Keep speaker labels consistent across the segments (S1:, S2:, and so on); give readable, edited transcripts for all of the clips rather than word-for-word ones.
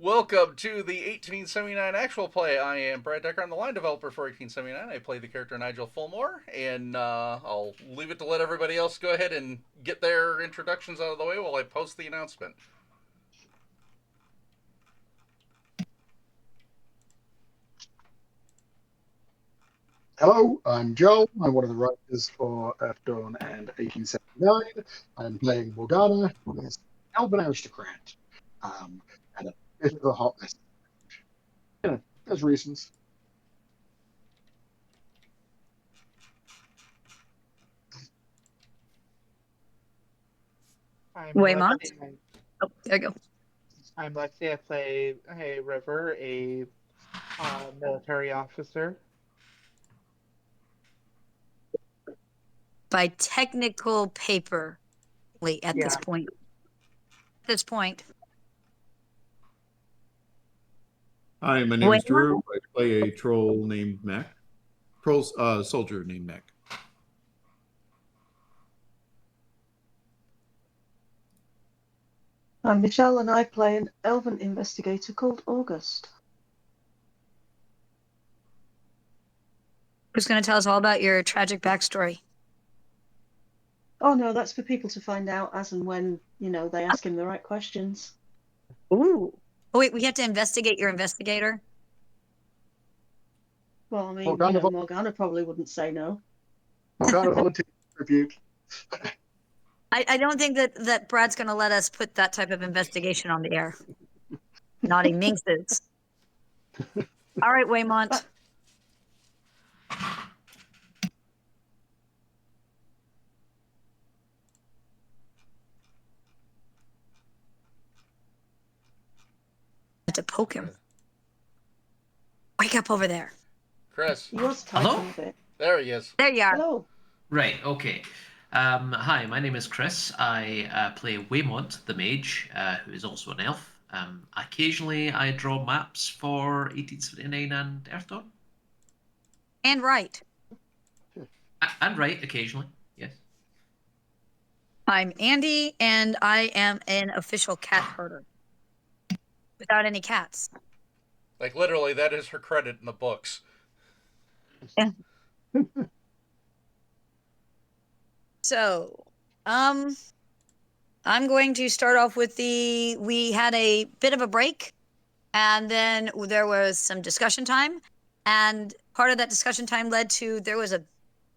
S1: Welcome to the 1879 actual play. I am Brad Decker. I'm the line developer for 1879. I play the character Nigel Fullmore, and I'll leave it to let everybody else go ahead and get their introductions out of the way while I post the announcement.
S2: Hello, I'm Joel. I'm one of the writers for Earth Dawn and 1879. I'm playing Morgana, who is an elven aristocrat, and a bit of a hot mess. You know, there's reasons.
S3: I'm
S4: Weymont.
S3: Lexi.
S4: Oh, there you go.
S3: I'm Lexi. I play a River, a military officer.
S4: By technical paper at this
S3: Yeah.
S4: point. At this point.
S5: Hi, my name is
S4: Weymont?
S5: Drew. I play a troll named Mac. Soldier named Mac.
S6: I'm Michelle and I play an elven investigator called August.
S4: Who's going to tell us all about your tragic backstory?
S6: Oh no, that's for people to find out as and when, they ask him the right questions.
S4: Ooh. Oh, wait, we have to investigate your investigator?
S6: Well, I mean,
S2: Morgana,
S6: Morgana probably wouldn't say no.
S2: Morgana volunteered rebuke.
S4: I don't think that Brad's going to let us put that type of investigation on the air. Naughty minxes. All right, Weymont. To poke him. Wake up over there.
S1: Chris.
S6: He was typing
S7: Hello?
S6: a bit.
S1: There he is.
S4: There you are.
S6: Hello.
S7: Right, okay. Hi, my name is Chris. I play Weymont, the Mage, who is also an elf. Occasionally, I draw maps for 1879 and Earth Dawn.
S4: And right.
S7: And write occasionally, yes.
S4: I'm Andi, and I am an official cat herder. Without any cats.
S1: Like, literally, that is her credit in the books.
S4: Yeah. So, I'm going to start off with we had a bit of a break, and then there was some discussion time, and part of that discussion time led to there was a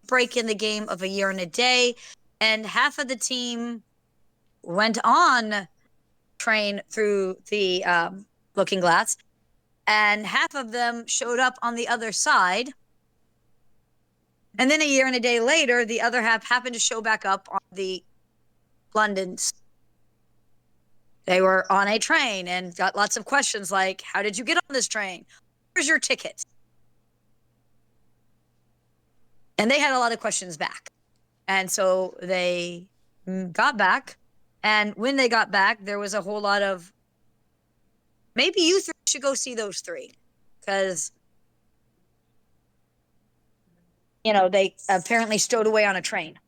S4: break in the game of a year and a day, and half of the team went on train through the Looking Glass, and half of them showed up on the other side. And then a year and a day later, the other half happened to show back up on the London's. They were on a train and got lots of questions like, how did you get on this train? Where's your ticket? And they had a lot of questions back. And so they got back. And when they got back, there was a whole lot of, maybe you three should go see those three. Because, they apparently stowed away on a train.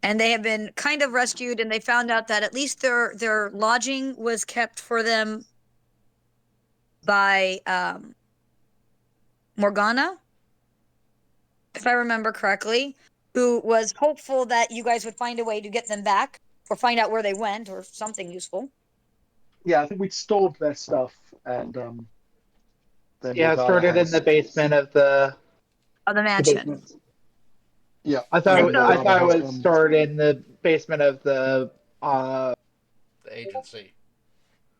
S4: And they have been kind of rescued, and they found out that at least their lodging was kept for them by Morgana, if I remember correctly, who was hopeful that you guys would find a way to get them back or find out where they went or something useful.
S2: Yeah, I think we'd stored their stuff and then
S3: Yeah,
S2: Morgana
S3: stored it in
S2: has-
S3: the basement of the
S4: Mansion.
S3: basement.
S2: Yeah,
S3: I thought
S2: and
S3: it
S2: Morgana has,
S3: was stored in the basement of the
S1: The agency.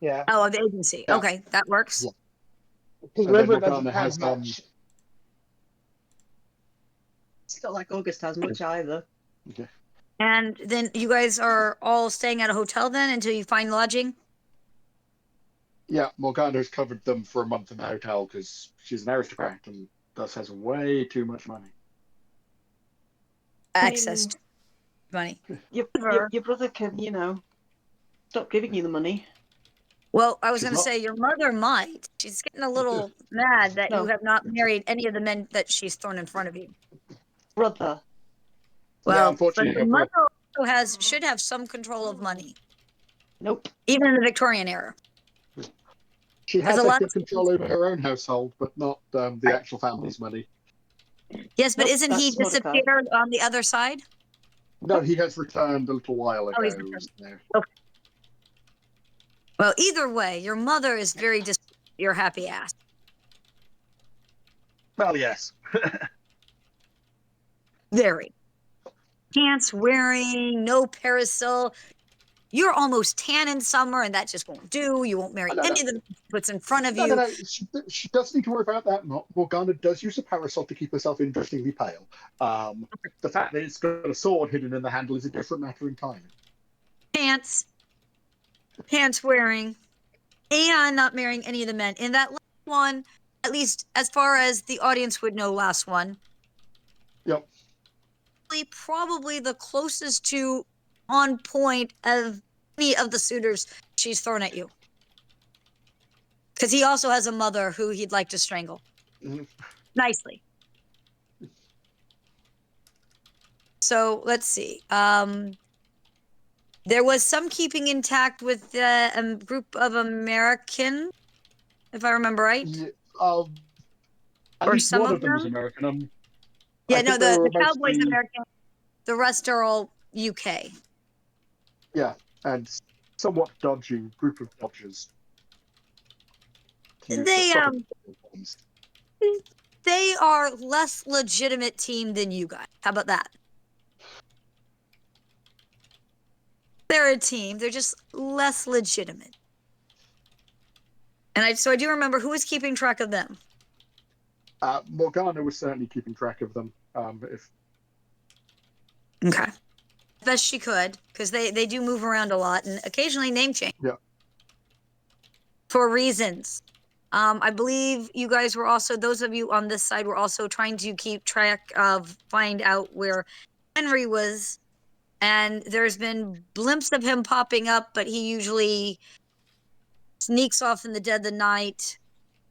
S3: yeah.
S4: Oh, the agency.
S2: Yeah.
S4: Okay, that works.
S2: Yeah.
S3: Because
S2: And then
S3: River
S2: Morgana
S3: doesn't have
S2: has,
S3: much.
S6: It's not like August has much either.
S2: Okay.
S4: And then you guys are all staying at a hotel then until you find lodging?
S2: Yeah, Morgana has covered them for a month in the hotel because she's an aristocrat and thus has way too much money.
S4: Access to money.
S6: Your brother can, stop giving you the money.
S4: Well, I was
S2: She's
S4: going to
S2: not-
S4: say your mother might. She's getting a little mad that
S6: No.
S4: you have not married any of the men that she's thrown in front of you.
S6: Brother.
S4: Well,
S2: unfortunately,
S4: but
S2: her
S4: the mother also should have some control of money.
S6: Nope.
S4: even in the Victorian era.
S2: She
S4: Has
S2: has,
S4: a
S2: I
S4: lot
S2: think,
S4: of-
S2: control over her own household, but not the actual family's money.
S4: Yes, but
S6: Nope,
S4: isn't he
S6: that's Mordecai.
S4: disappeared on the other side?
S2: No, he has returned a little while
S4: Oh,
S2: ago.
S4: he's returned.
S2: So.
S4: Well, either way, your mother is very your happy ass.
S2: Well, yes.
S4: Very. Pants wearing, no parasol. You're almost tan in summer, and that just won't do. You won't marry
S2: No.
S4: any of them what's in front of
S2: No,
S4: you.
S2: no. She doesn't need to worry about that. Morgana does use a parasol to keep herself interestingly pale. The fact that it's got a sword hidden in the handle is a different matter entirely.
S4: Pants wearing, and not marrying any of the men. In that last one, at least as far as the audience would know, last one,
S2: Yep.
S4: probably the closest to on point of any of the suitors she's thrown at you. Because he also has a mother who he'd like to strangle.
S2: Mhm.
S4: Nicely. So let's see. There was some keeping intact with a group of American, if I remember right.
S2: Yeah, at
S4: Or
S2: least
S4: some
S2: one
S4: of
S2: of them is
S4: them?
S2: American.
S4: Yeah,
S2: I
S4: no,
S2: think they were
S4: the Cowboys
S2: mostly-
S4: American. The rest are all UK.
S2: Yeah, and somewhat dodgy group of dodgers. To use
S4: They
S2: the proper terms.
S4: they are less legitimate team than you guys. How about that? They're a team. They're just less legitimate. And so I do remember who was keeping track of them.
S2: Morgana was certainly keeping track of them.
S4: Okay. Best she could, because they do move around a lot and occasionally name change.
S2: Yeah.
S4: For reasons. I believe you guys were also, those of you on this side were also trying to keep track of, find out where Henry was. And there's been blimps of him popping up, but he usually sneaks off in the dead of the night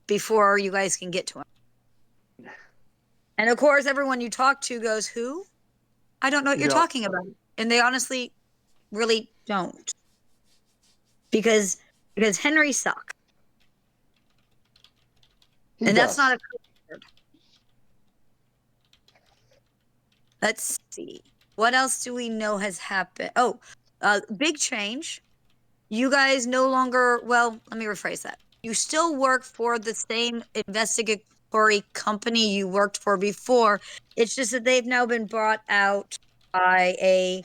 S4: before you guys can get to him. And of course, everyone you talk to goes, who? I don't know what you're
S2: Yeah.
S4: talking about. And they honestly really don't. Because Henry sucks.
S2: He
S4: And
S2: does.
S4: that's not a word. Let's see. What else do we know has happened? Oh, big change. You guys no longer, well, let me rephrase that. You still work for the same investigatory company you worked for before. It's just that they've now been brought out by a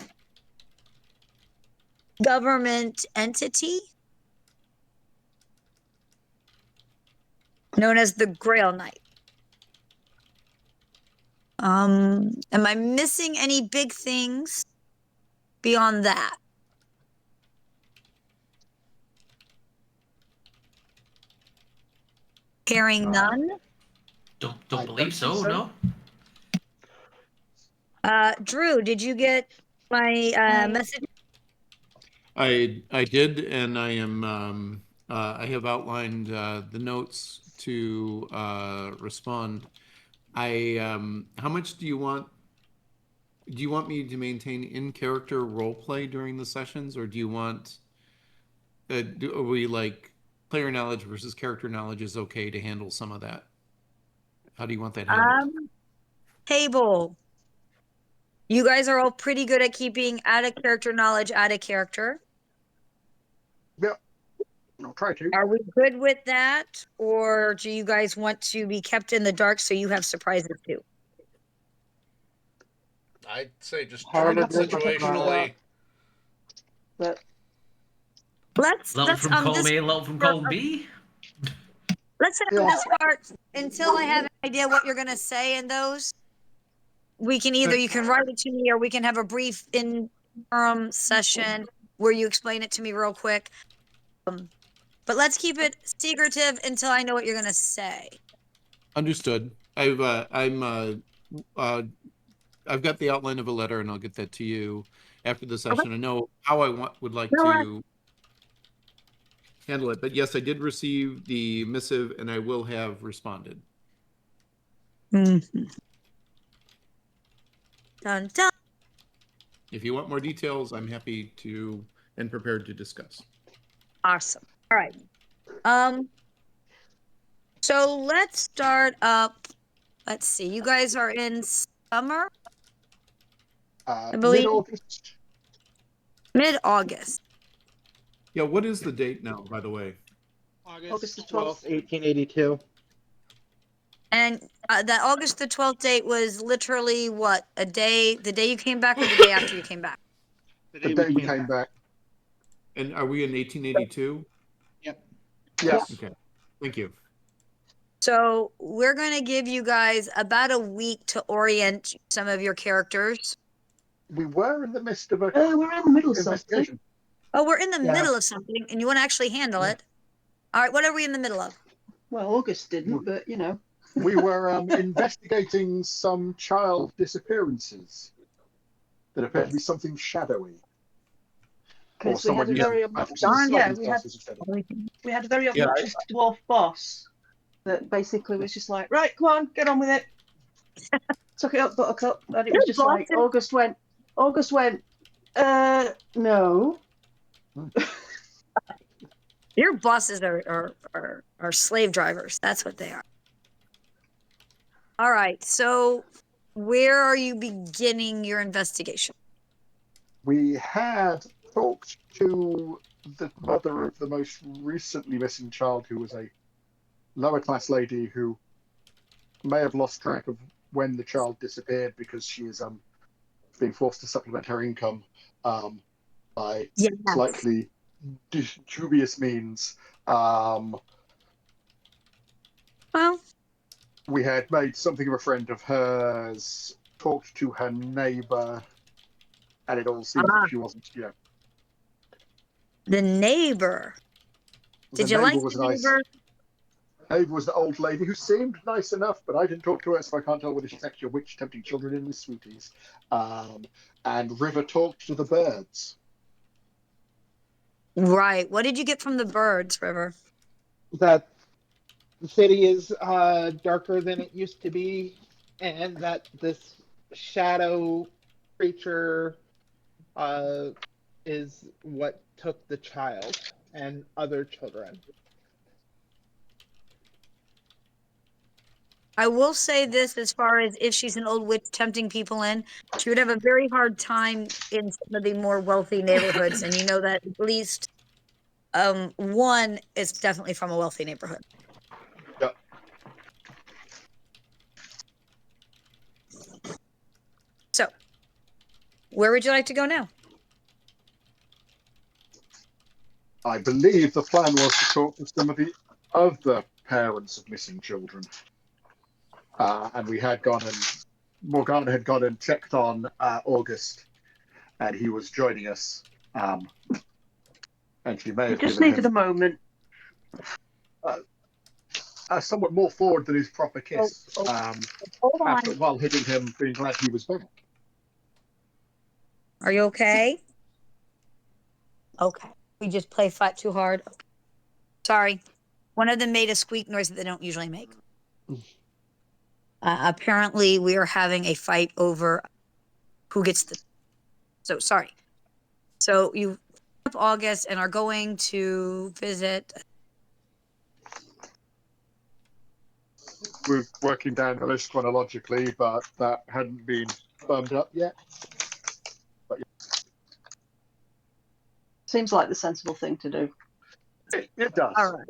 S4: government entity known as the Grail Knight. Am I missing any big things beyond that? Hearing none.
S7: Don't
S2: I
S7: believe
S2: don't think
S7: so.
S2: so.
S7: No.
S4: Drew, did you get my message?
S5: I did, and I am I have outlined the notes to respond. How much do you want? Do you want me to maintain in-character role play during the sessions, or do you want? Are we like player knowledge versus character knowledge is okay to handle some of that? How do you want that handled?
S4: Table. You guys are all pretty good at keeping out of character knowledge out of character.
S2: Yep. I'll try to.
S4: Are we good with that? Or do you guys want to be kept in the dark so you have surprises too?
S1: I'd say just
S3: Hard
S1: treat it
S3: to think
S1: situationally.
S3: But
S4: Let's
S7: Little from
S4: on
S7: column
S4: this
S7: A, little from column B.
S4: let's set up
S2: Yeah.
S4: this part until I have an idea what you're gonna say in those. We can either you can write it to me or we can have a brief interim session where you explain it to me real quick. But let's keep it secretive until I know what you're gonna say.
S5: Understood. I've got the outline of a letter, and I'll get that to you after the session. I know how I would like
S4: No,
S5: to handle it, but yes, I did receive the missive, and I will have responded.
S4: Mm-hmm. Dun dun.
S5: If you want more details, I'm happy to and prepared to discuss.
S4: Awesome. All right. So let's start up. Let's see. You guys are in summer, I believe,
S2: Mid-August.
S4: mid-August.
S5: Yeah, what is the date now, by the way?
S3: August
S6: the
S3: 12th, 1882.
S4: And that August the 12th date was literally what? A day, the day you came back or the day after you came back?
S2: The day we came back.
S5: And are we in 1882?
S3: Yep.
S2: Yes.
S5: Okay, thank you.
S4: So we're going to give you guys about a week to orient some of your characters.
S2: We were in the midst of a
S6: We're in the middle of something.
S2: investigation.
S4: Oh, we're in the
S3: Yeah.
S4: middle of something and you want to actually handle it. All right, what are we in the middle of?
S6: Well, August didn't, but you know.
S2: We were investigating some child disappearances that appeared to be something shadowy. Or
S6: Because we had
S2: someone
S6: a
S2: using
S6: very we had a very obnoxious dwarf boss that basically was just like, right, come on, get on with it. Took it up, buttercup, and it was just like August went, no.
S4: Your bosses are slave drivers. That's what they are. All right. So where are you beginning your investigation?
S2: We had talked to the mother of the most recently missing child, who was a lower class lady who may have lost track of when the child disappeared because she is being forced to supplement her income by slightly dubious means.
S4: Well,
S2: we had made something of a friend of hers, talked to her neighbor, and it all seems that she wasn't,
S4: the neighbor. Did you like the neighbor?
S2: Neighbor was the old lady who seemed nice enough, but I didn't talk to her, so I can't tell whether she's actually a witch tempting children in with sweeties. And River talked to the birds.
S4: Right. What did you get from the birds, River?
S3: That the city is darker than it used to be, and that this shadow creature is what took the child and other children.
S4: I will say this, as far as if she's an old witch tempting people in, she would have a very hard time in some of the more wealthy neighborhoods. And you know that at least one is definitely from a wealthy neighborhood.
S2: Yep.
S4: So, where would you like to go now?
S2: I believe the plan was to talk to some of the other parents of missing children. And we had gone and Morgana had gone and checked on August, and he was joining us. And she may have
S6: just
S2: given
S6: needed
S2: him
S6: a moment.
S2: Somewhat more forward than his proper kiss.
S4: Hold on.
S2: After a while hitting him, being glad he was back.
S4: Are you okay? Okay. We just fight too hard. Sorry. One of them made a squeak noise that they don't usually make. Apparently, we are having a fight over who gets the. So sorry. So you up August and are going to visit.
S2: We're working down the list chronologically, but that hadn't been firmed up yet. But
S6: Seems like the sensible thing to do.
S2: it does.
S4: All right.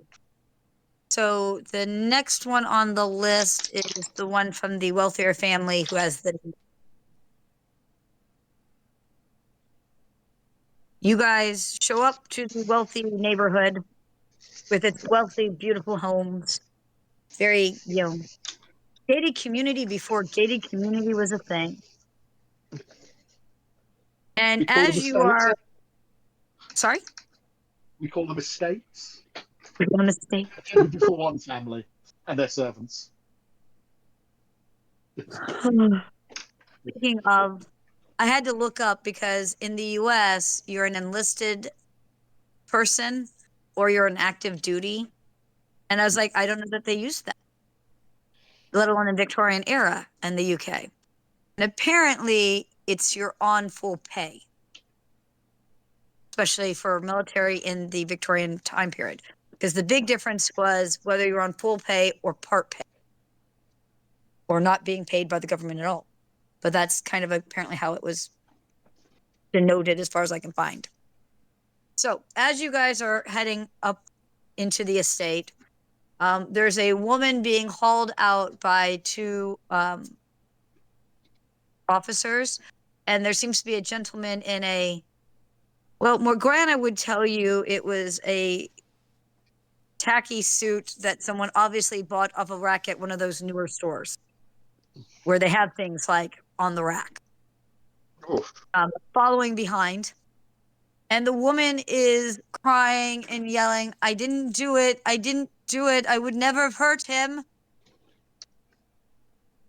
S4: So the next one on the list is the one from the wealthier family who has the. You guys show up to the wealthy neighborhood with its wealthy, beautiful homes. Very, gated community before gated community was a thing. And as you are. Sorry?
S2: We call them estates.
S4: We call them estates.
S2: For one family and their servants.
S4: Speaking of, I had to look up because in the US, you're an enlisted person or you're an active duty. And I was like, I don't know that they use that, let alone in Victorian era in the UK. And apparently, it's you're on full pay. especially for military in the Victorian time period. Because the big difference was whether you were on full pay or part pay, or not being paid by the government at all. But that's kind of apparently how it was denoted as far as I can find. So as you guys are heading up into the estate, there's a woman being hauled out by two officers, and there seems to be a gentleman in a, well, Morgana would tell you it was a tacky suit that someone obviously bought off a rack at one of those newer stores where they have things like on the rack. Following behind, and the woman is crying and yelling, I didn't do it, I didn't do it, I would never have hurt him.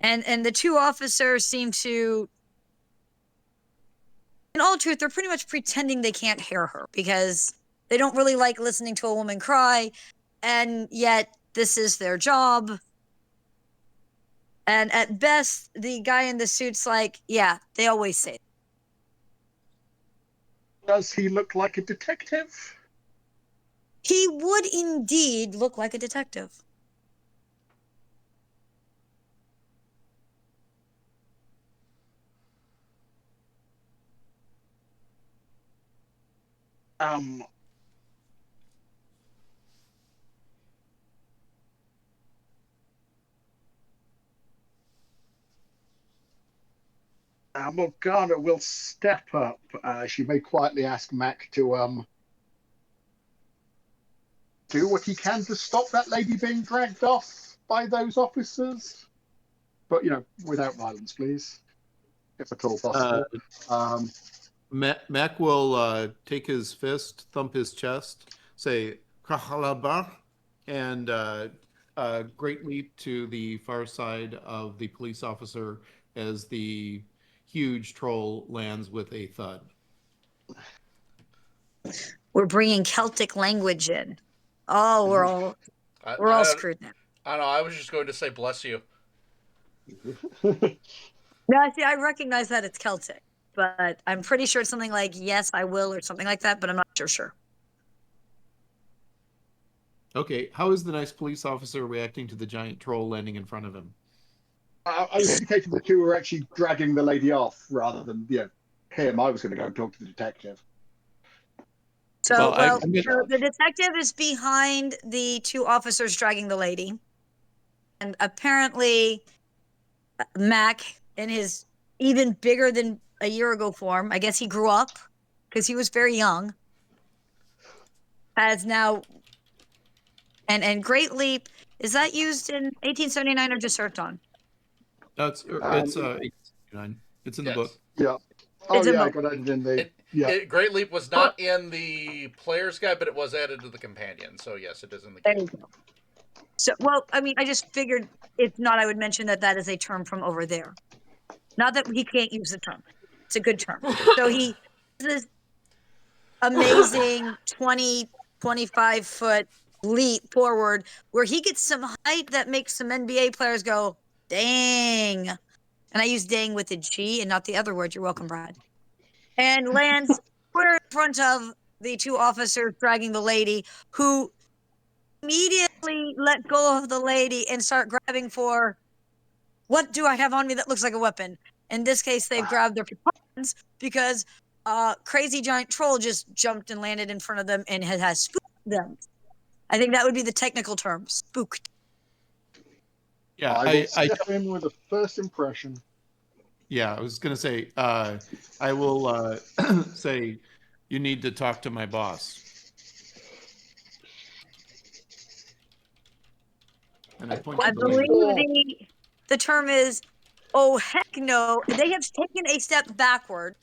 S4: And the two officers seem to, in all truth, they're pretty much pretending they can't hear her because they don't really like listening to a woman cry, and yet this is their job. And at best, the guy in the suit's like, yeah, they always say that.
S2: Does he look like a detective?
S4: He would indeed look like a detective.
S2: Morgana will step up. She may quietly ask Mac to do what he can to stop that lady being dragged off by those officers, but without violence, please, if at all possible.
S5: Mac will take his fist, thump his chest, say "Krahalabar," and great leap to the far side of the police officer as the huge troll lands with a thud.
S4: We're bringing Celtic language in. Oh, we're all screwed now.
S1: I don't know. I was just going to say bless you.
S4: No, see, I recognize that it's Celtic, but I'm pretty sure it's something like yes, I will, or something like that, but I'm not sure.
S5: Okay, how is the nice police officer reacting to the giant troll landing in front of him?
S2: I was indicating the two were actually dragging the lady off rather than him. I was going to go and talk to the detective.
S4: So, the detective is behind the two officers dragging the lady. And apparently, Mac, in his even bigger than a year ago form, I guess he grew up because he was very young, has now, and Great Leap, is that used in 1879 or just Serton?
S5: It's 1879. It's in the book.
S2: Yeah. Oh, yeah, I got it in the...
S1: Great Leap was not in the player's guide, but it was added to the companion. So, yes, it is in the game.
S4: So, well, I mean, I just figured if not, I would mention that is a term from over there. Not that he can't use the term. It's a good term. So he this amazing 20, 25-foot leap forward where he gets some height that makes some NBA players go, dang. And I use dang with a G and not the other word. You're welcome, Brad. And lands square in front of the two officers dragging the lady, who immediately let go of the lady and start grabbing for, what do I have on me that looks like a weapon? In this case, they've grabbed their weapons because crazy giant troll just jumped and landed in front of them and has spooked them. I think that would be the technical term, spooked.
S5: Yeah,
S2: I will step in with a first impression.
S5: Yeah, I was going to say, I will say, you need to talk to my boss. And I
S4: believe the term is, oh, heck no. They have taken a step backward.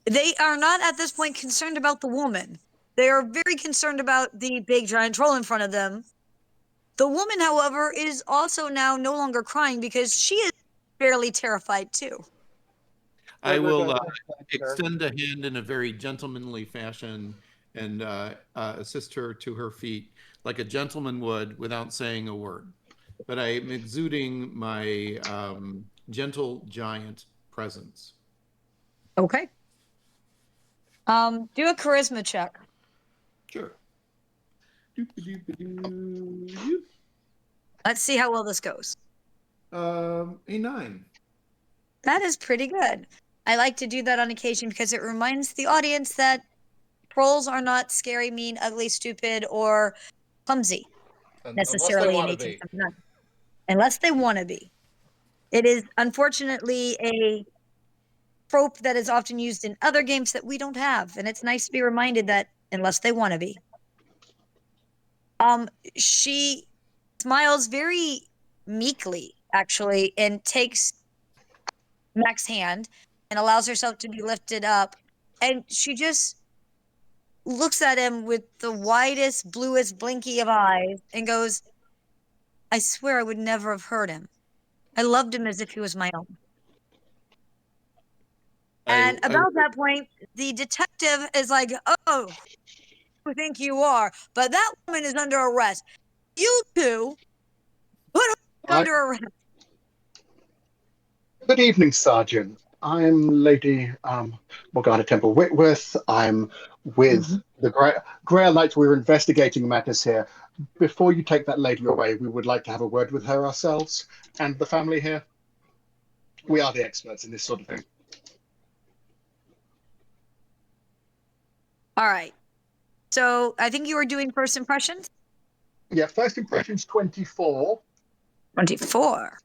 S4: They are not at this point concerned about the woman. They are very concerned about the big giant troll in front of them. The woman, however, is also now no longer crying because she is fairly terrified too.
S5: I will extend a hand in a very gentlemanly fashion and assist her to her feet like a gentleman would without saying a word. But I am exuding my gentle giant presence.
S4: Okay. Do a charisma check.
S5: Sure. Doop-a-doop-a-doo.
S4: Let's see how well this goes.
S5: A 9.
S4: That is pretty good. I like to do that on occasion because it reminds the audience that trolls are not scary, mean, ugly, stupid, or clumsy
S1: Unless they
S4: necessarily in
S1: want to be.
S4: 1879. Unless they want to be. It is unfortunately a trope that is often used in other games that we don't have, and it's nice to be reminded that unless they want to be. She smiles very meekly, actually, and takes Mac's hand and allows herself to be lifted up, and she just looks at him with the widest, bluest blinky of eyes and goes, I swear I would never have hurt him. I loved him as if he was my own. And about that point, the detective is like, oh, who think you are? But that woman is under arrest. You two put her under arrest.
S2: Good evening, Sergeant. I'm Lady Morgana Temple Whitworth. I'm with the Grail Knights. We're investigating matters here. Before you take that lady away, we would like to have a word with her ourselves and the family here. We are the experts in this sort of thing.
S4: All right. So I think you were doing first impressions?
S2: Yeah, first impressions 24.
S4: 24.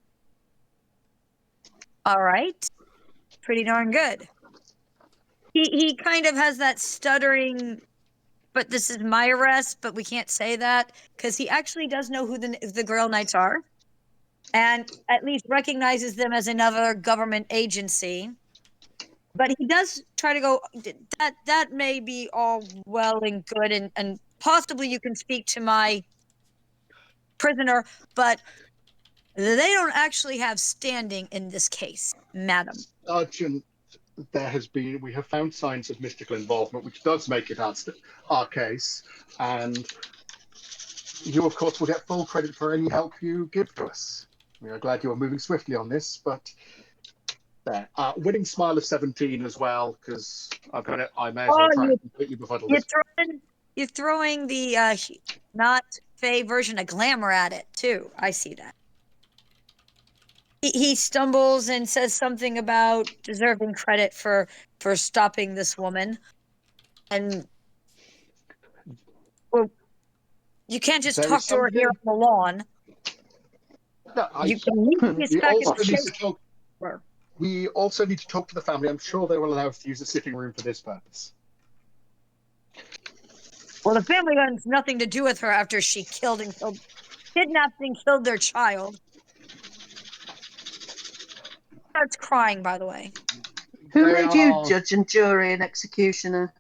S4: All right. Pretty darn good. He kind of has that stuttering, but this is my arrest, but we can't say that, because he actually does know who the Grail Knights are, and at least recognizes them as another government agency. But he does try to go, that may be all well and good, and possibly you can speak to my prisoner, but they don't actually have standing in this case, madam.
S2: Sergeant, we have found signs of mystical involvement, which does make it our case, and you, of course, will get full credit for any help you give to us. We are glad you are moving swiftly on this, but there. Winning smile of 17 as well, because I may as well try and completely befuddle this.
S4: You're throwing the not Fae version of glamour at it, too. I see that. He stumbles and says something about deserving credit for stopping this woman. And well, you can't just talk to her here on the lawn.
S2: No,
S4: you can leave this back in the chase.
S2: We also need to talk to the family. I'm sure they will allow us to use the sitting room for this purpose.
S4: Well, the family has nothing to do with her after she kidnapped and killed their child. Starts crying, by the way.
S6: Who made you judge and jury and executioner,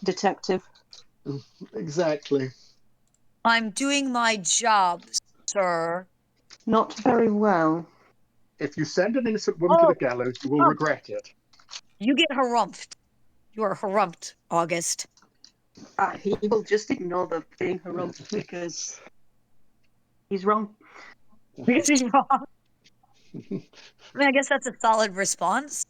S6: detective?
S2: Exactly.
S4: I'm doing my job, sir.
S6: Not very well.
S2: If you send an innocent woman to the gallows, you will regret it.
S4: You get harumphed. You are harumphed, August.
S6: He will just ignore the being harumphed because he's wrong.
S4: Because he's wrong. I mean, I guess that's a solid response.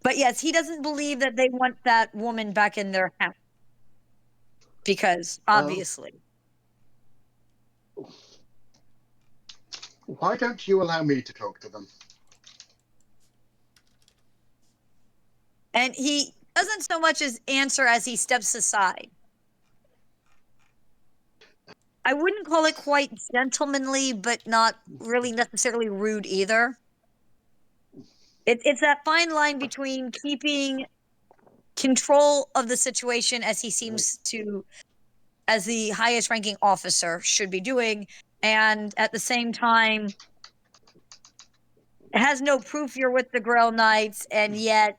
S4: But yes, he doesn't believe that they want that woman back in their house. Because, obviously.
S2: Why don't you allow me to talk to them?
S4: And he doesn't so much as answer as he steps aside. I wouldn't call it quite gentlemanly, but not really necessarily rude either. It's that fine line between keeping control of the situation as he seems to, as the highest ranking officer should be doing, and at the same time, it has no proof you're with the Grail Knights, and yet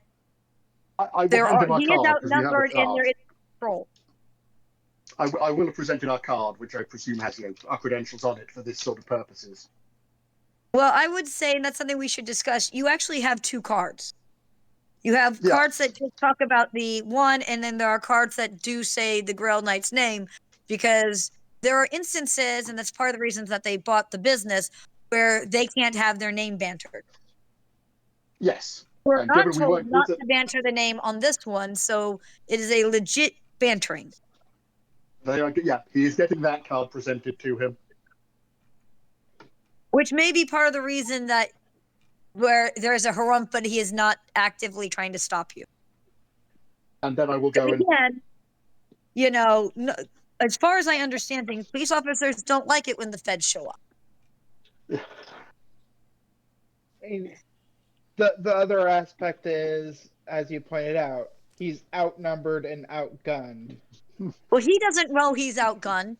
S2: he is
S4: outnumbered and they're in control.
S2: I will have presented our card, which I presume has our credentials on it for this sort of purposes.
S4: Well, I would say, and that's something we should discuss, you actually have two cards. You have cards that just talk about the one, and then there are cards that do say the Grail Knight's name, because there are instances, and that's part of the reasons that they bought the business, where they can't have their name bantered.
S2: Yes.
S4: We're
S2: And
S4: not
S2: given we
S4: told
S2: weren't
S4: not
S2: good
S4: to banter the name on this one, so it is a legit bantering.
S2: he is getting that card presented to him.
S4: Which may be part of the reason that where there's a harump, but he is not actively trying to stop you.
S2: And then I will go and
S4: Again, no, as far as I understand things, police officers don't like it when the feds show up.
S3: I mean, the other aspect is, as you pointed out, he's outnumbered and outgunned.
S4: Well, he doesn't know he's outgunned,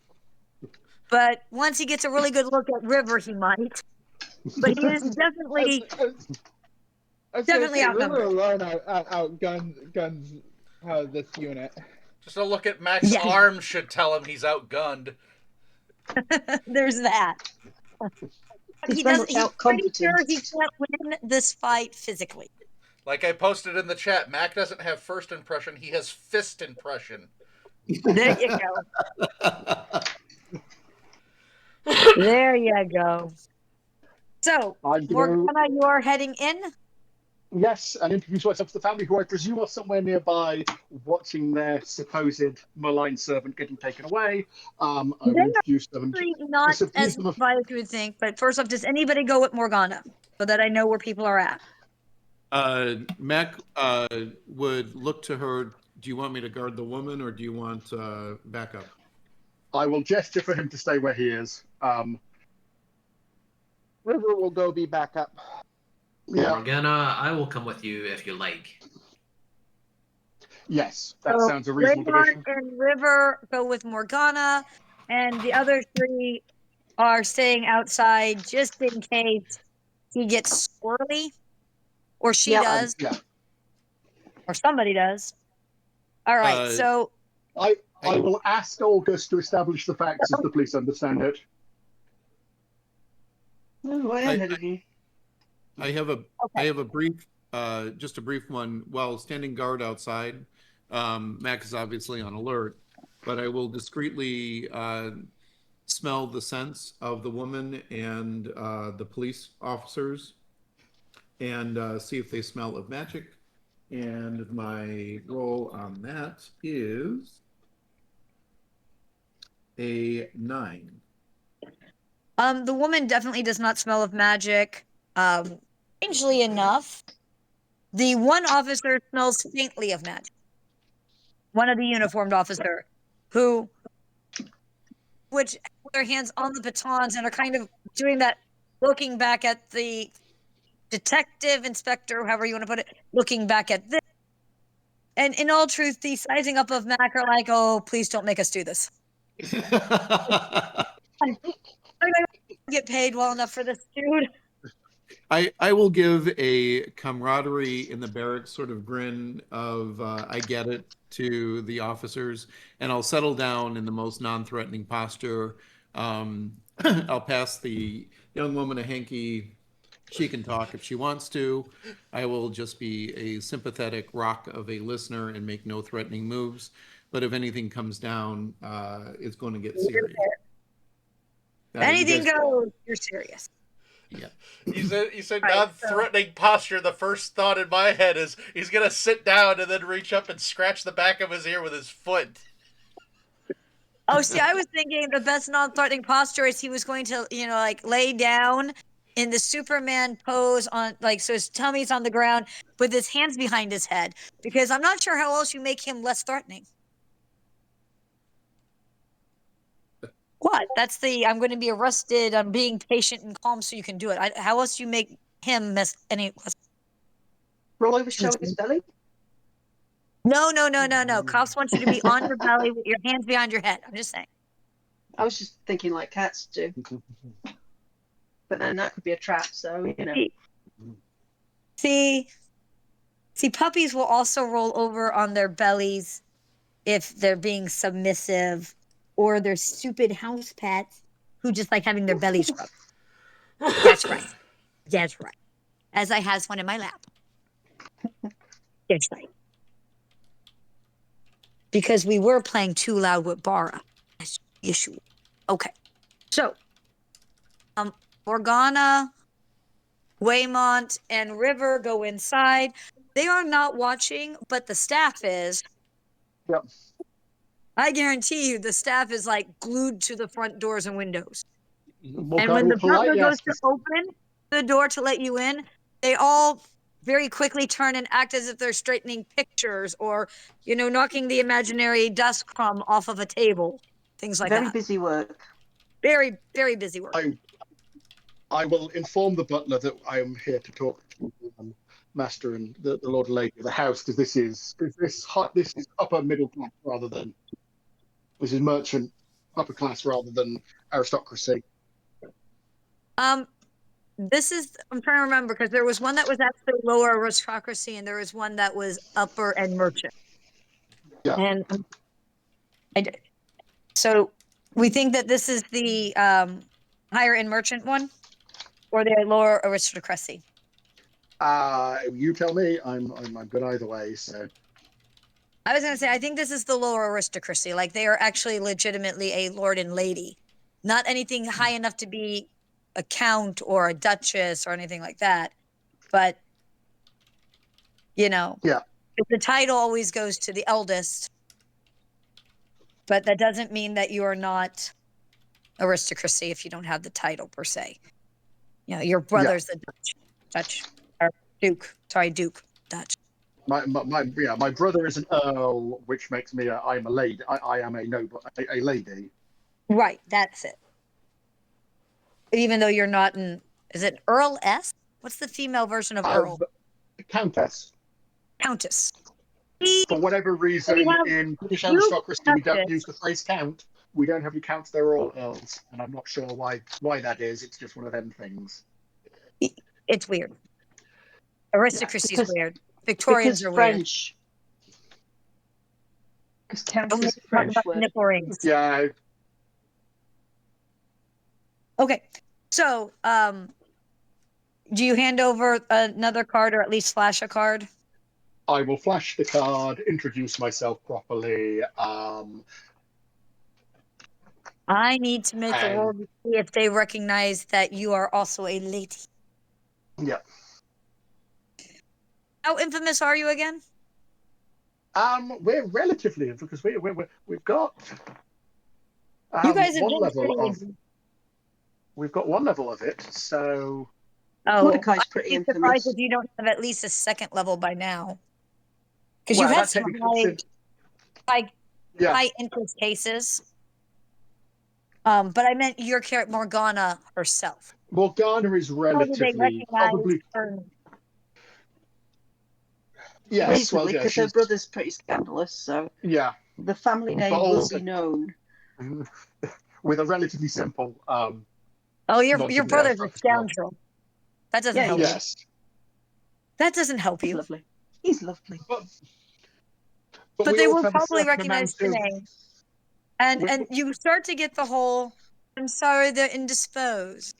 S4: but once he gets a really good look at River, he might. But he is definitely outnumbered.
S3: River alone outguns this unit.
S1: Just a look at Mac's
S4: Yes.
S1: arms should tell him he's outgunned.
S4: There's that.
S6: He's very much
S4: He's pretty
S6: outcompetent.
S4: sure he can't win this fight physically.
S1: Like I posted in the chat, Mac doesn't have first impression, he has fist impression.
S4: There you go. There you go. So, Morgana, you are heading in?
S2: yes, and introduce myself to the family, who I presume are somewhere nearby, watching their supposed malign servant getting taken away. I will introduce them.
S4: Not as nearby as you would think, but first off, does anybody go with Morgana so that I know where people are at?
S5: Mac would look to her. Do you want me to guard the woman, or do you want backup?
S2: I will gesture for him to stay where he is.
S3: River will go be backup.
S2: Yeah.
S7: Morgana, I will come with you if you like.
S2: Yes, that sounds a reasonable
S4: Weymont and River go with Morgana, and the other three are staying outside just in case he gets squirrely, or she does, or somebody does. All right, so
S2: I will ask August to establish the facts as the police understand it.
S6: No, I am ahead of you.
S5: I have a brief, just a brief one. While standing guard outside, Mac is obviously on alert, but I will discreetly smell the scents of the woman and the police officers, and see if they smell of magic. And my roll on that is a 9.
S4: The woman definitely does not smell of magic. Strangely enough, the one officer smells faintly of magic. One of the uniformed officer, which have their hands on the batons and are kind of doing that, looking back at the detective, inspector, however you want to put it, looking back at this. And in all truth, the sizing up of Mac are like, oh, please don't make us do this. I get paid well enough for this, dude.
S5: I will give a camaraderie in the barracks sort of grin of I get it to the officers, and I'll settle down in the most non-threatening posture. I'll pass the young woman a hanky. She can talk if she wants to. I will just be a sympathetic rock of a listener and make no threatening moves. But if anything comes down, it's going to get serious.
S4: Anything goes, you're serious.
S5: Yeah.
S1: You said non-threatening posture. The first thought in my head is he's going to sit down and then reach up and scratch the back of his ear with his foot.
S4: Oh, see, I was thinking the best non-threatening posture is he was going to, lay down in the Superman pose on, so his tummy's on the ground with his hands behind his head, because I'm not sure how else you make him less threatening. What? That's I'm going to be arrested. I'm being patient and calm so you can do it. How else do you make him
S6: Roll over, show his belly?
S4: No. Cops want you to be on your belly with your hands behind your head. I'm just saying.
S6: I was just thinking like cats do. But then that could be a trap, so,
S4: See, puppies will also roll over on their bellies if they're being submissive, or they're stupid house pets who just like having their bellies rubbed. That's right. That's right. As I has one in my lap. That's right. Because we were playing Too Loud with Bara. That's the issue. Okay. So, Morgana Weymont and River go inside. They are not watching, but the staff is.
S2: Yep.
S4: I guarantee you the staff is like glued to the front doors and windows. And
S2: Morgana
S4: when
S2: will
S4: the butler
S2: politely
S4: goes
S2: ask
S4: to
S2: us,
S4: open the door to let you in, they all very quickly turn and act as if they're straightening pictures or, knocking the imaginary dust crumb off of a table. Things like
S6: Very
S4: that.
S6: busy work.
S4: Very, very busy work.
S2: I will inform the butler that I am here to talk to Master and the Lord and Lady of the house, because this is upper middle class rather than this is merchant upper class rather than aristocracy.
S4: This is, I'm trying to remember, because there was one that was actually lower aristocracy and there was one that was upper and merchant.
S2: Yeah.
S4: And so we think that this is the higher end merchant one or the lower aristocracy.
S2: You tell me. I'm good either way. So
S4: I was going to say, I think this is the lower aristocracy. Like they are actually legitimately a lord and lady, not anything high enough to be a count or a duchess or anything like that. But,
S2: yeah,
S4: the title always goes to the eldest, but that doesn't mean that you are not aristocracy if you don't have the title per se. Your brother's the Dutch, or Duke. Sorry, Duke, Dutch.
S2: My brother is an earl, which makes me I'm a lady. I am a noble, a lady.
S4: Right, that's it. Even though you're not is it Earl S? What's the female version of Earl?
S2: Countess.
S4: Countess.
S2: For whatever reason, in British aristocracy, we don't use the phrase count. We don't have any counts. They're all earls, and I'm not sure why that is. It's just one of them things.
S4: It's weird. Aristocracy is weird. Victorians are
S6: French. Because count is a French word.
S4: Nipple rings.
S2: Yeah.
S4: Okay, so do you hand over another card or at least flash a card?
S2: I will flash the card, introduce myself properly.
S4: I need to make a roll to see if they recognize that you are also a lady.
S2: Yeah.
S4: How infamous are you again?
S2: We're relatively because we've got.
S4: You guys have
S2: one
S4: been
S2: level of.
S4: pretty...
S2: We've got one level of it, so.
S6: Mordecai's pretty
S4: I'm surprised
S6: infamous.
S4: if you don't have at least a second level by now. Because
S2: Well,
S4: you've had
S2: that
S4: some high interest cases. But I meant your character, Morgana herself.
S2: Morgana is relatively probably. Yes,
S6: reasonably, because her brother's pretty scandalous, so
S2: yeah,
S6: the family name will be known.
S2: With a relatively simple.
S4: Your brother's a scoundrel. That doesn't help.
S2: Yes.
S4: That doesn't help you.
S6: Lovely. He's lovely.
S4: But they will probably recognize the name. And you start to get the whole, I'm sorry, they're indisposed.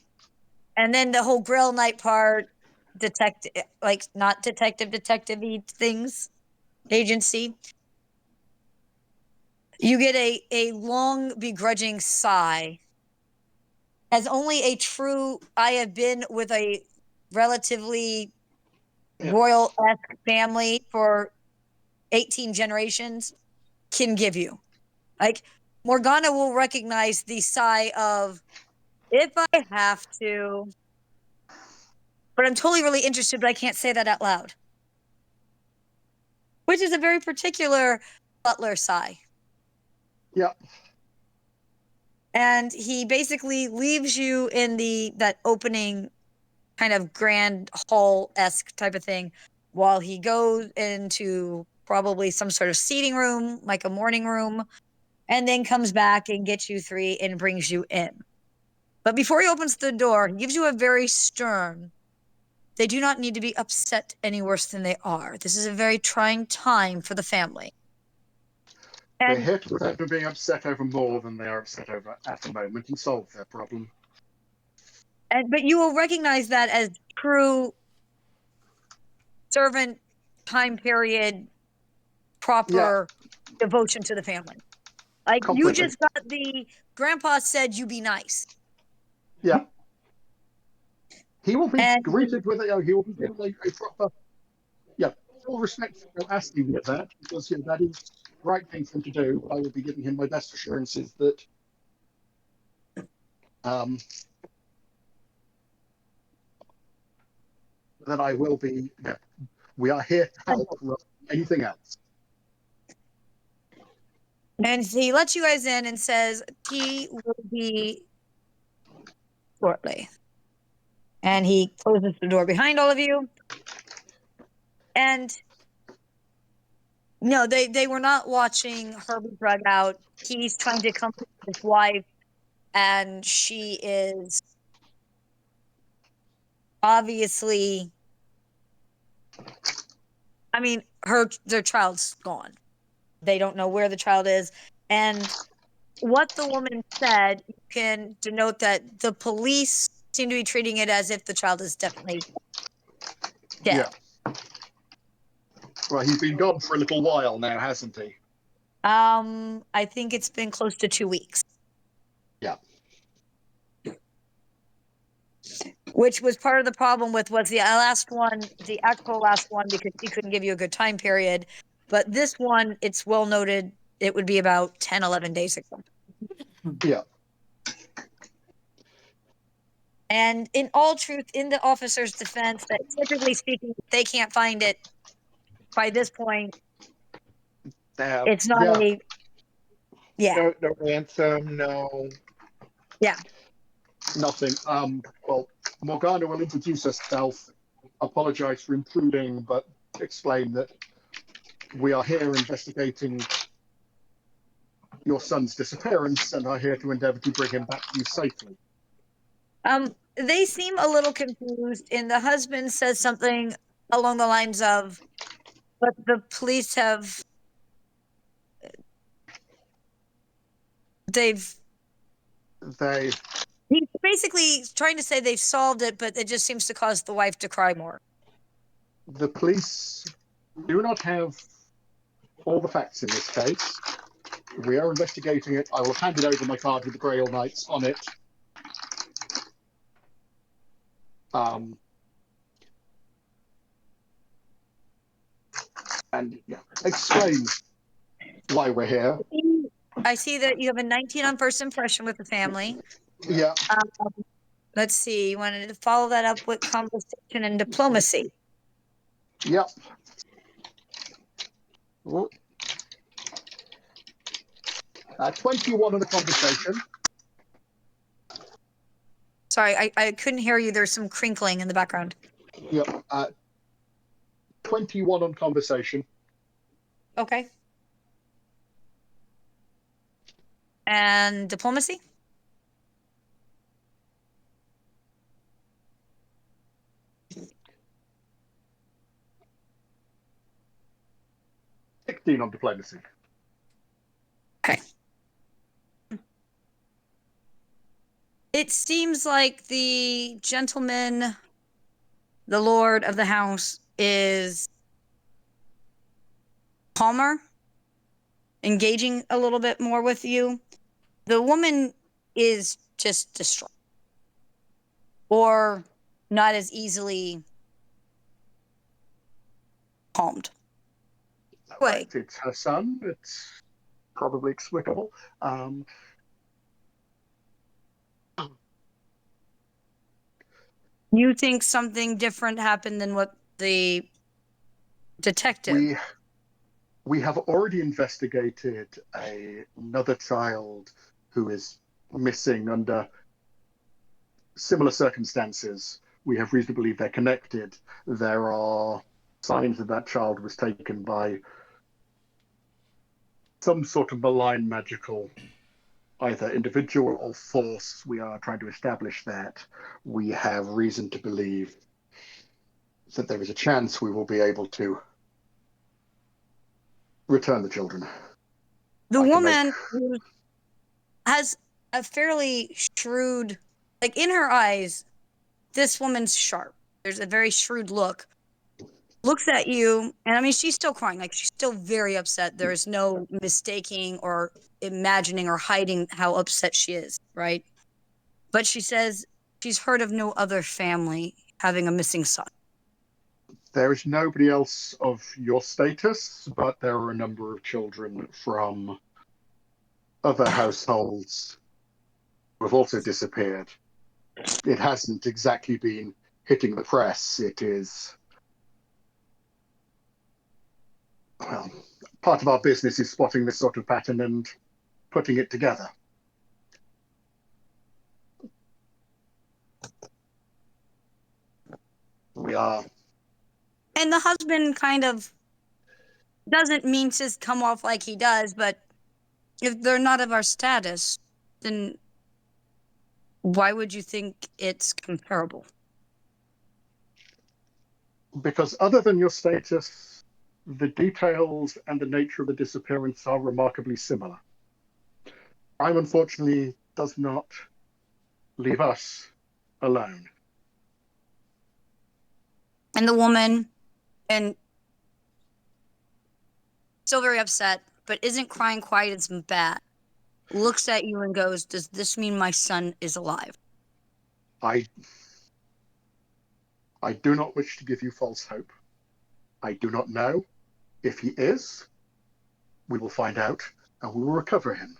S4: And then the whole grill night part, not detective-y things, agency. You get a long, begrudging sigh. As only a true, I have been with a relatively royal-esque family for 18 generations can give you. Like, Morgana will recognize the sigh of, if I have to, but I'm totally really interested, but I can't say that out loud. Which is a very particular butler sigh.
S2: Yeah.
S4: And he basically leaves you in that opening kind of grand hall-esque type of thing while he goes into probably some sort of seating room, like a morning room, and then comes back and gets you three and brings you in. But before he opens the door, he gives you a very stern, they do not need to be upset any worse than they are. This is a very trying time for the family.
S2: They're here to prevent them being upset over more than they are upset over at the moment and solve their problem.
S4: But you will recognize that as true servant time period, proper devotion to the family. Like, you just got grandpa said you be nice.
S2: Yeah. He will be
S4: And-
S2: greeted with he will be given a proper, full respect for asking me that, because that is the right thing for him to do. I will be giving him my best assurances that that I will be. Yeah, we are here to help. Anything else?
S4: And he lets you guys in and says he will be shortly. And he closes the door behind all of you. And no, they were not watching her be drug out. He's trying to comfort his wife, and she is obviously, I mean, their child's gone. They don't know where the child is. And what the woman said, you can denote that the police seem to be treating it as if the child is definitely dead.
S2: Yeah. Well, he's been gone for a little while now, hasn't he?
S4: I think it's been close to 2 weeks.
S2: Yeah.
S4: Which was part of the problem was the last one, the actual last one, because he couldn't give you a good time period. But this one, it's well noted, it would be about 10, 11 days ago.
S2: Yeah.
S4: And in all truth, in the officer's defense, that typically speaking, if they can't find it by this point, it's not a,
S3: No ransom, no.
S4: Yeah.
S2: Nothing. Well, Morgana will introduce herself, apologize for intruding, but explain that we are here investigating your son's disappearance and are here to endeavor to bring him back to you safely.
S4: They seem a little confused, and the husband says something along the lines of, but the police have, he's basically trying to say they've solved it, but it just seems to cause the wife to cry more.
S2: The police do not have all the facts in this case. We are investigating it. I will hand it over my card with the Grail Knights on it. And explain why we're here.
S4: I see that you have a 19 on first impression with the family.
S2: Yeah.
S4: Let's see. You wanted to follow that up with conversation and diplomacy.
S2: Yep. 21 on the conversation.
S4: Sorry, I couldn't hear you. There's some crinkling in the background.
S2: Yep. 21 on conversation.
S4: Okay. And diplomacy?
S2: $16 on diplomacy.
S4: Okay. It seems like the gentleman, the lord of the house, is calmer, engaging a little bit more with you. The woman is just distraught, or not as easily calmed.
S2: Right. It's her son. It's probably explicable.
S4: You think something different happened than what the detective?
S2: We have already investigated another child who is missing under similar circumstances. We have reason to believe they're connected. There are signs that that child was taken by some sort of malign magical, either individual or force. We are trying to establish that. We have reason to believe that there is a chance we will be able to return the children.
S4: The woman who has a fairly shrewd, like in her eyes, this woman's sharp. There's a very shrewd look. Looks at you, and I mean, she's still crying. Like, she's still very upset. There is no mistaking or imagining or hiding how upset she is, right? But she says, she's heard of no other family having a missing son.
S2: There is nobody else of your status, but there are a number of children from other households who have also disappeared. It hasn't exactly been hitting the press. It is, well, part of our business is spotting this sort of pattern and putting it together. We are.
S4: And the husband kind of doesn't mean to come off like he does, but if they're not of our status, then why would you think it's comparable?
S2: Because other than your status, the details and the nature of the disappearance are remarkably similar. Crime, unfortunately, does not leave us alone.
S4: And the woman, and still very upset, but isn't crying quite as bad, looks at you and goes, does this mean my son is alive?
S2: I do not wish to give you false hope. I do not know. If he is, we will find out and we will recover him.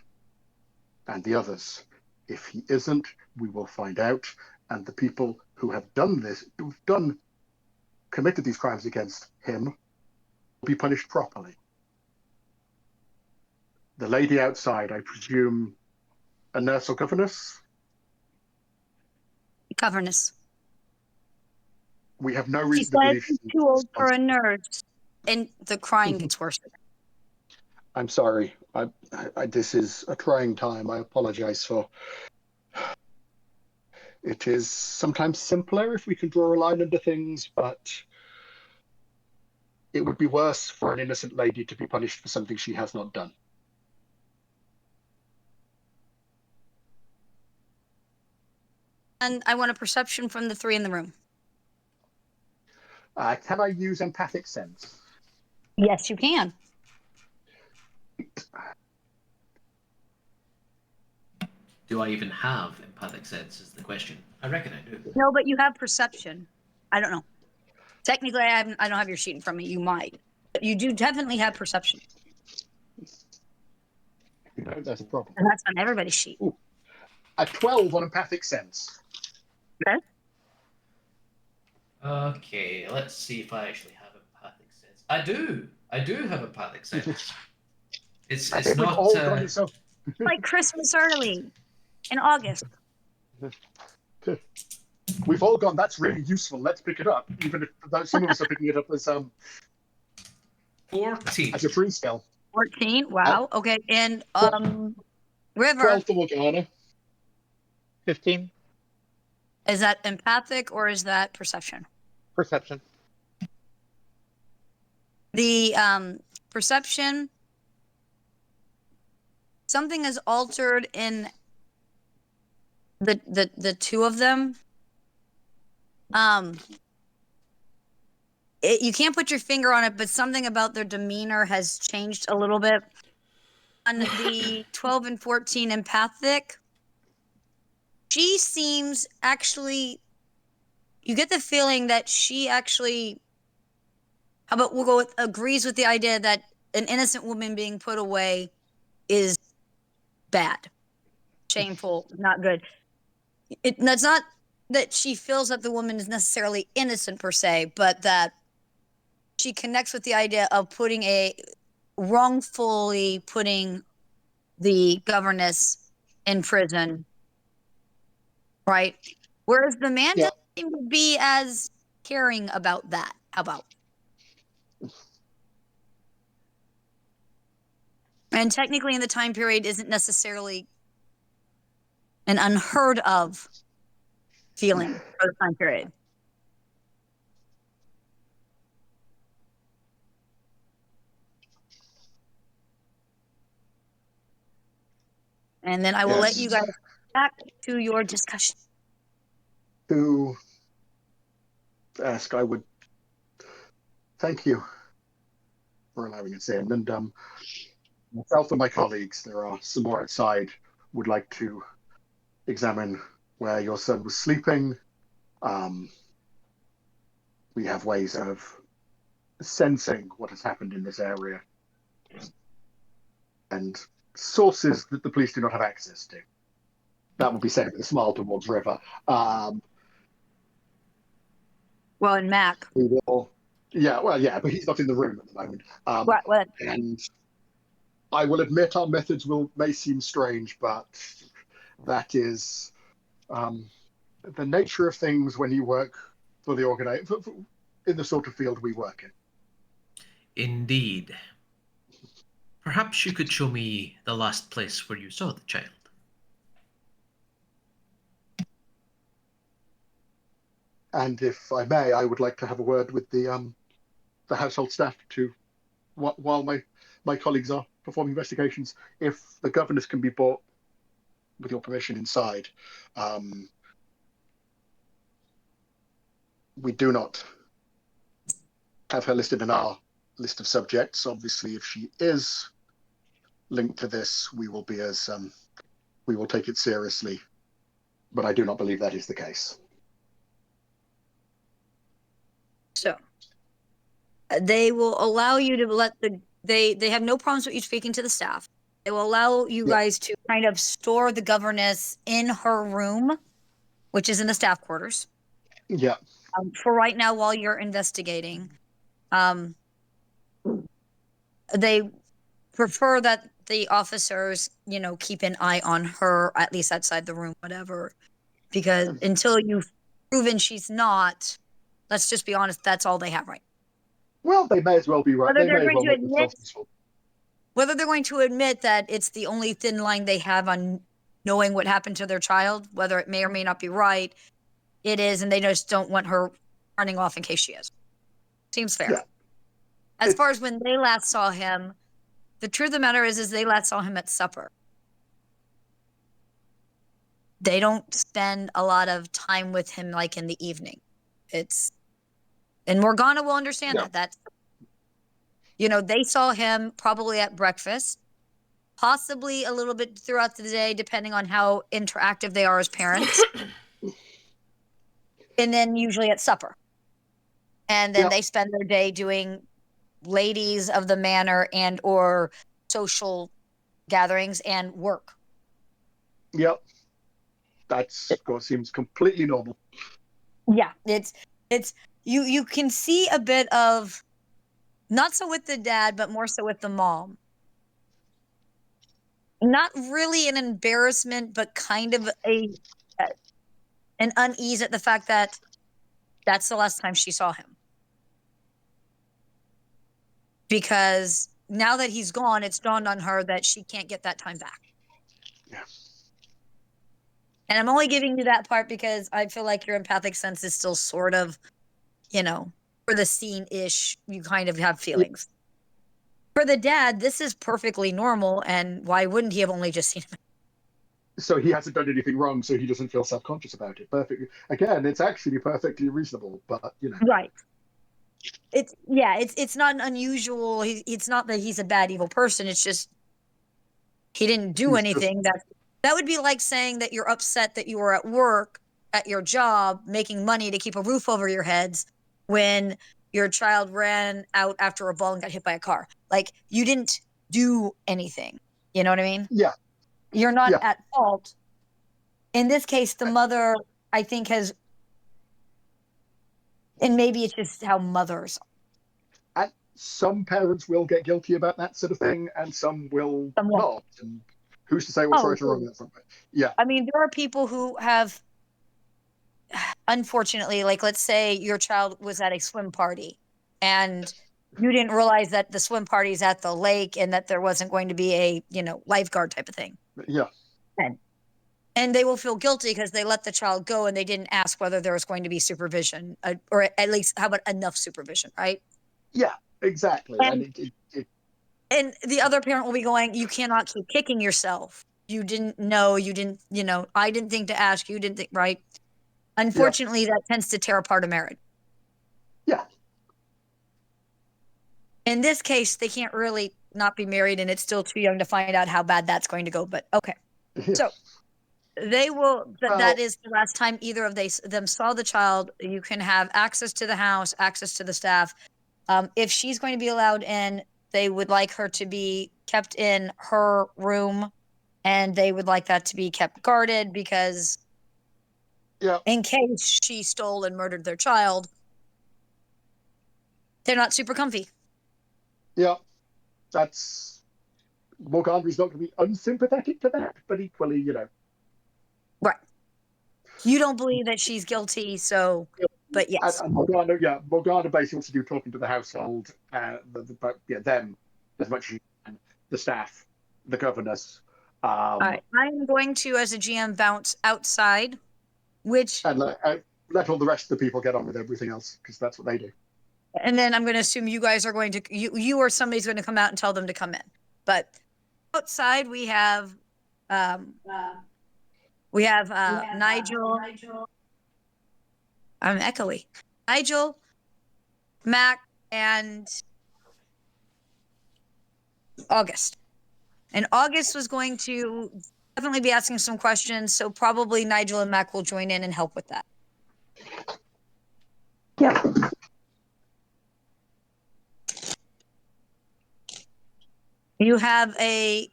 S2: And the others. If he isn't, we will find out, and the people who have done this, committed these crimes against him, will be punished properly. The lady outside, I presume, a nurse or governess?
S4: Governess.
S2: We have no
S4: She
S2: reason to
S4: says
S2: believe
S4: she's too old for a nurse, and the crying gets worse.
S2: I'm sorry. This is a trying time. I apologize for. It is sometimes simpler if we can draw a line under things, but it would be worse for an innocent lady to be punished for something she has not done.
S4: And I want a perception from the three in the room.
S2: Can I use empathic sense?
S4: Yes, you can.
S7: Do I even have empathic sense is the question. I reckon I do.
S4: No, but you have perception. I don't know. Technically, I don't have your sheet in front of me. You might. But you do definitely have perception.
S2: That's a problem.
S4: And that's on everybody's sheet.
S2: Ooh. A 12 on empathic sense.
S4: Okay.
S7: Okay, let's see if I actually have empathic sense. I do have empathic sense. It's not
S2: all gone so...
S4: like Christmas early in August.
S2: We've all gone, that's really useful. Let's pick it up. Even if some of us are picking it up as
S7: 14.
S2: as a free skill.
S4: 14. Wow. Okay. And River.
S2: 12 for Morgana.
S3: 15.
S4: Is that empathic or is that perception?
S3: Perception.
S4: The perception, something is altered in the two of them. You can't put your finger on it, but something about their demeanor has changed a little bit. On the 12 and 14 empathic, she seems actually, you get the feeling that she actually, how about we'll go with, agrees with the idea that an innocent woman being put away is bad, shameful, not good. That's not that she feels that the woman is necessarily innocent per se, but that she connects with the idea of wrongfully putting the governess in prison, right? Whereas the man doesn't seem to be as caring about that. How about? And technically in the time period isn't necessarily an unheard of feeling for the time period. And then I will let you guys back to your discussion.
S2: To ask, I would thank you for allowing us in. And myself and my colleagues, there are some more outside, would like to examine where your son was sleeping. We have ways of sensing what has happened in this area and sources that the police do not have access to. That would be saying with a smile towards River.
S4: Well, and Mac.
S2: We will, yeah, but he's not in the room at the moment.
S4: What?
S2: And I will admit our methods may seem strange, but that is the nature of things when you work for the in the sort of field we work in.
S7: Indeed. Perhaps you could show me the last place where you saw the child.
S2: And if I may, I would like to have a word with the household staff while my colleagues are performing investigations. If the governess can be brought, with your permission, inside. We do not have her listed in our list of subjects. Obviously, if she is linked to this, we will take it seriously. But I do not believe that is the case.
S4: So they will allow you to they have no problems with you speaking to the staff. They will allow you guys to kind of store the governess in her room, which is in the staff quarters.
S2: Yeah.
S4: For right now, while you're investigating, they prefer that the officers, keep an eye on her, at least outside the room, whatever, because until you've proven she's not, let's just be honest, that's all they have right now.
S2: Well, they may as well be right.
S4: Whether they're going to admit that it's the only thin line they have on knowing what happened to their child, whether it may or may not be right, it is, and they just don't want her running off in case she is. Seems fair.
S2: Yeah.
S4: As far as when they last saw him, the truth of the matter is they last saw him at supper. They don't spend a lot of time with him like in the evening. And Morgana will understand that. That's, they saw him probably at breakfast, possibly a little bit throughout the day, depending on how interactive they are as parents. And then usually at supper. And then they spend their day doing ladies of the manor and or social gatherings and work.
S2: Yep. Seems completely normal.
S4: Yeah, it's you can see a bit of, not so with the dad, but more so with the mom. Not really an embarrassment, but kind of an unease at the fact that that's the last time she saw him. Because now that he's gone, it's dawned on her that she can't get that time back.
S2: Yeah.
S4: And I'm only giving you that part because I feel like your empathic sense is still sort of, for the scene-ish, you kind of have feelings. Yeah. For the dad, this is perfectly normal, and why wouldn't he have only just seen him?
S2: So he hasn't done anything wrong, so he doesn't feel self-conscious about it. Perfectly. Again, it's actually perfectly reasonable, but,
S4: Right. It's not unusual. It's not that he's a bad, evil person. It's just he didn't do anything. That would be like saying that you're upset that you were at work, at your job, making money to keep a roof over your heads when your child ran out after a ball and got hit by a car. Like, you didn't do anything. You know what I mean?
S2: Yeah.
S4: You're not at fault. In this case, the mother, I think, has, and maybe it's just how mothers are.
S2: And some parents will get guilty about that sort of thing, and some will not. And who's to say what's right or wrong in that front? Yeah.
S4: I mean, there are people who have, unfortunately, like, let's say your child was at a swim party and you didn't realize that the swim party's at the lake and that there wasn't going to be a, lifeguard type of thing.
S2: Yeah.
S4: And they will feel guilty because they let the child go and they didn't ask whether there was going to be supervision, or at least how about enough supervision, right?
S2: Yeah, exactly.
S4: And the other parent will be going, you cannot keep kicking yourself. You didn't know, I didn't think to ask, you didn't think, right? Unfortunately, that tends to tear apart a marriage.
S2: Yeah.
S4: In this case, they can't really not be married and it's still too young to find out how bad that's going to go, but okay.
S2: Yeah.
S4: So They will.
S3: Well-
S4: That is the last time either of them saw the child. You can have access to the house, access to the staff. If she's going to be allowed in, they would like her to be kept in her room, and they would like that to be kept guarded because,
S2: Yeah.
S4: in case she stole and murdered their child, they're not super comfy.
S2: Yeah. That's Morgana's not going to be unsympathetic to that, but equally, you know.
S4: Right. You don't believe that she's guilty, so, but yes.
S2: And Morgana basically wants to do talking to the household, them as much as you can, the staff, the governess.
S4: All right. I'm going to, as a GM, bounce outside, which,
S2: And let all the rest of the people get on with everything else, because that's what they do.
S4: and then I'm going to assume you guys are going to, you or somebody's going to come out and tell them to come in. But outside we have Nigel. I'm echoey. Nigel, Mac, and August. And August was going to definitely be asking some questions, so probably Nigel and Mac will join in and help with that.
S6: Yep.
S4: You have a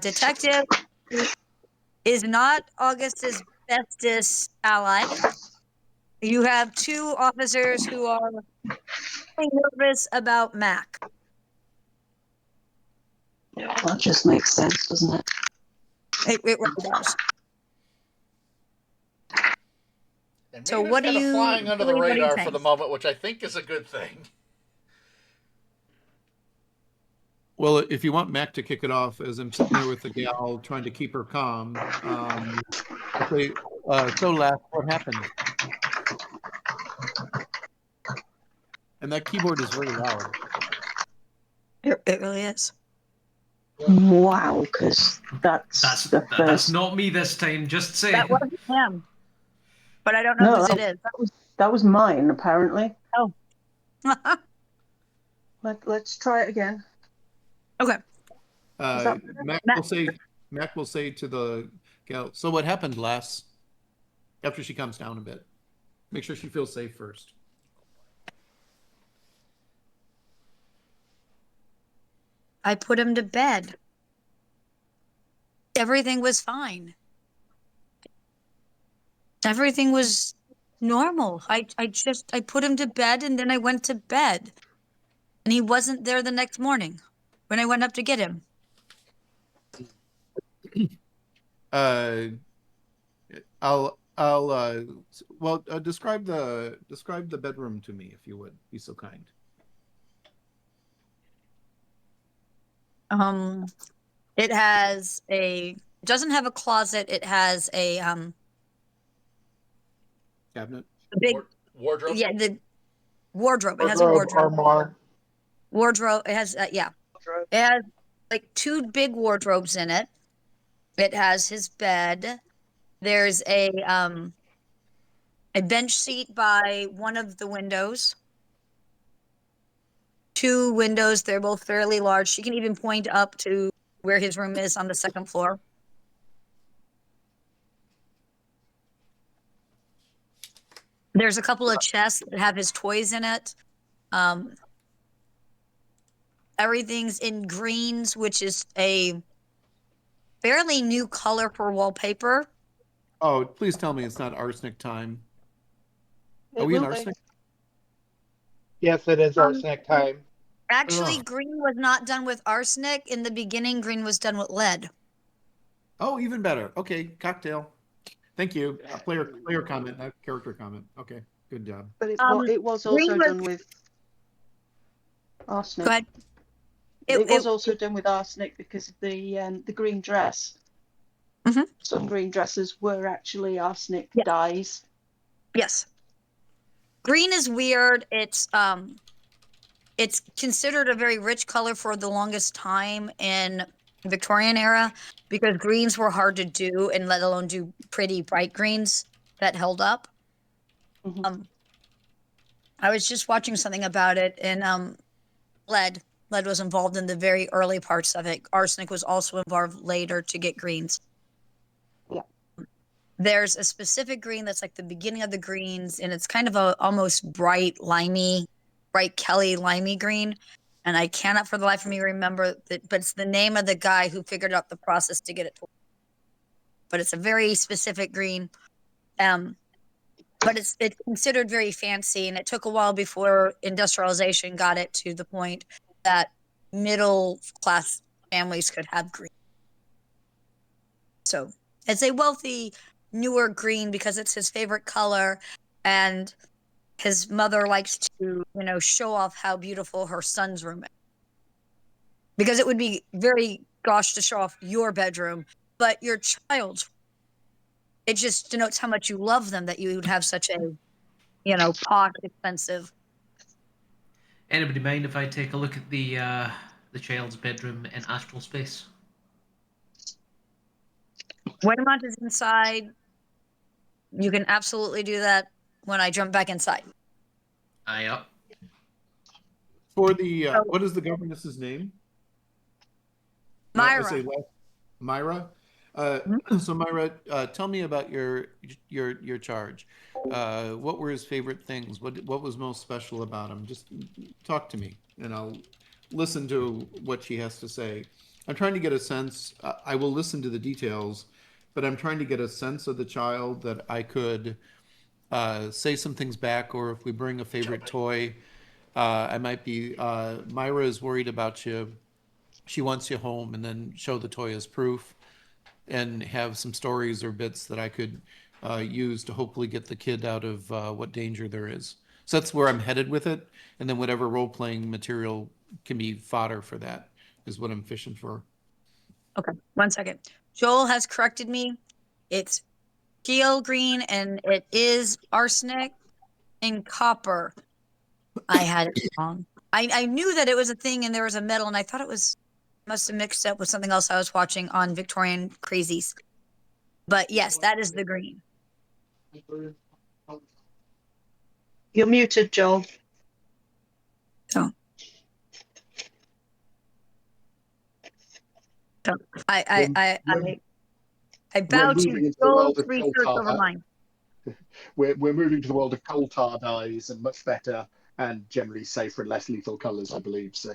S4: detective who is not August's bestest ally. You have two officers who are nervous about Mac.
S6: That just makes sense, doesn't it?
S4: It really does.
S1: And
S4: So
S1: Maeve's
S4: what do
S1: kinda
S4: you-
S1: flying under the
S4: what do you
S1: radar for
S4: think?
S1: the moment, which I think is a good thing.
S5: Well, if you want Mac to kick it off, as I'm sitting there with the gal trying to keep her calm, okay, so last, what happened? And that keyboard is very loud.
S4: It really is.
S6: Wow, because that's the
S7: That's
S6: first.
S7: not me this time. Just saying.
S4: That wasn't him. But I don't know
S6: No,
S4: whose it is.
S6: that was mine apparently.
S4: Oh.
S6: Let's try it again.
S4: Okay.
S5: Mac will say to the gal, so what happened, lass? After she comes down a bit. Make sure she feels safe first.
S4: I put him to bed. Everything was fine. Everything was normal. I put him to bed and then I went to bed. And he wasn't there the next morning when I went up to get him.
S5: Describe the bedroom to me, if you would be so kind.
S4: It has doesn't have a closet. It has a
S5: Cabinet.
S4: big
S1: Wardrobe?
S4: Yeah, the wardrobe. It has a wardrobe.
S3: Armoire.
S4: Wardrobe. It has yeah. It has like two big wardrobes in it. It has his bed. There's a bench seat by one of the windows. Two windows. They're both fairly large. She can even point up to where his room is on the second floor. There's a couple of chests that have his toys in it. Everything's in greens, which is a fairly new color for wallpaper.
S5: Oh, please tell me it's not arsenic time.
S6: It
S5: Are we in
S6: will be.
S5: arsenic?
S3: Yes, it is arsenic time.
S4: Actually,
S5: Ugh.
S4: green was not done with arsenic. In the beginning, green was done with lead.
S5: Oh, even better. Okay, cocktail. Thank you. A player comment, not character comment. Okay, good job.
S6: But it was
S4: green
S6: also
S4: was-
S6: done with arsenic.
S4: Go ahead.
S6: It was also done with arsenic because of the green dress.
S4: Mhm.
S6: Some green dresses were actually arsenic
S4: Yeah.
S6: dyes.
S4: Yes. Green is weird. It's considered a very rich color for the longest time in Victorian era because greens were hard to do, and let alone do pretty bright greens that held up.
S6: Mhm.
S4: I was just watching something about it, and lead was involved in the very early parts of it. Arsenic was also involved later to get greens.
S6: Yeah.
S4: There's a specific green that's like the beginning of the greens, and it's kind of a almost bright Kelly limey green. And I cannot for the life of me remember that, but it's the name of the guy who figured out the process to get it to work. But it's a very specific green. But it's considered very fancy, and it took a while before industrialization got it to the point that middle class families could have green. So it's a wealthy, newer green because it's his favorite color, and his mother likes to, show off how beautiful her son's room is. Because it would be very gosh to show off your bedroom, but your child's. It just denotes how much you love them that you would have such a, posh, expensive.
S7: Anybody mind if I take a look at the child's bedroom in astral space?
S4: Weymont is inside. You can absolutely do that when I jump back inside.
S7: Aye up.
S5: For the what is the governess's name?
S4: Myra.
S5: Myra. So Myra, tell me about your charge. What were his favorite things? What was most special about him? Just talk to me, and I'll listen to what she has to say. I'm trying to get a sense. I will listen to the details, but I'm trying to get a sense of the child that I could say some things back, or if we bring a favorite toy, I might be. Myra is worried about you. She wants you home, and then show the toy as proof, and have some stories or bits that I could use to hopefully get the kid out of what danger there is. So that's where I'm headed with it, and then whatever role-playing material can be fodder for that is what I'm fishing for.
S4: Okay, 1 second. Joel has corrected me. It's teal green, and it is arsenic and copper. I had it wrong. I knew that it was a thing and there was a metal, and I thought it must have mixed up with something else I was watching on Victorian Crazies. But yes, that is the green.
S6: You're muted, Joel.
S4: So I bow to Joel's research over mine.
S2: We're moving to the world of coal tar dyes and much better and generally safer and less lethal colours, I believe. So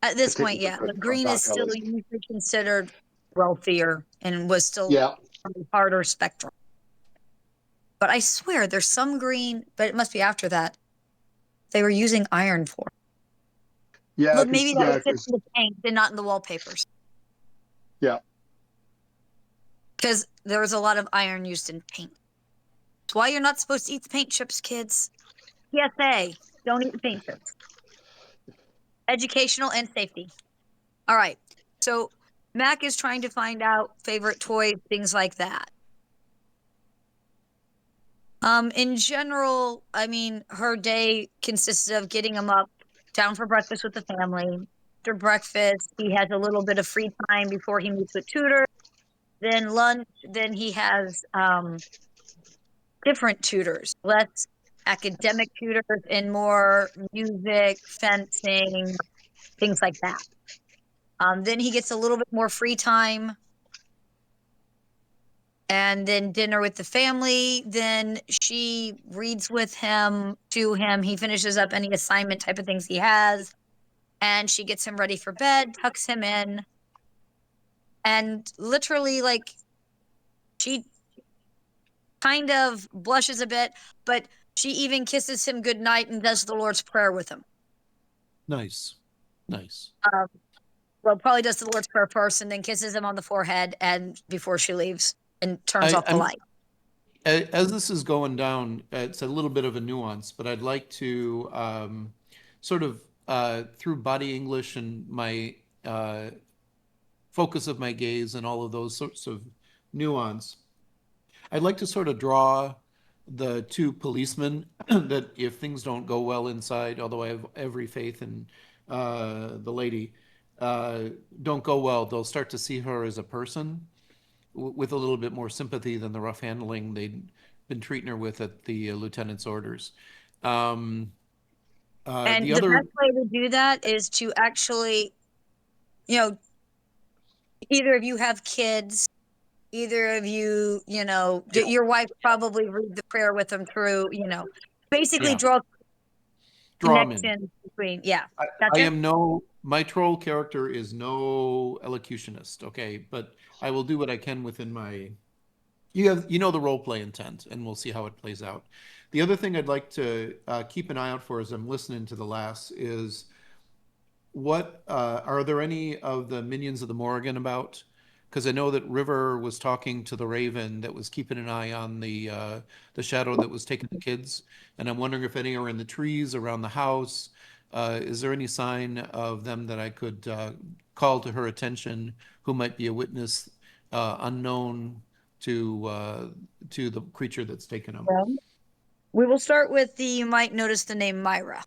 S4: at this point, yeah, the green is still usually considered wealthier and was still on the harder spectrum. But I swear there's some green, but it must be after that, they were using iron for.
S2: Yeah,
S4: look, maybe that was in the paint and not in the wallpapers.
S2: Yeah.
S4: Because there was a lot of iron used in paint. That's why you're not supposed to eat the paint chips, kids. PSA, don't eat the paint chips. Educational and safety. All right. So Mac is trying to find out favorite toys, things like that. In general, I mean, her day consists of getting him up, down for breakfast with the family. After breakfast, he has a little bit of free time before he meets with tutors. Then lunch, then he has different tutors, less academic tutors and more music, fencing, things like that. Then he gets a little bit more free time. And then dinner with the family. Then she reads with him, to him. He finishes up any assignment type of things he has. And she gets him ready for bed, tucks him in. And literally, like, she kind of blushes a bit, but she even kisses him goodnight and does the Lord's Prayer with him.
S5: Nice. Nice.
S4: Well, probably does the Lord's Prayer first and then kisses him on the forehead and before she leaves and turns off the light.
S5: As this is going down, it's a little bit of a nuance, but I'd like to sort of, through body English and my focus of my gaze and all of those sorts of nuance, I'd like to sort of draw the two policemen that if things don't go well inside, although I have every faith in the lady, don't go well, they'll start to see her as a person with a little bit more sympathy than the rough handling they'd been treating her with at the lieutenant's orders.
S4: And the best way to do that is to actually, either of you have kids, either of you, your wife probably read the prayer with them through, basically
S5: Yeah.
S4: draw
S5: Draw 'em in.
S4: connection between, yeah.
S5: I
S4: Gotcha.
S5: am my troll character is no elocutionist, okay, but I will do what I can within my. You know the role play intent, and we'll see how it plays out. The other thing I'd like to keep an eye out for as I'm listening to the lass is what are there any of the minions of the Morrigan about? Because I know that River was talking to the Raven that was keeping an eye on the shadow that was taking the kids, and I'm wondering if any are in the trees around the house. Is there any sign of them that I could call to her attention who might be a witness unknown to the creature that's taken them?
S4: Well, we will start with you might notice the name Myra.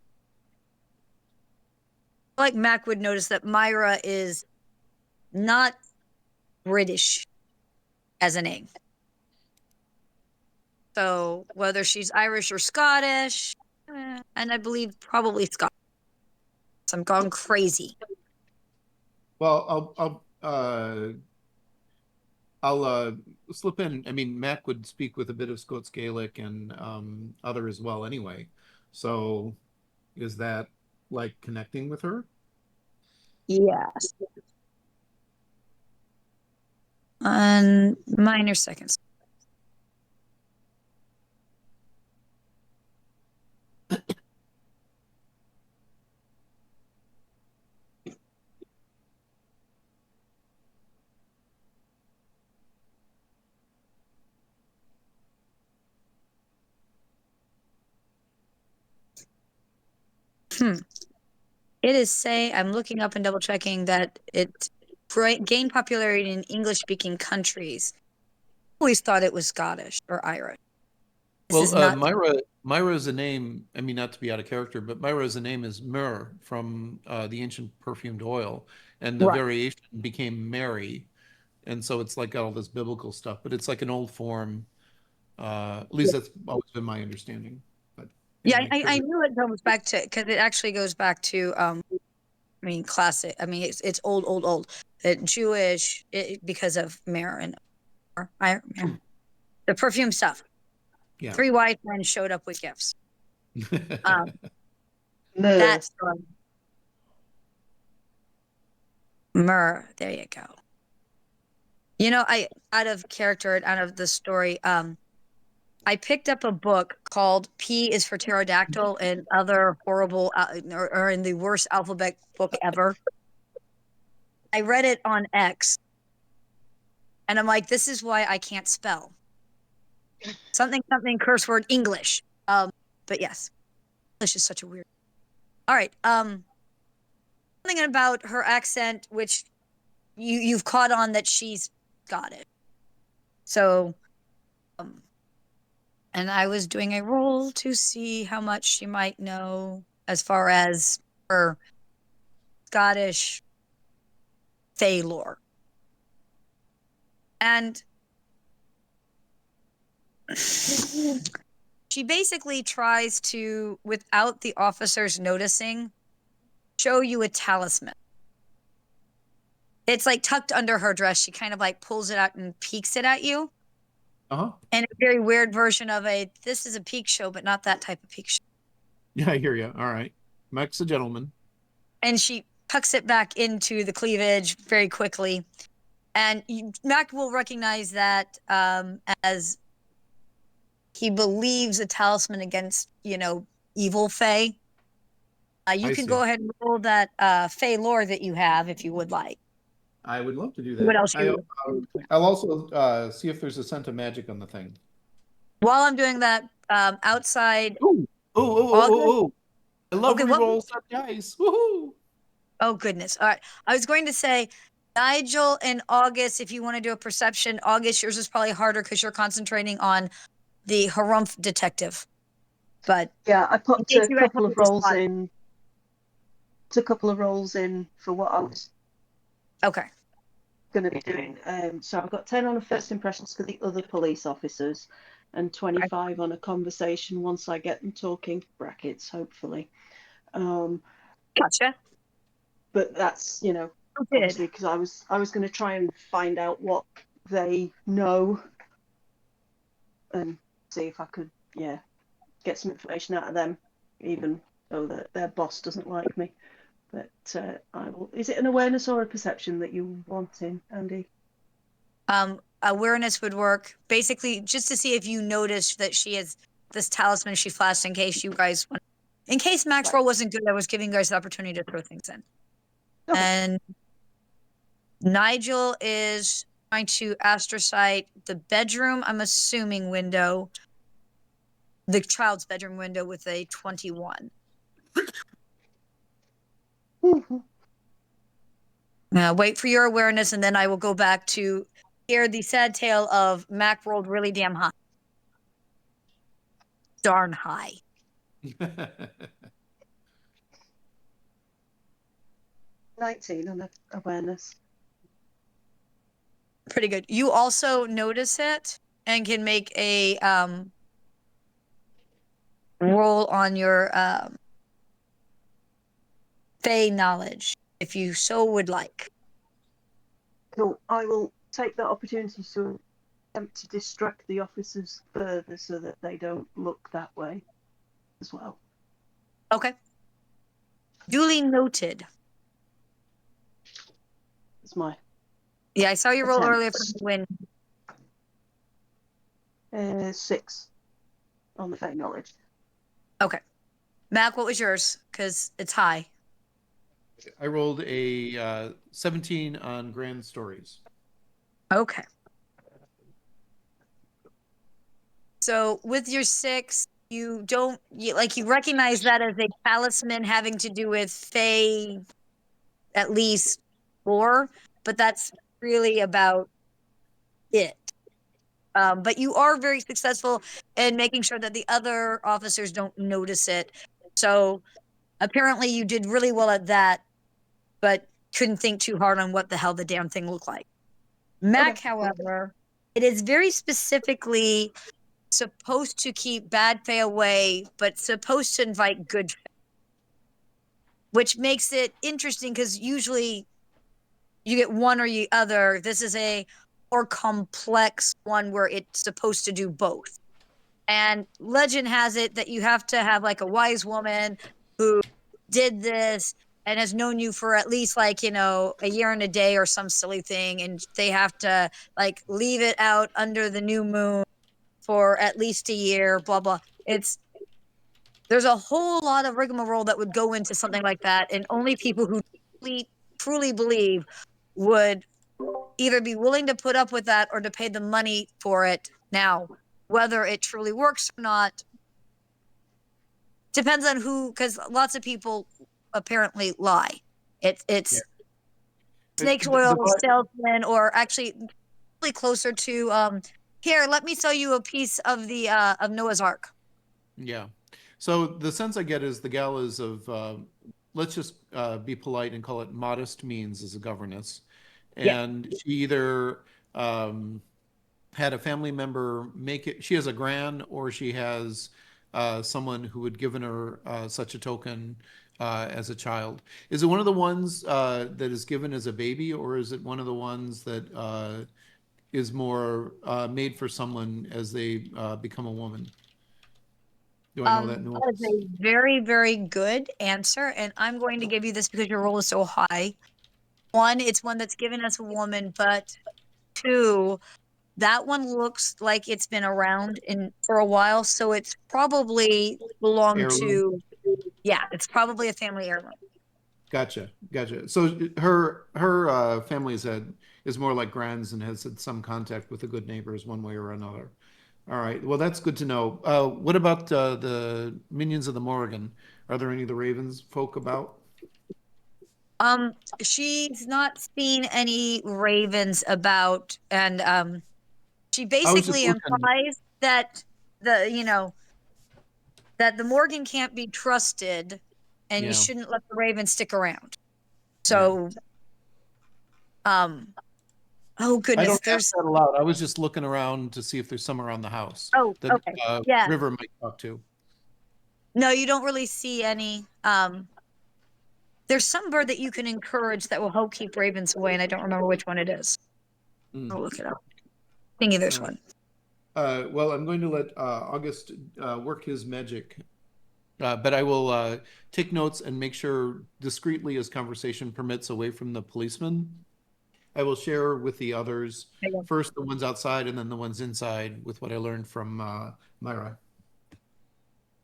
S4: Like Mac would notice that Myra is not British as a name. So whether she's Irish or Scottish, and I believe probably Scottish. So I'm going crazy.
S5: Well, I'll slip in. I mean, Mac would speak with a bit of Scots Gaelic and other as well anyway. So is that like connecting with her?
S4: Yes. On minor seconds. It is I'm looking up and double checking that it gained popularity in English speaking countries. Always thought it was Scottish or Irish.
S5: Well, Myra is a name. I mean, not to be out of character, but Myra as a name is myrrh from the ancient perfumed oil, and the
S4: Right.
S5: variation became Mary, and so it's like got all this biblical stuff. But it's like an old form. At least that's always been my understanding. But
S4: Yeah,
S5: anyway,
S4: I knew it goes back to because it actually goes back to classic. I mean, it's old. Jewish because of myrrh and the perfume stuff.
S5: Yeah.
S4: 3 wise men showed up with gifts.
S6: No.
S4: That's myrrh. There you go. I out of character and out of the story, I picked up a book called P is for Pterodactyl and Other Horrible or in the Worst Alphabet Book Ever. I read it on X, and I'm like, this is why I can't spell. Something curse word English. But yes, English is such a weird. All right. Something about her accent, which you've caught on that she's got it. So, and I was doing a roll to see how much she might know as far as her Scottish Fey lore. And she basically tries to, without the officers noticing, show you a talisman. It's like tucked under her dress. She kind of like pulls it out and peeks it at you.
S5: Uh-huh.
S4: And a very weird version of this is a peek show, but not that type of peek show.
S5: Yeah, I hear you. All right. Mac's a gentleman.
S4: And she tucks it back into the cleavage very quickly. And Mac will recognize that as he believes a talisman against, evil Fey. You can go ahead and roll that Fey lore that you have if you would like.
S5: I would love to do that.
S4: What else
S5: I'll also see if there's a scent of magic on the thing.
S4: While I'm doing that, outside.
S5: Oh. I love
S4: Okay,
S5: rerolls on dice. Woohoo!
S4: Oh, goodness. All right. I was going to say, Nigel and August, if you want to do a perception, August, yours is probably harder because you're concentrating on the harumph detective. But
S6: yeah, I put
S4: in case
S6: a
S4: you guys
S6: couple
S4: want
S6: of
S4: to
S6: rolls
S4: spot it.
S6: in. Put a couple of rolls in for what I was
S4: Okay.
S6: going to be doing. So I've got 10 on a first impressions for the other police officers, and 25 on a conversation once I get them talking. Brackets, hopefully.
S4: Gotcha.
S6: But that's obviously because I was going to try and find out what they know and see if I could, get some information out of them, even though their boss doesn't like me. But I will. Is it an awareness or a perception that you want in, Andy?
S4: Awareness would work basically just to see if you noticed that she has this talisman she flashed in case you guys want. In case Max roll wasn't good, I was giving you guys the opportunity to throw things in.
S6: Okay.
S4: And Nigel is trying to astrocyte the bedroom, I'm assuming window, the child's bedroom window with a 21. Now wait for your awareness, and then I will go back to hear the sad tale of Mac rolled really damn high. Darn high.
S6: 19 on awareness.
S4: Pretty good. You also notice it and can make a roll on your Fey knowledge if you so would like.
S6: Cool. I will take that opportunity to attempt to distract the officers further so that they don't look that way as well.
S4: Okay. Duly noted.
S6: It's my
S4: Yeah, I saw you roll
S6: attempt.
S4: earlier for the win.
S6: 6 on the Fey knowledge.
S4: Okay. Mac, what was yours? Because it's high.
S5: I rolled a 17 on grand stories.
S4: Okay. So with your 6, you recognize that as a talisman having to do with Fey at least 4, but that's really about it. But you are very successful in making sure that the other officers don't notice it. So apparently you did really well at that, but couldn't think too hard on what the hell the damn thing looked like. Mac,
S6: Okay.
S4: however, it is very specifically supposed to keep bad Fae away, but supposed to invite good Fae. Which makes it interesting because usually you get one or the other. This is a more complex one where it's supposed to do both. And legend has it that you have to have like a wise woman who did this and has known you for at least a year and a day or some silly thing. And they have to leave it out under the new moon for at least a year, blah, blah. There's a whole lot of rigmarole that would go into something like that. And only people who truly believe would either be willing to put up with that or to pay the money for it. Now, whether it truly works or not depends on who, because lots of people apparently lie. It's snake oil salesman, or actually really closer to here, let me sell you a piece of the of Noah's Ark.
S5: Yeah. So the sense I get is the gal is of let's just be polite and call it modest means as a governess. And she either had a family member make it, she has a gran, or she has someone who had given her such a token as a child. Is it one of the ones that is given as a baby, or is it one of the ones that is more made for someone as they become a woman? Do I know that nuance?
S4: That is a very, very good answer, and I'm going to give you this because your roll is so high. 1, it's one that's given as a woman, but 2, that one looks like it's been around for a while, so it's probably belonged to. Yeah, it's probably a family heirloom.
S5: Gotcha. So her family is more like Gran's and has had some contact with the good neighbors one way or another. All right. Well, that's good to know. What about the minions of the Morgan? Are there any of the Ravens folk about?
S4: She's not seen any ravens about, and she basically implies that that the Morgan can't be trusted, and you shouldn't let the ravens stick around. So, oh goodness,
S5: I don't ask that aloud. I was just looking around to see if there's some around the house that
S4: okay. Yeah.
S5: River might talk to.
S4: No, you don't really see any. There's some bird that you can encourage that will help keep ravens away, and I don't remember which one it is. I'll look it up. thinking there's one.
S5: Well, I'm going to let August work his magic, but I will take notes and make sure discreetly as conversation permits away from the policeman. I will share with the others, first the ones outside and then the ones inside with what I learned from Myra.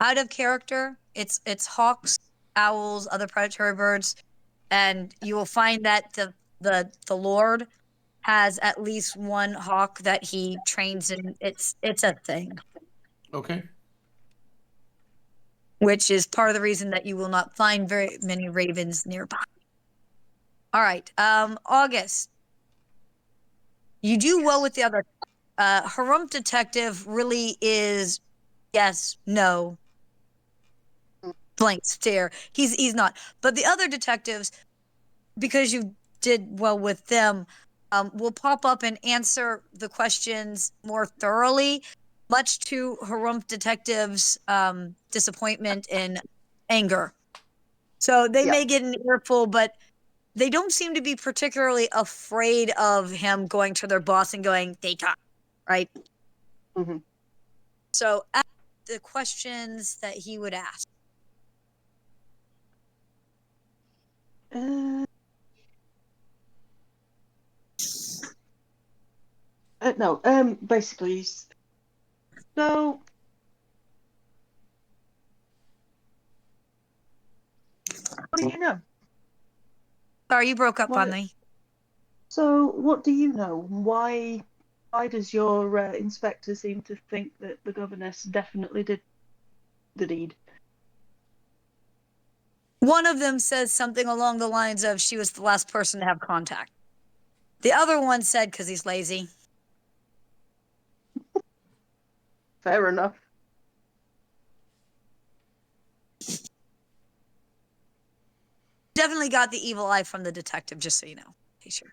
S4: Out of character, it's hawks, owls, other predatory birds, and you will find that the Lord has at least one hawk that he trains in. It's a thing.
S5: Okay.
S4: Which is part of the reason that you will not find very many ravens nearby. All right, August. You do well with the other. Harump Detective really is yes, no, blank stare. He's not. But the other detectives, because you did well with them, will pop up and answer the questions more thoroughly, much to Harump Detective's disappointment and anger. So they may get an earful, but they don't seem to be particularly afraid of him going to their boss and going, they talk, right?
S6: Mm-hmm.
S4: So ask the questions that he would ask.
S6: No, basically, so what do you know?
S4: Sorry, you broke up
S6: What-
S4: on me.
S6: So what do you know? Why does your inspector seem to think that the governess definitely did the deed?
S4: One of them says something along the lines of she was the last person to have contact. The other one said because he's lazy.
S6: Fair enough.
S4: Definitely got the evil eye from the detective, just so you know. Okay, sure.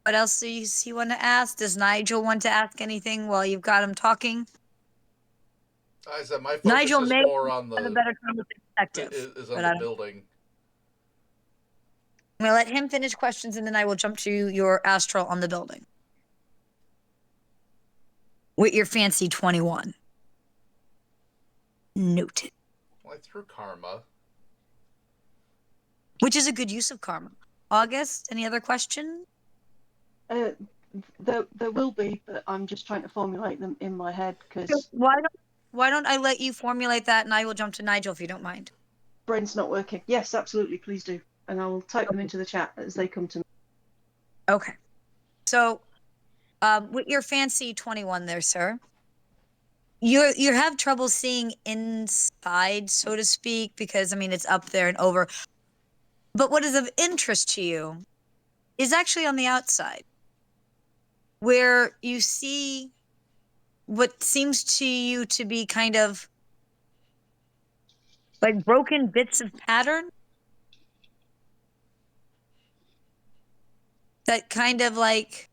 S4: What else do you want to ask? Does Nigel want to ask anything while you've got him talking?
S1: I said my focus
S4: Nigel
S1: is
S4: may
S1: more on
S4: have a
S1: the
S4: better time with the detective.
S1: is
S4: but
S1: on
S4: I
S1: the
S4: don't-
S1: building.
S4: I'm gonna let him finish questions, and then I will jump to your astral on the building with your fancy 21. Noted.
S1: Well, I threw karma.
S4: Which is a good use of karma. August, any other question?
S6: There will be, but I'm just trying to formulate them in my head because
S4: Why don't I let you formulate that, and I will jump to Nigel if you don't mind.
S6: brain's not working. Yes, absolutely, please do, and I will type them into the chat as they come to me.
S4: Okay. So, with your fancy 21 there, sir, you have trouble seeing inside, so to speak, because I mean it's up there and over. But what is of interest to you is actually on the outside, where you see what seems to you to be kind of like broken bits of pattern that kind of like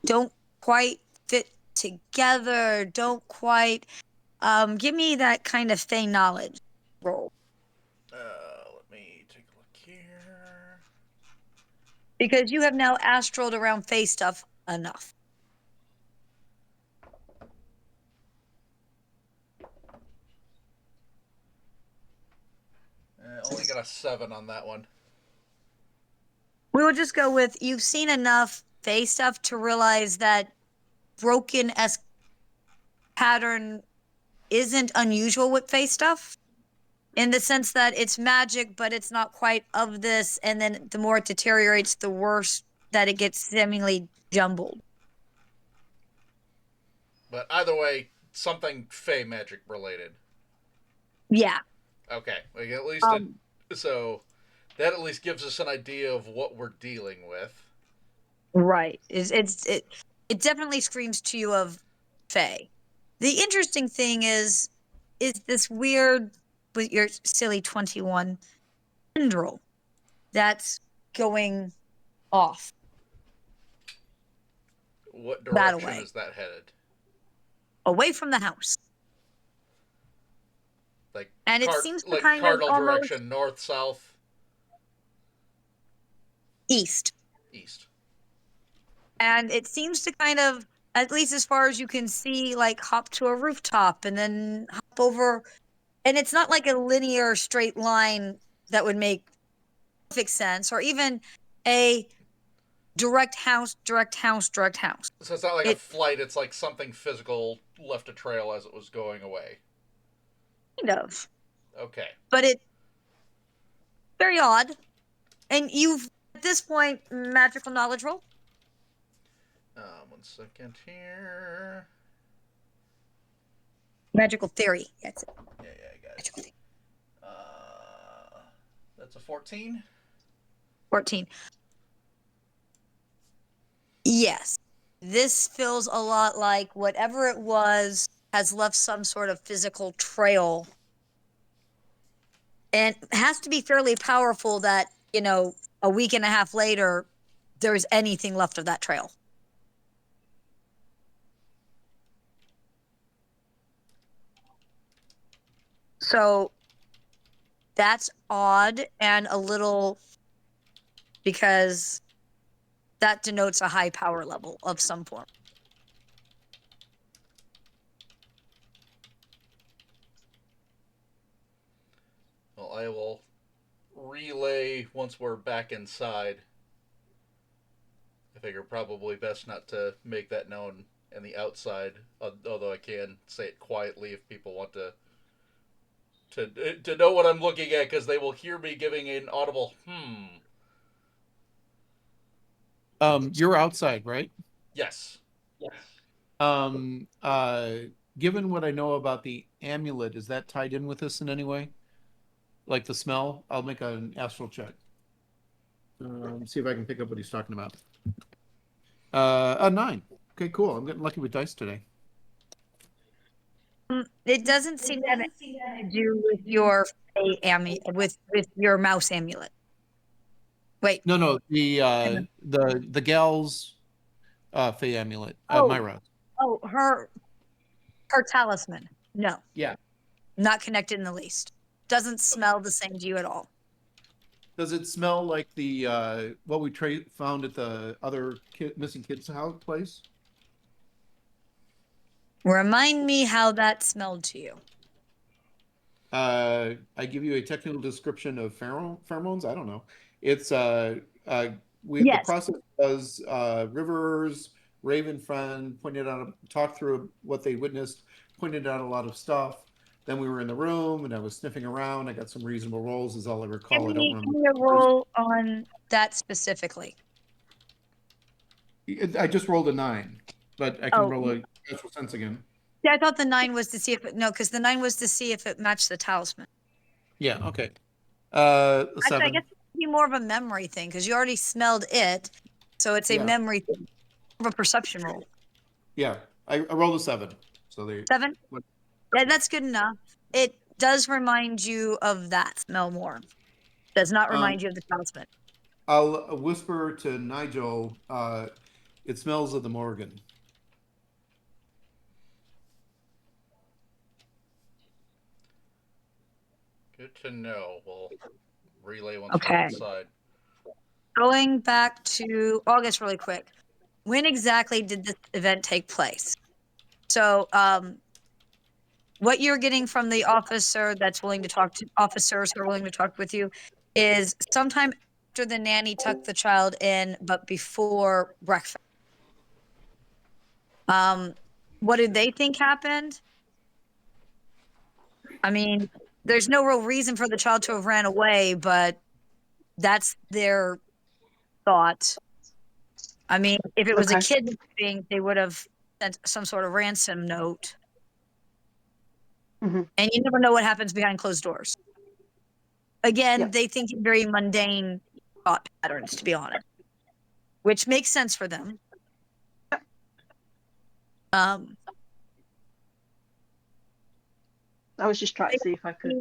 S4: don't quite fit together, don't quite give me that kind of Fey knowledge roll.
S1: Let me take a look here.
S4: Because you have now astraled around Fey stuff enough.
S1: Only got a 7 on that one.
S4: We will just go with you've seen enough Fey stuff to realize that broken-esque pattern isn't unusual with Fey stuff. In the sense that it's magic, but it's not quite of this, and then the more it deteriorates, the worse that it gets seemingly jumbled.
S1: But either way, something Fey magic related.
S4: Yeah.
S1: Okay, like at least so that at least gives us an idea of what we're dealing with.
S4: Right. It definitely screams to you of Fey. The interesting thing is this weird with your silly 21 tendril that's going off.
S1: What
S4: That
S1: direction
S4: away.
S1: is that headed?
S4: Away from the house.
S1: Like
S4: And it seems to
S1: like
S4: kind of
S1: cardinal
S4: almost
S1: direction, north, south,
S4: east.
S1: east.
S4: And it seems to kind of, at least as far as you can see, like hop to a rooftop and then hop over. And it's not like a linear straight line that would make perfect sense, or even a direct house, direct house, direct house.
S1: So it's not like a
S4: It
S1: flight, it's like something physical left a trail as it was going away.
S4: kind of,
S1: Okay.
S4: but it's very odd. And you've, at this point, magical knowledge roll.
S1: 1 second here.
S4: Magical theory. That's it.
S1: Yeah, I got it.
S4: Magical theory.
S1: That's a 14.
S4: 14. Yes. This feels a lot like whatever it was has left some sort of physical trail. And it has to be fairly powerful that, a week and a half later, there's anything left of that trail. So that's odd and a little, because that denotes a high power level of some form.
S1: Well, I will relay once we're back inside. I figure probably best not to make that known in the outside, although I can say it quietly if people want to know what I'm looking at, because they will hear me giving an audible
S5: You're outside, right?
S1: Yes.
S5: Given what I know about the amulet, is that tied in with this in any way? Like the smell? I'll make an astral check. See if I can pick up what he's talking about. A 9. Okay, cool. I'm getting lucky with dice today.
S4: It doesn't seem to have anything to do with your with your mouse amulet. Wait.
S5: No, the gal's Fey amulet, Myra.
S4: Oh, her talisman. No.
S5: Yeah.
S4: Not connected in the least. Doesn't smell the same to you at all.
S5: Does it smell like the what we found at the other missing kid's house place?
S4: Remind me how that smelled to you.
S5: I give you a technical description of pheromones. I don't know. It's the process was Rivers, Raven Friend pointed out, talked through what they witnessed, pointed out a lot of stuff. Then we were in the room and I was sniffing around. I got some reasonable rolls, is all I recall. I don't remember.
S4: Give me a roll on that specifically.
S5: I just rolled a 9, but I can roll a special sense again.
S4: Yeah, I thought the 9 was to see if because the 9 was to see if it matched the talisman.
S5: Yeah, okay. 7.
S4: Actually, I guess it would be more of a memory thing because you already smelled it, so it's a memory thing, of a perception roll.
S5: Yeah, I rolled a 7. So
S4: 7? Yeah, that's good enough. It does remind you of that smell more. Does not remind you of the talisman.
S5: I'll whisper to Nigel, it smells of the Morgan.
S1: Good to know. We'll relay once we're inside.
S4: Going back to August really quick. When exactly did this event take place? So, what you're getting from the officer that's willing to talk to officers who are willing to talk with you is sometime after the nanny tucked the child in, but before breakfast. What did they think happened? I mean, there's no real reason for the child to have ran away, but that's their thought. I mean, if it was a kidnapping, they would have sent some sort of ransom note.
S6: Mm-hmm.
S4: And you never know what happens behind closed doors. Again, they think in very mundane thought patterns, to be honest, which makes sense for them.
S6: I was just trying to see if I could,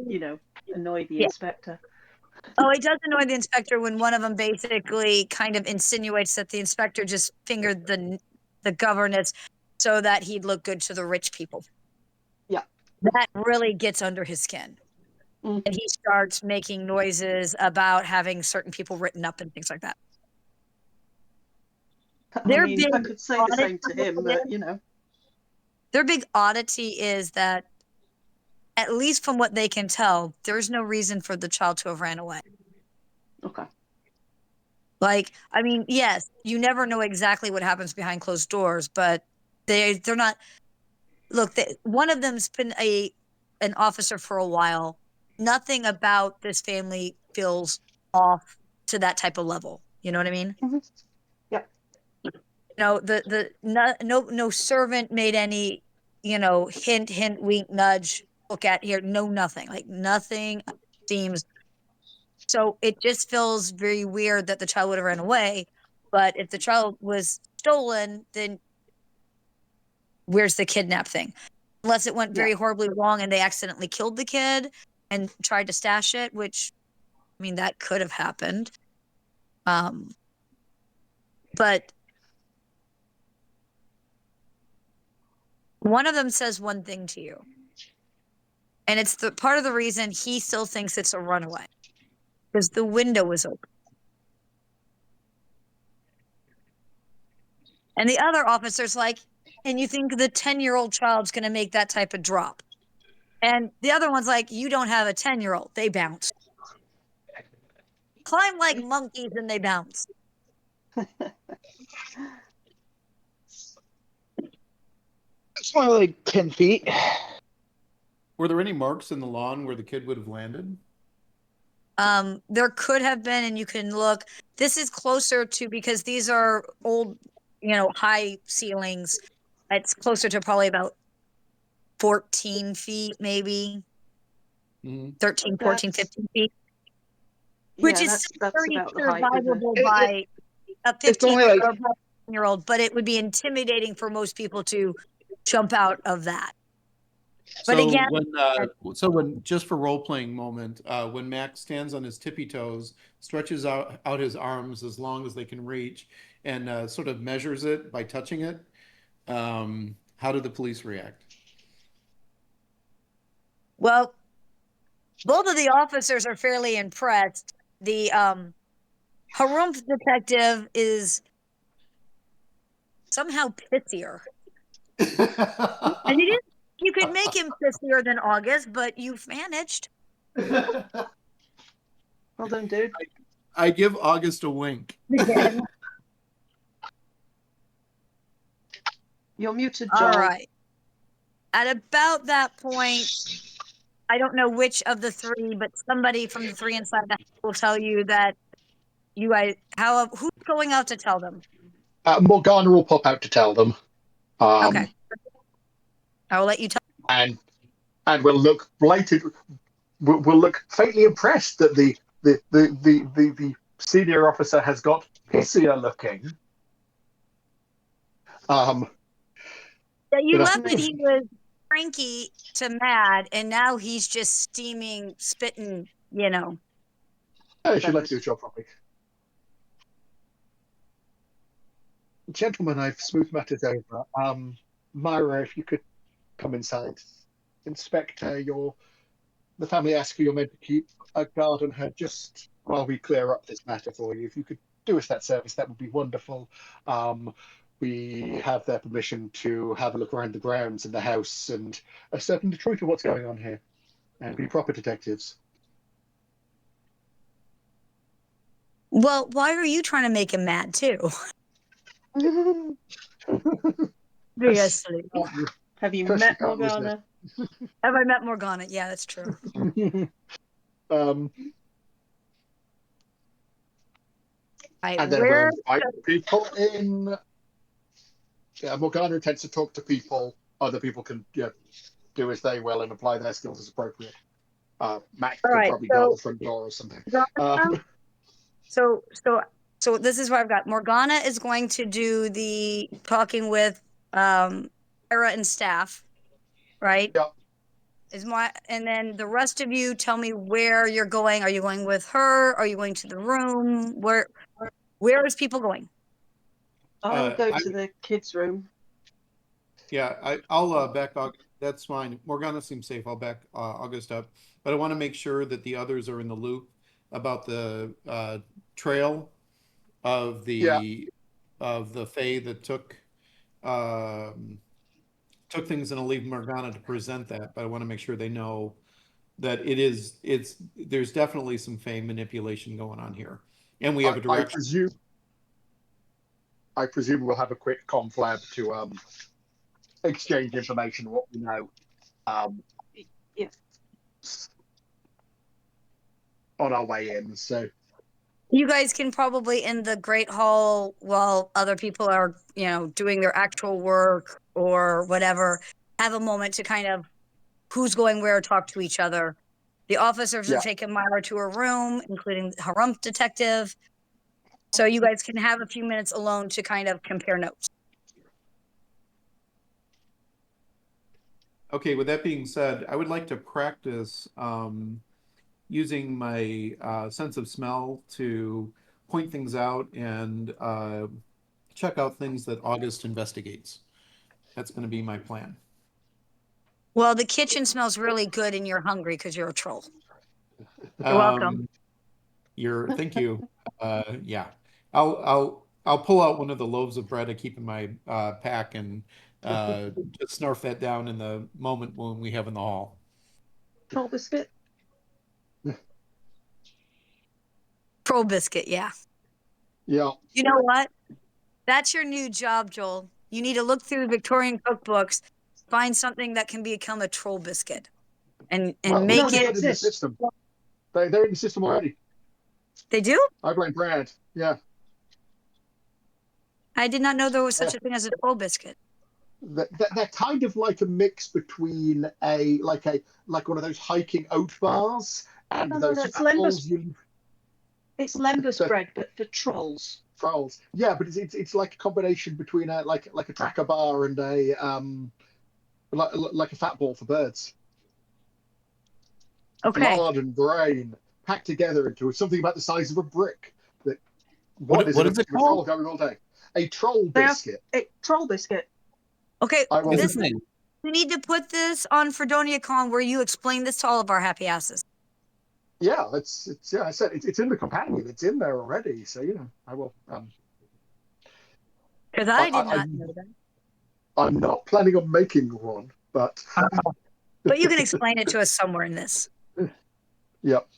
S6: annoy the inspector.
S4: Oh, it does annoy the inspector when one of them basically kind of insinuates that the inspector just fingered the governess so that he'd look good to the rich people.
S6: Yeah.
S4: That really gets under his skin. And he starts making noises about having certain people written up and things like that.
S6: I mean, I could say the same to him, but you know.
S4: Their big oddity is that, at least from what they can tell, there's no reason for the child to have ran away.
S6: Okay.
S4: Like, I mean, yes, you never know exactly what happens behind closed doors, but they're not. Look, one of them's been an officer for a while. Nothing about this family feels off to that type of level. You know what I mean?
S6: Mm-hmm. Yeah.
S4: No, no servant made any, hint, wink, nudge, look at here. No, nothing. Like nothing seems. So it just feels very weird that the child would have run away. But if the child was stolen, then where's the kidnap thing? Unless it went very horribly wrong and they accidentally killed the kid and tried to stash it, which, I mean, that could have happened. But one of them says one thing to you. And it's the part of the reason he still thinks it's a runaway. Because the window was open. And the other officer's like, and you think the 10-year-old child's going to make that type of drop. And the other one's like, you don't have a 10-year-old. They bounce. Climb like monkeys and they bounce.
S3: It's more like 10 feet.
S5: Were there any marks in the lawn where the kid would have landed?
S4: There could have been, and you can look. This is closer to, because these are old, high ceilings. It's closer to probably about 14 feet, maybe. 13, 14, 15 feet. Which is
S6: that's
S4: very
S6: about the height of
S4: survivable by a 15-year-old, but it would be intimidating for most people to jump out of that. But
S5: So
S4: again,
S5: when just for role-playing moment, when Max stands on his tippy toes, stretches out his arms as long as they can reach, and sort of measures it by touching it, how do the police react?
S4: Well, both of the officers are fairly impressed. The Harumph detective is somehow pissier. And you could make him pissier than August, but you've managed.
S6: Well done, dude.
S5: I give August a wink.
S6: You're muted, Joel.
S4: All right. At about that point, I don't know which of the three, but somebody from the three inside the house will tell you that you guys. Who's going out to tell them?
S2: Morgana will pop out to tell them.
S4: Okay. I will let you tell.
S2: And we'll look blatant. We'll look faintly impressed that the senior officer has got pissier looking.
S4: Yeah, you left it. He was cranky to mad, and now he's just steaming, spitting.
S2: I should like to do a job properly. Gentlemen, I've smoothed matters over. Myra, if you could come inside. Inspector, the family asked for your men to keep a guard on her just while we clear up this matter for you. If you could do us that service, that would be wonderful. We have their permission to have a look around the grounds and the house and ascertain the truth of what's going on here and be proper detectives.
S4: Well, why are you trying to make him mad too? Seriously.
S6: Have you met Morgana?
S4: Have I met Morgana? Yeah, that's true.
S2: And then we'll invite people in. Yeah, Morgana tends to talk to people. Other people can do as they will and apply their skills as appropriate. Max could probably guard the front door or something.
S4: So this is what I've got. Morgana is going to do the talking with Sarah and staff, right?
S2: Yep.
S4: And then the rest of you tell me where you're going. Are you going with her? Are you going to the room? Where is people going?
S6: I'll go to the kids' room.
S5: Yeah, I'll back That's fine. Morgana seems safe. I'll back August up, but I want to make sure that the others are in the loop about the trail of the Fae that took things, and I'll leave Morgana to present that. But I want to make sure they know that there's definitely some Fae manipulation going on here, and we have a direction.
S2: I presume we'll have a quick conflab to exchange information what we know.
S6: Yeah.
S2: On our way in, so
S4: You guys can probably in the Great Hall while other people are, doing their actual work or whatever, have a moment to kind of who's going where, talk to each other. The officers have taken Myra to her room, including the Harumph detective. So you guys can have a few minutes alone to kind of compare notes.
S5: Okay, with that being said, I would like to practice using my sense of smell to point things out and check out things that August investigates. That's going to be my plan.
S4: Well, the kitchen smells really good and you're hungry because you're a troll. You're welcome.
S5: Thank you. Yeah, I'll pull out one of the loaves of bread I keep in my pack and just snarf that down in the moment when we have in the hall.
S6: Troll biscuit.
S4: Troll biscuit, yeah.
S2: Yeah.
S4: You know what? That's your new job, Joel. You need to look through Victorian cookbooks, find something that can become a troll biscuit, and make
S2: they're
S4: it.
S2: in the system. They're in the system already.
S4: They do?
S2: I blame Brad. Yeah.
S4: I did not know there was such a thing as a troll biscuit.
S2: They're kind of like a mix between like one of those hiking oat bars and those
S6: it's
S2: apples.
S6: It's lembas bread, but for trolls.
S2: Trolls, yeah, but it's like a combination between like a tracker bar and a like a fat ball for birds.
S4: Okay.
S2: Lard and grain packed together into something about the size of a brick.
S5: What is it called?
S2: Going all day. A troll biscuit.
S6: A troll biscuit.
S4: Okay.
S5: Listening.
S4: We need to put this on Fredonia Con where you explain this to all of our happy asses.
S2: Yeah, I said it's in the companion. It's in there already. So I will.
S4: Because I did not know that.
S2: I'm not planning on making one, but.
S4: But you can explain it to us somewhere in this.
S2: Yep.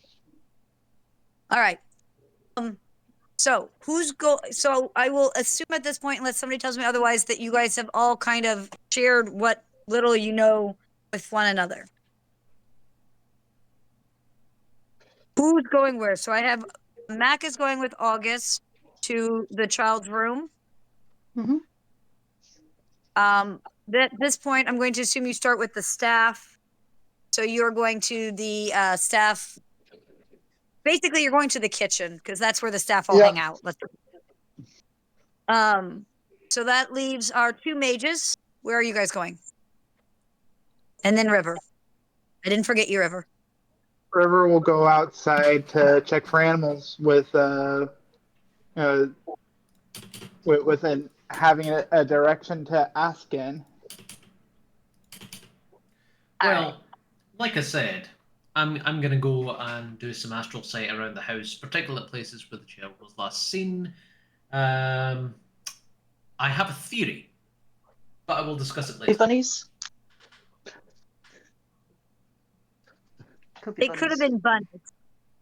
S4: All right. So So I will assume at this point, unless somebody tells me otherwise, that you guys have all kind of shared what little you know with one another. Who's going where? So I have Mac is going with August to the child's room.
S6: Mm-hmm.
S4: At this point, I'm going to assume you start with the staff. So you're going to the staff. Basically, you're going to the kitchen because that's where the staff all hang out. So that leaves our two mages. Where are you guys going? And then River. I didn't forget you, River.
S3: River will go outside to check for animals with having a direction to ask in.
S7: Well, like I said, I'm gonna go and do some astral sight around the house, particularly at places where the child was last seen. I have a theory, but I will discuss it later.
S6: Bunnies.
S4: They could have been bunnies.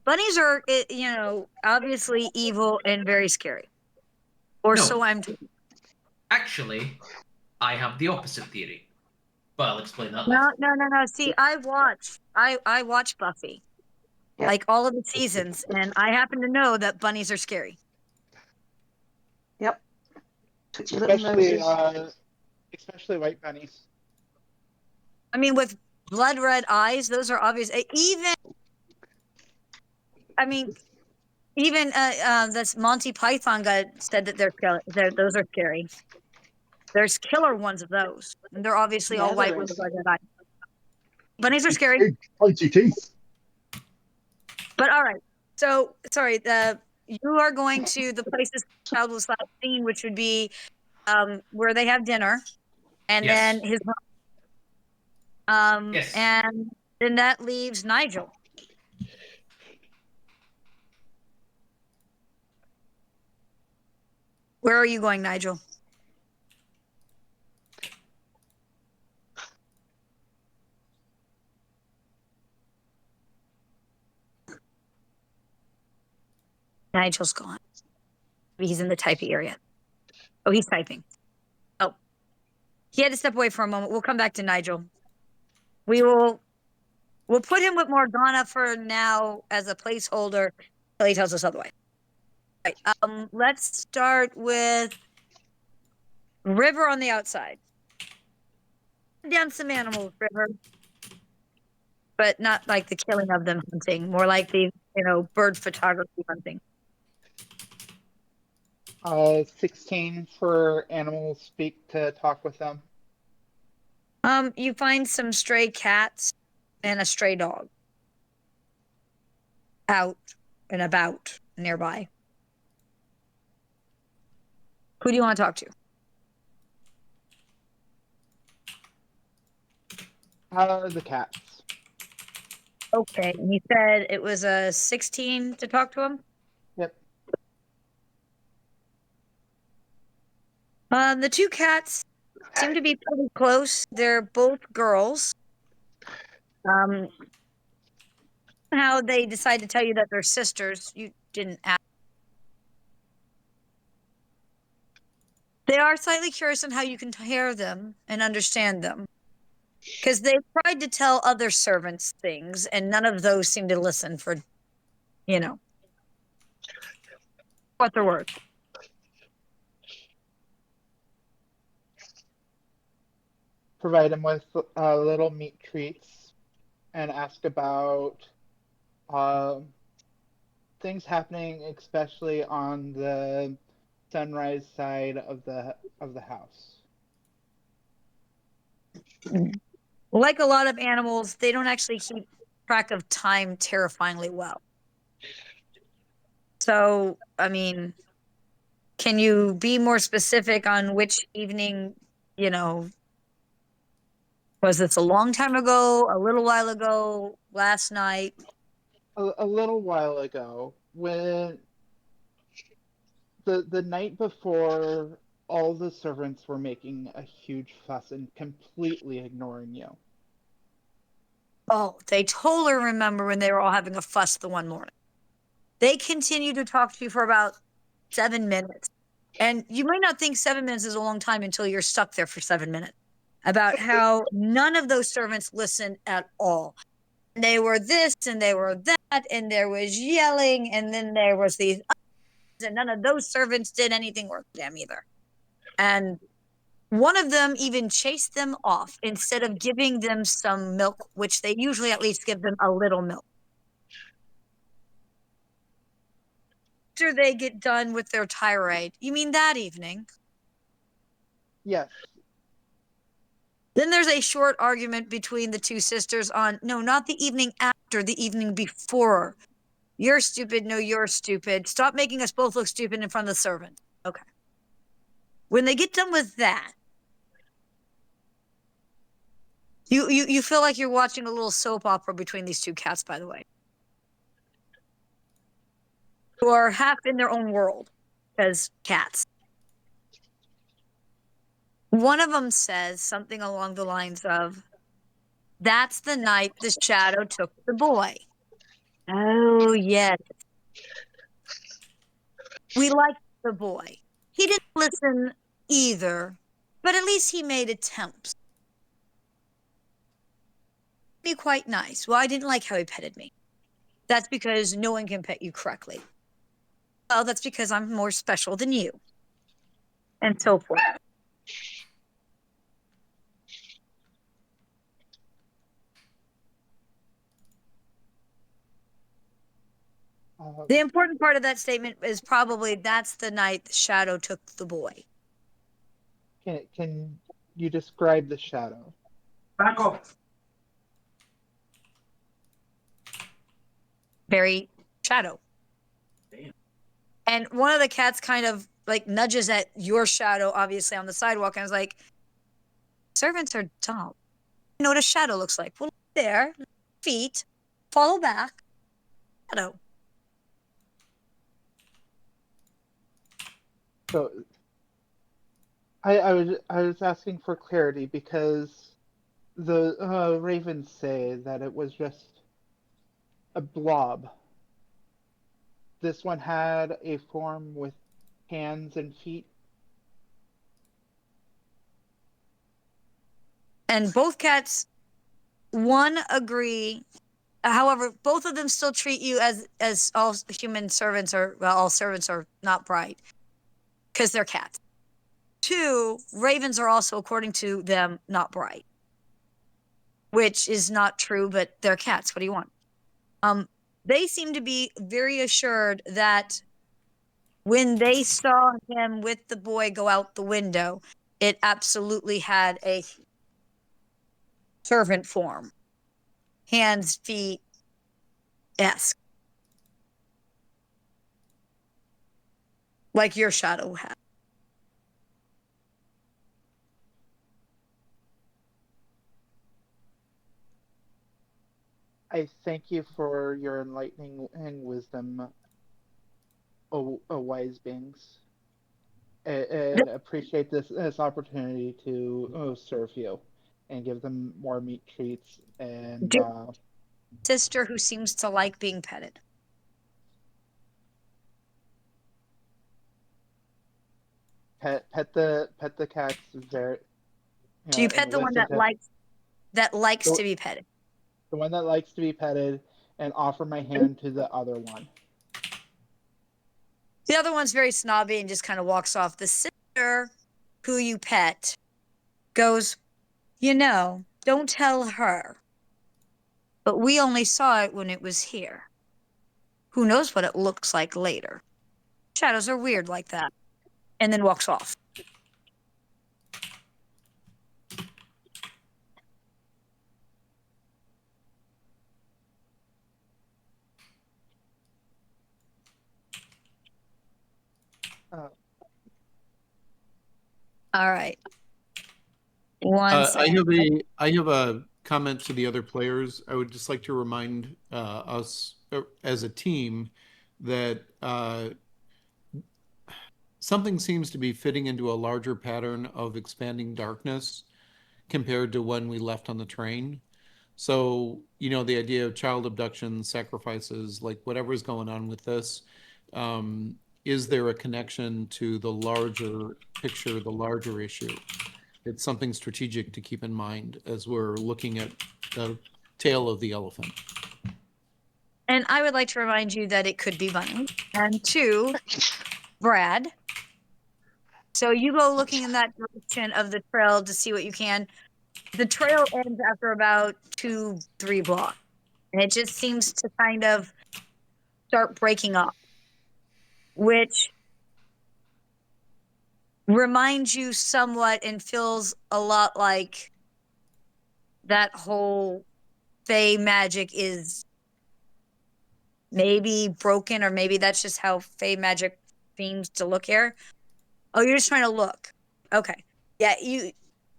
S4: Bunnies are, obviously evil and very scary. Or so I'm told.
S7: Actually, I have the opposite theory, but I'll explain that later.
S4: No. See, I watch Buffy, like all of the seasons, and I happen to know that bunnies are scary.
S6: Yep.
S3: Especially white bunnies.
S4: I mean, with blood red eyes, those are obvious. Even this Monty Python guy said that those are scary. There's killer ones of those, and they're obviously all white with blood red eyes. Bunnies are scary.
S2: Big pointy teeth.
S4: But all right, so sorry. You are going to the places the child was last seen, which would be where they have dinner, and then his mom.
S7: Yes.
S4: And then that leaves Nigel. Where are you going, Nigel? Nigel's gone. Maybe he's in the typing area. Oh, he's typing. Oh, he had to step away for a moment. We'll come back to Nigel. We'll put him with Morgana for now as a placeholder until he tells us otherwise. Right. Let's start with River on the outside. Down some animals, River, but not like the killing of them hunting. More like the bird photography hunting.
S3: 16 for animals speak to talk with them.
S4: You find some stray cats and a stray dog out and about nearby. Who do you want to talk to?
S3: The cats.
S4: Okay, and you said it was a 16 to talk to him?
S3: Yep.
S4: The two cats seem to be pretty close. They're both girls. How they decide to tell you that they're sisters, you didn't ask. They are slightly curious on how you can hear them and understand them. Because they tried to tell other servants things, and none of those seem to listen for, what they're worth.
S3: Provide them with little meat treats and ask about things happening, especially on the sunrise side of the house.
S4: Like a lot of animals, they don't actually keep track of time terrifyingly well. So, I mean, can you be more specific on which evening, was this a long time ago, a little while ago, last night?
S3: A little while ago, when the night before, all the servants were making a huge fuss and completely ignoring you.
S4: Oh, they totally remember when they were all having a fuss the one morning. They continued to talk to you for about 7 minutes. And you might not think 7 minutes is a long time until you're stuck there for 7 minutes. About how none of those servants listened at all. They were this and they were that, and there was yelling, and then there was these others, and none of those servants did anything worth damn either. And one of them even chased them off instead of giving them some milk, which they usually at least give them a little milk. After they get done with their tirade, you mean that evening?
S3: Yes.
S4: Then there's a short argument between the two sisters on, no, not the evening after, the evening before. You're stupid, no, you're stupid. Stop making us both look stupid in front of the servant. Okay. When they get done with that, you feel like you're watching a little soap opera between these two cats, by the way. Who are half in their own world as cats. One of them says something along the lines of, "That's the night the shadow took the boy." Oh, yes. We liked the boy. He didn't listen either, but at least he made attempts. Be quite nice. Well, I didn't like how he petted me. That's because no one can pet you correctly. Well, that's because I'm more special than you. And so forth. The important part of that statement is probably, that's the night the shadow took the boy.
S3: Can you describe the shadow?
S1: Back off.
S4: Very shadow.
S1: Damn.
S4: And one of the cats kind of like nudges at your shadow, obviously on the sidewalk, and is like, servants are dumb. You know what a shadow looks like. Well, there, feet, follow back, shadow.
S3: So I was asking for clarity because the ravens say that it was just a blob. This one had a form with hands and feet.
S4: And both cats, one agree. However, both of them still treat you as all human servants are. Well, all servants are not bright because they're cats. Two, ravens are also, according to them, not bright, which is not true. But they're cats. What do you want? They seem to be very assured that when they saw him with the boy go out the window, it absolutely had a servant form, hands, feet, esque, like your shadow had.
S3: I thank you for your enlightening and wisdom, O wise beings, and appreciate this opportunity to serve you and give them more meat treats and
S4: Sister who seems to like being petted.
S3: pet the cats very.
S4: Do you
S3: And
S4: pet the one
S3: listen
S4: that likes
S3: the,
S4: to be petted?
S3: the one that likes to be petted, and offer my hand to the other one.
S4: The other one's very snobby and just kind of walks off. The sister who you pet goes, don't tell her. But we only saw it when it was here. Who knows what it looks like later? Shadows are weird like that. And then walks off. All right. One second.
S5: I have a comment to the other players. I would just like to remind us as a team that something seems to be fitting into a larger pattern of expanding darkness compared to when we left on the train. So, the idea of child abduction, sacrifices, like whatever's going on with this, is there a connection to the larger picture, the larger issue? It's something strategic to keep in mind as we're looking at the tail of the elephant.
S4: And I would like to remind you that it could be Bunny. And two, Brad. So you go looking in that direction of the trail to see what you can. The trail ends after about 2-3 blocks. And it just seems to kind of start breaking up, which reminds you somewhat and feels a lot like that whole Fey magic is maybe broken, or maybe that's just how Fey magic seems to look here. Oh, you're just trying to look. Okay. Yeah,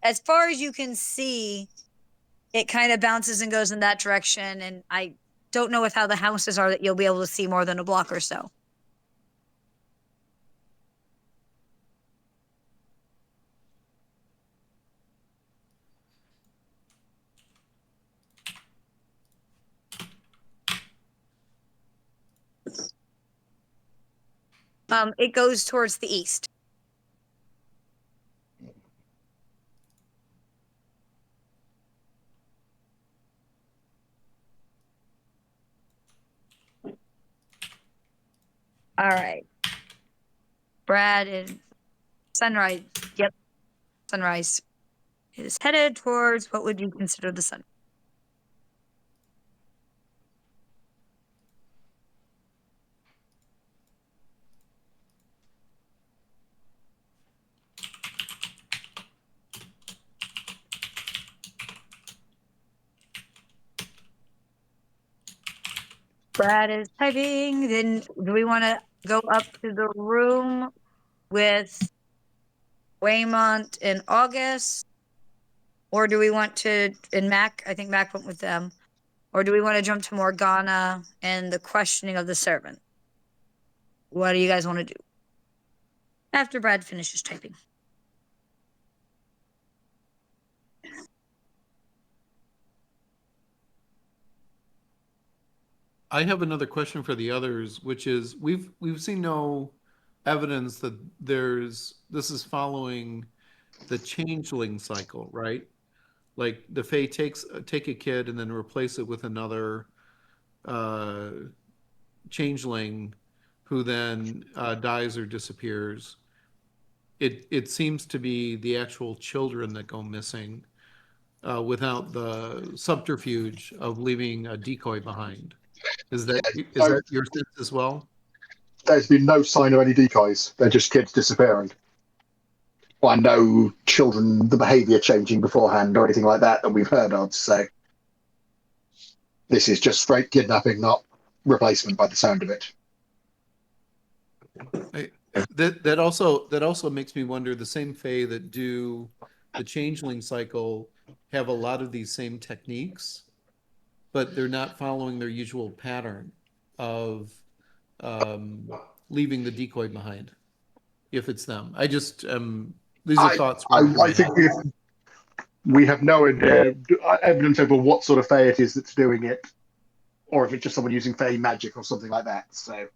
S4: as far as you can see, it kind of bounces and goes in that direction, and I don't know with how the houses are that you'll be able to see more than a block or so. It goes towards the east. All right. Brad and sunrise. Yep. Sunrise. It is headed towards what would you consider the sun. Brad is typing. Then do we want to go up to the room with Weymont and August? Or do we want to, and Mac, I think Mac went with them. Or do we want to jump to Morgana and the questioning of the servant? What do you guys want to do? After Brad finishes typing.
S5: I have another question for the others, which is we've seen no evidence that this is following the changeling cycle, right? Like the Fae take a kid and then replace it with another changeling who then dies or disappears. It seems to be the actual children that go missing without the subterfuge of leaving a decoy behind. Is that your sense as well?
S2: There's been no sign of any decoys. They're just kids disappearing. Or no children, the behaviour changing beforehand or anything like that we've heard of. So this is just straight kidnapping, not replacement by the sound of it.
S5: That also makes me wonder, the same Fae that do the changeling cycle have a lot of these same techniques, but they're not following their usual pattern of leaving the decoy behind, if it's them. I just these are thoughts.
S2: I think we have no evidence over what sort of Fae it is that's doing it, or if it's just someone using Fae magic or something like that. So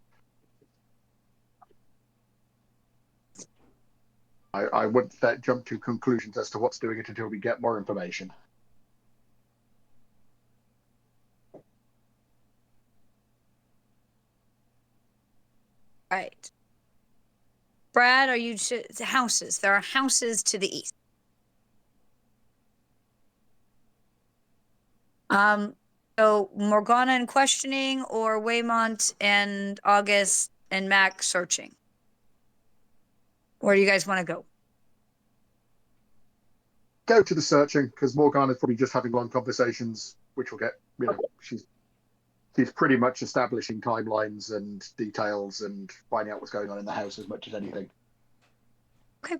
S2: I wouldn't jump to conclusions as to what's doing it until we get more information.
S4: Right. Brad, are you houses? There are houses to the east. So Morgana and questioning, or Weymont and August and Mac searching? Where do you guys want to go?
S2: Go to the searching, because Morgana's probably just having long conversations, which will get, she's pretty much establishing timelines and details and finding out what's going on in the house as much as anything.
S4: Okay.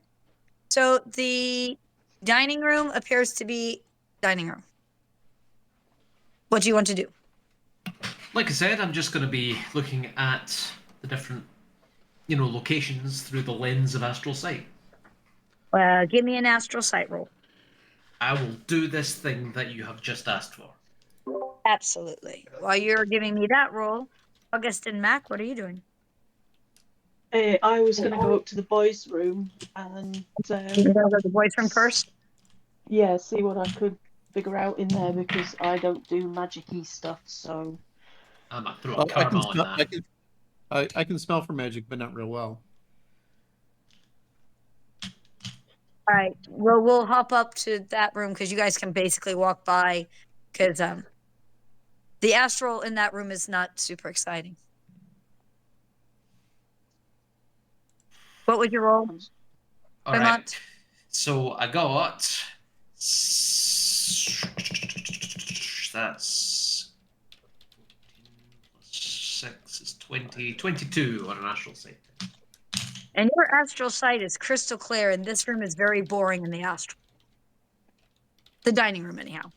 S4: So the dining room appears to be dining room. What do you want to do?
S7: Like I said, I'm just going to be looking at the different, locations through the lens of astral sight.
S4: Give me an astral sight roll.
S7: I will do this thing that you have just asked for.
S4: Absolutely. While you're giving me that roll, August and Mac, what are you doing?
S6: I was going to go up to the boys' room and
S4: You go to the boys' room first?
S6: yeah, see what I could figure out in there, because I don't do magic-y stuff, so
S7: I might throw a caramel in that.
S5: I can smell for magic, but not real well.
S4: All right. Well, we'll hop up to that room because you guys can basically walk by, because the astral in that room is not super exciting. What was your roll?
S7: All right. So I got that's 6 is 20, 22 on an astral sight.
S4: And your astral sight is crystal clear, and this room is very boring in the astral. The dining room, anyhow.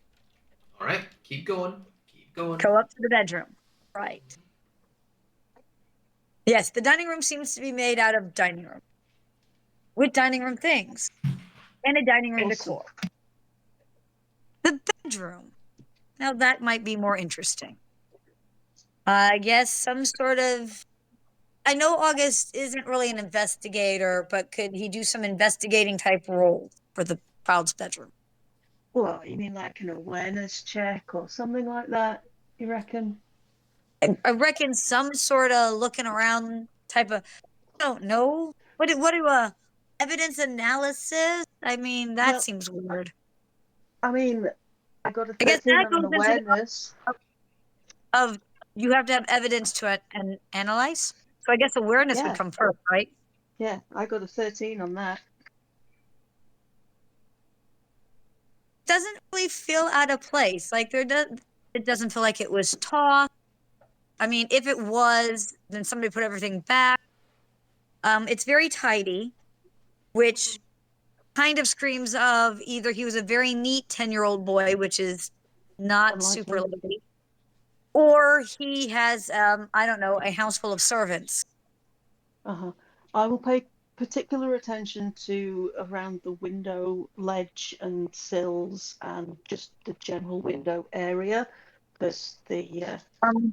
S7: All right, keep going. Keep going.
S4: Go up to the bedroom. Right. Yes, the dining room seems to be made out of dining room, with dining room things, and a dining room decor. The bedroom. Now that might be more interesting. I guess some sort of... I know August isn't really an investigator, but could he do some investigating type role for the child's bedroom?
S6: Well, you mean like an awareness check or something like that, you reckon?
S4: I reckon some sort of looking around type of... I don't know. What do evidence analysis? I mean, that seems weird.
S6: I mean, I got a 13
S4: I guess that
S6: on
S4: goes
S6: awareness.
S4: of you have to have evidence to analyze. So I guess awareness would come first, right?
S6: Yeah, I got a 13 on that.
S4: Doesn't really feel out of place. Like it doesn't feel like it was taught. I mean, if it was, then somebody put everything back. It's very tidy, which kind of screams of either he was a very neat 10-year-old boy, which is not
S6: Unlikely.
S4: super likely, or he has, I don't know, a house full of servants.
S6: Uh-huh. I will pay particular attention to around the window ledge and sills and just the general window area, because the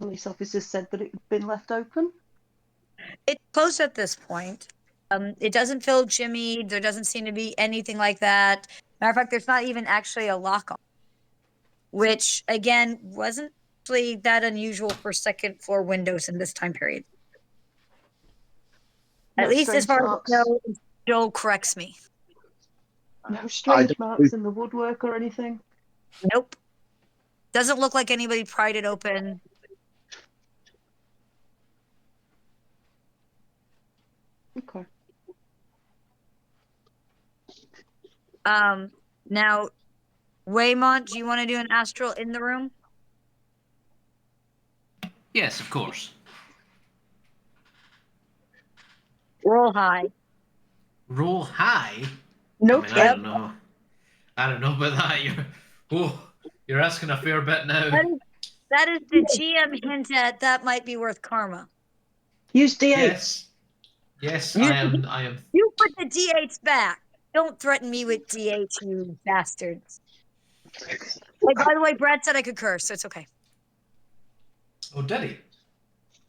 S6: police officers said that it had been left open.
S4: It's closed at this point. It doesn't feel jimmied. There doesn't seem to be anything like that. Matter of fact, there's not even actually a lock on, which again wasn't actually that unusual for second floor windows in this time period. At
S6: No
S4: least as
S6: strange
S4: far as
S6: marks.
S4: I know, Joel corrects me.
S6: No strange
S2: don't
S6: marks in the woodwork or anything.
S4: Nope. Doesn't look like anybody pried it open.
S6: Okay.
S4: Now, Weymont, do you want to do an astral in the room?
S7: Yes, of course.
S4: Roll high.
S7: Roll high.
S6: No
S7: I mean, I
S6: trap.
S7: don't know. I don't know about that. You're asking a fair bit now.
S4: That is the GM hint at that might be worth karma.
S6: Use D8.
S7: Yes,
S4: You-
S7: I am.
S4: You put the D8s back. Don't threaten me with D8, you bastards. Hey, by the way, Brad said I could curse, so it's okay.
S7: Oh, did he?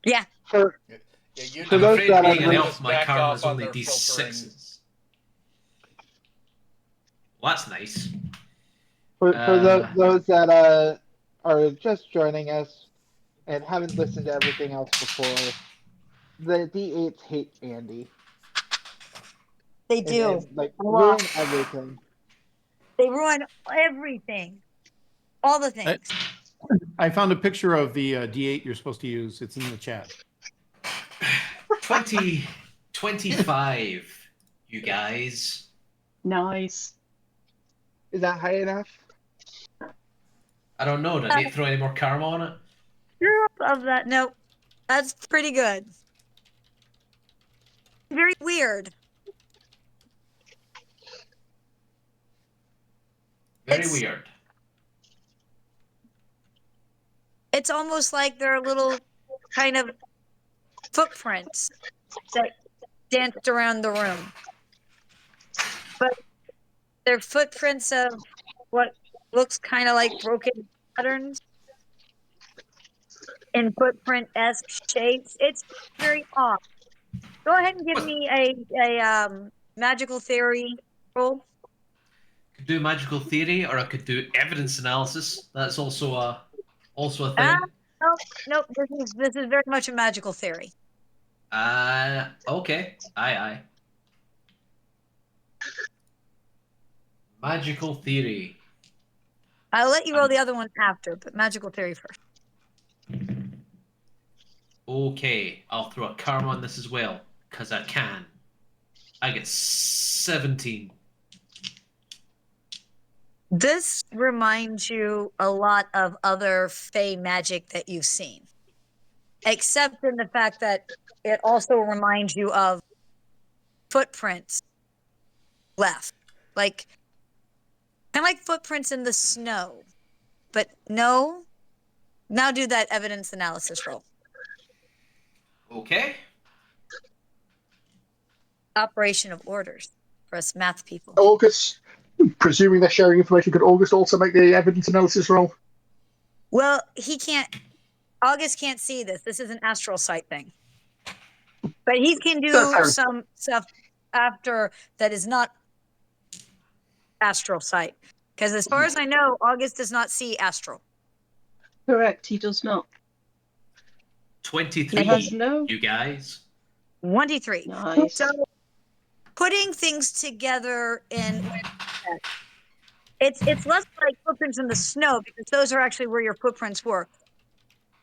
S4: Yeah.
S2: For
S1: Yeah, you
S3: For
S7: I'm
S3: those
S7: afraid
S3: that
S7: being an
S3: are-
S7: elf, my
S1: backed
S7: karma
S1: off
S7: is
S1: on
S7: only
S1: their filtering.
S7: D6s. Well, that's nice.
S3: For
S7: Uh,
S3: those that are just joining us and haven't listened to everything else before, the D8s hate Andy.
S4: They
S3: And,
S4: do.
S3: and, like
S4: A lot.
S3: ruin everything.
S4: They ruin everything. All the things.
S5: I found a picture of the D8 you're supposed to use. It's in the chat.
S7: 25, you guys.
S6: Nice.
S3: Is that high enough?
S7: I don't know. Do I need to throw any more karma on it?
S4: Of that. No, that's pretty good. Very weird.
S7: Very
S4: It's-
S7: weird.
S4: It's almost like there are little kind of footprints that danced around the room. But they're footprints of what looks kind of like broken patterns in footprint-esque shapes. It's very odd. Go ahead and give me a magical theory roll.
S7: Could do magical theory, or I could do evidence analysis. That's also a thing.
S4: Nope. This is very much a magical theory.
S7: Okay. Aye. Magical theory.
S4: I'll let you roll the other one after, but magical theory first.
S7: Okay, I'll throw a karma on this as well, because I can. I get 17.
S4: This reminds you a lot of other Fey magic that you've seen, except in the fact that it also reminds you of footprints left, like kind of like footprints in the snow. But no, now do that evidence analysis roll.
S7: Okay.
S4: Operation of orders for us math people.
S2: August, presuming they're sharing information, could August also make the evidence analysis roll?
S4: Well, he can't. August can't see this. This is an astral sight thing. But he can do some stuff after that is not astral sight. Because as far as I know, August does not see astral.
S6: Correct, he does not.
S7: 23,
S6: He has no.
S7: you guys.
S4: 23.
S6: Nice.
S4: So putting things together in it's less like footprints in the snow, because those are actually where your footprints were.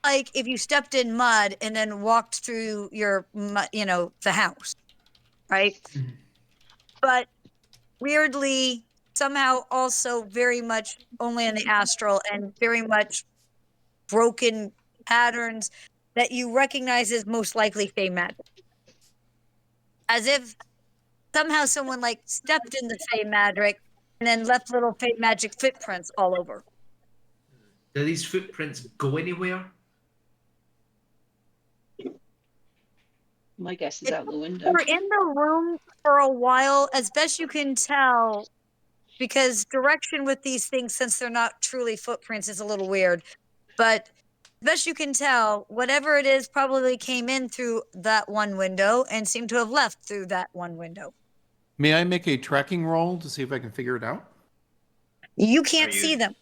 S4: Like if you stepped in mud and then walked through your, the house, right?
S7: Mhm.
S4: But weirdly, somehow also very much only in the astral and very much broken patterns that you recognize as most likely Fey magic. As if somehow someone like stepped in the Fey magic and then left little Fey magic footprints all over.
S7: Do these footprints go anywhere?
S6: My guess is out the window.
S4: We're in the room for a while, as best you can tell, because direction with these things, since they're not truly footprints, is a little weird. But best you can tell, whatever it is probably came in through that one window and seemed to have left through that one window.
S5: May I make a tracking roll to see if I can figure it out?
S4: You can't
S7: Are you-
S4: see them.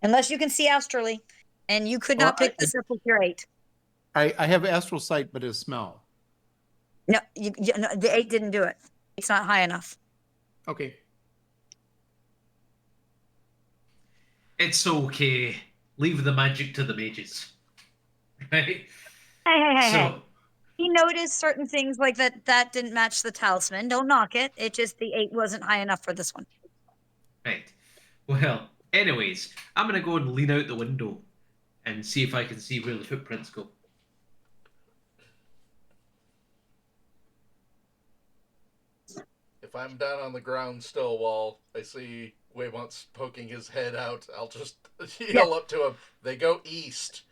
S4: Unless you can see astrally. And you could not pick this up with your 8.
S5: I have astral sight, but a smell.
S4: No, no, the 8 didn't do it. It's not high enough.
S5: Okay.
S7: It's okay. Leave the magic to the mages. Right?
S4: Hey.
S7: So,
S4: He noticed certain things like that didn't match the talisman. Don't knock it. It just, the 8 wasn't high enough for this one.
S7: right. Well, anyways, I'm going to go and lean out the window and see if I can see where the footprints go.
S1: If I'm down on the ground still while I see Weymont's poking his head out, I'll just yell up to him. They go east.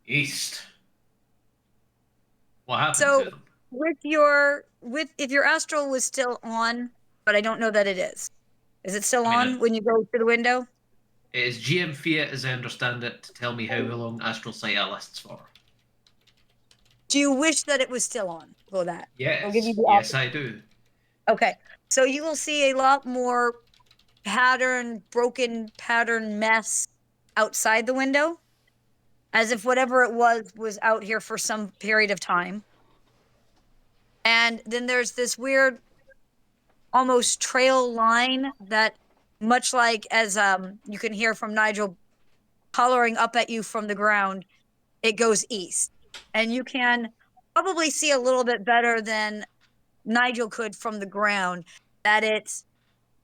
S7: East. What happened
S4: So-
S7: to them?
S4: If your astral was still on, but I don't know that it is. Is it still
S7: I mean,
S4: on when you go through the window?
S7: It is GM Fiat, as I understand it, to tell me how long astral sight lasts for.
S4: Do you wish that it was still on? Go that.
S7: Yes,
S4: I'll give you the
S7: yes, I do.
S4: Okay. So you will see a lot more broken pattern mess outside the window, as if whatever it was out here for some period of time. And then there's this weird, almost trail line that, much like as you can hear from Nigel hollering up at you from the ground, it goes east. And you can probably see a little bit better than Nigel could from the ground that it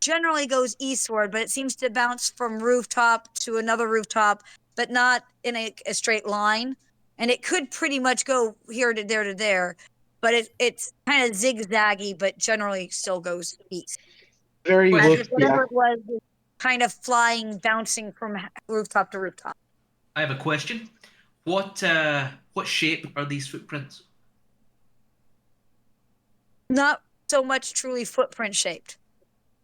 S4: generally goes eastward, but it seems to bounce from rooftop to another rooftop, but not in a straight line. And it could pretty much go here to there, but it's kind of zigzaggy, but generally still goes east.
S2: Very
S7: Well,
S4: As
S2: look,
S4: if whatever
S2: yeah.
S4: it was kind of flying, bouncing from rooftop to rooftop.
S7: I have a question. What shape are these footprints?
S4: Not so much truly footprint shaped.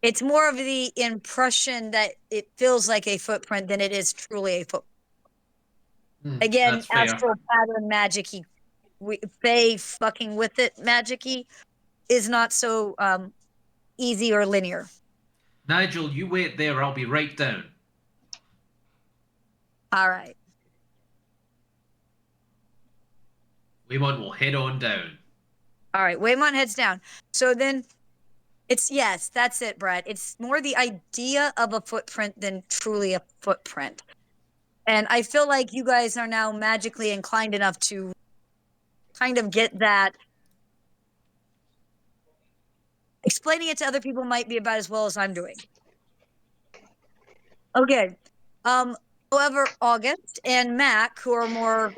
S4: It's more of the impression that it feels like a footprint than it is truly a footprint. Again,
S7: That's fair.
S4: astral pattern magic-y, Fae fucking with it magic-y is not so easy or linear.
S7: Nigel, you wait there. I'll be right down.
S4: All right.
S7: Weymont will head on down.
S4: All right. Weymont heads down. So then yes, that's it, Brad. It's more the idea of a footprint than truly a footprint. And I feel like you guys are now magically inclined enough to kind of get that. Explaining it to other people might be about as well as I'm doing. Okay. However, August and Mac, who are more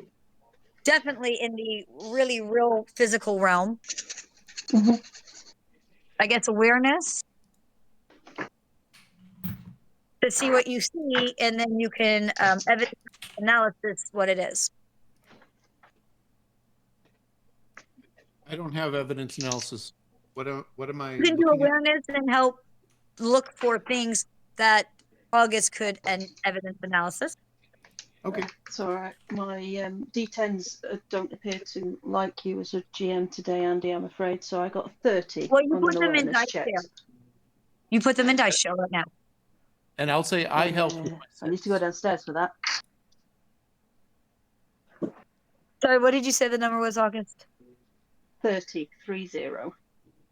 S4: definitely in the really real physical realm, I guess awareness to see what you see, and then you can evidence analysis what it is.
S5: I don't have evidence analysis. What am I
S4: You can do
S5: looking at?
S4: awareness and help look for things that August could and evidence analysis.
S5: Okay.
S6: It's all right. My D10s don't appear to like you as a GM today, Andy, I'm afraid. So I got a 30
S4: Well, you
S6: on
S4: put
S6: an
S4: them in
S6: awareness
S4: dice
S6: check.
S4: share. You put them in dice share right now.
S5: And I'll say I helped with
S6: I need to go downstairs for that.
S4: Sorry, what did you say the number was, August?
S6: 30.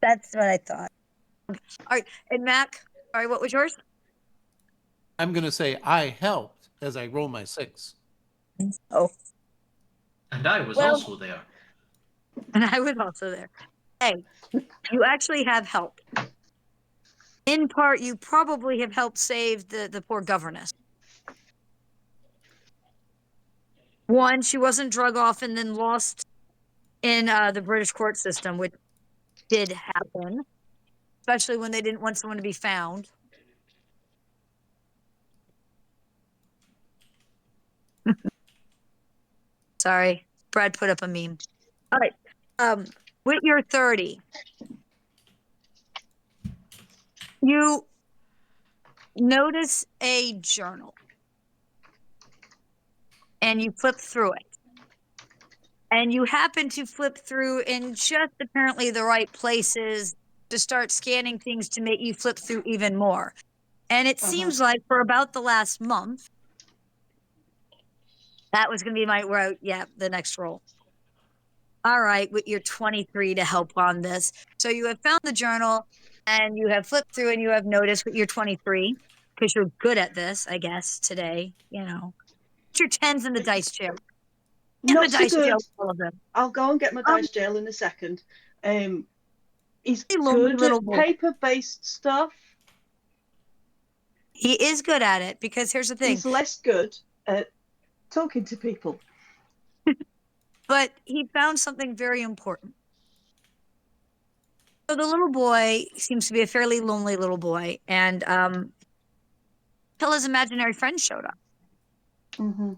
S4: That's what I thought. All right, and Mac, sorry, what was yours?
S5: I'm going to say I helped as I roll my 6.
S4: Oh,
S7: And I was
S4: Well-
S7: also there.
S4: and I was also there. Hey, you actually have helped. In part, you probably have helped save the poor governess. One, she wasn't drug off and then lost in the British court system, which did happen, especially when they didn't want someone to be found. Sorry, Brad put up a meme. All right, with your 30, you notice a journal and you flip through it. And you happen to flip through in just apparently the right places to start scanning things to make you flip through even more. And it seems like for about the last month, that was going to be the next roll. All right, with your 23 to help on this. So you have found the journal and you have flipped through and you have noticed with your 23, because you're good at this, I guess, today, you know. Put your 10s in the dice jail.
S6: Not so good.
S4: All of them.
S6: I'll go and get my dice jail in a second. He's
S4: lonely
S6: good
S4: little
S6: at
S4: boy.
S6: paper-based stuff.
S4: He is good at it because here's the thing.
S6: He's less good at talking to people.
S4: But he found something very important. So the little boy seems to be a fairly lonely little boy, and till his imaginary friend showed up.
S6: Mm-hmm.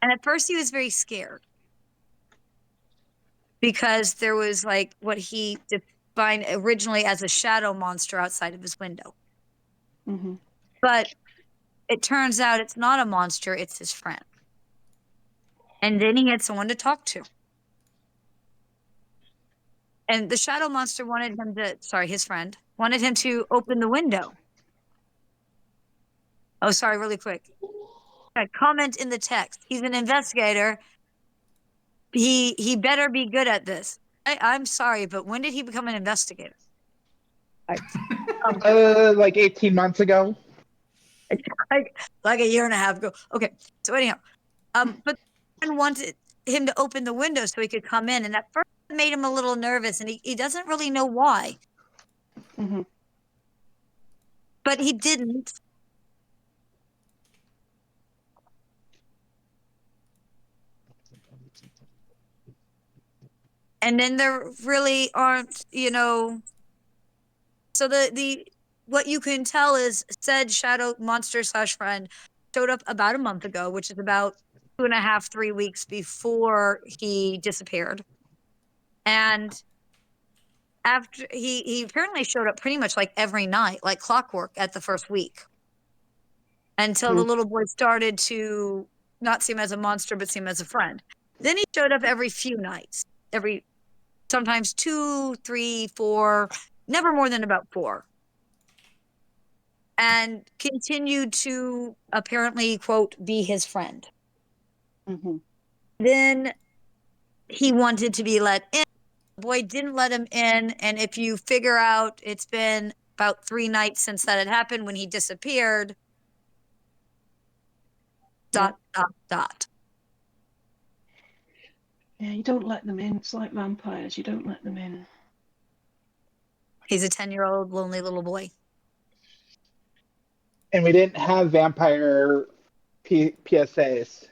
S4: And at first he was very scared because there was like what he defined originally as a shadow monster outside of his window.
S6: Mm-hmm.
S4: But it turns out it's not a monster, it's his friend. And then he had someone to talk to. And the shadow monster his friend wanted him to open the window. Oh, sorry, really quick. A comment in the text. He's an investigator. He better be good at this. I'm sorry, but when did he become an investigator?
S3: Like 18 months ago.
S4: like a year and a half ago. Okay, so anyhow, but someone wanted him to open the window so he could come in, and at first it made him a little nervous, and he doesn't really know why.
S6: Mm-hmm.
S4: But he didn't. And then there really aren't, so the what you can tell is said shadow monster / friend showed up about a month ago, which is about 2.5, 3 weeks before he disappeared. And after he apparently showed up pretty much like every night, like clockwork at the first week. Until the little boy started to not see him as a monster, but see him as a friend. Then he showed up every few nights, sometimes 2, 3, 4, never more than about 4. And continued to apparently, quote, be his friend.
S6: Mm-hmm.
S4: Then he wanted to be let in. The boy didn't let him in. And if you figure out it's been about 3 nights since that had happened when he disappeared, ...
S6: Yeah, you don't let them in. It's like vampires. You don't let them in.
S4: He's a 10-year-old lonely little boy.
S3: And we didn't have vampire PSAs.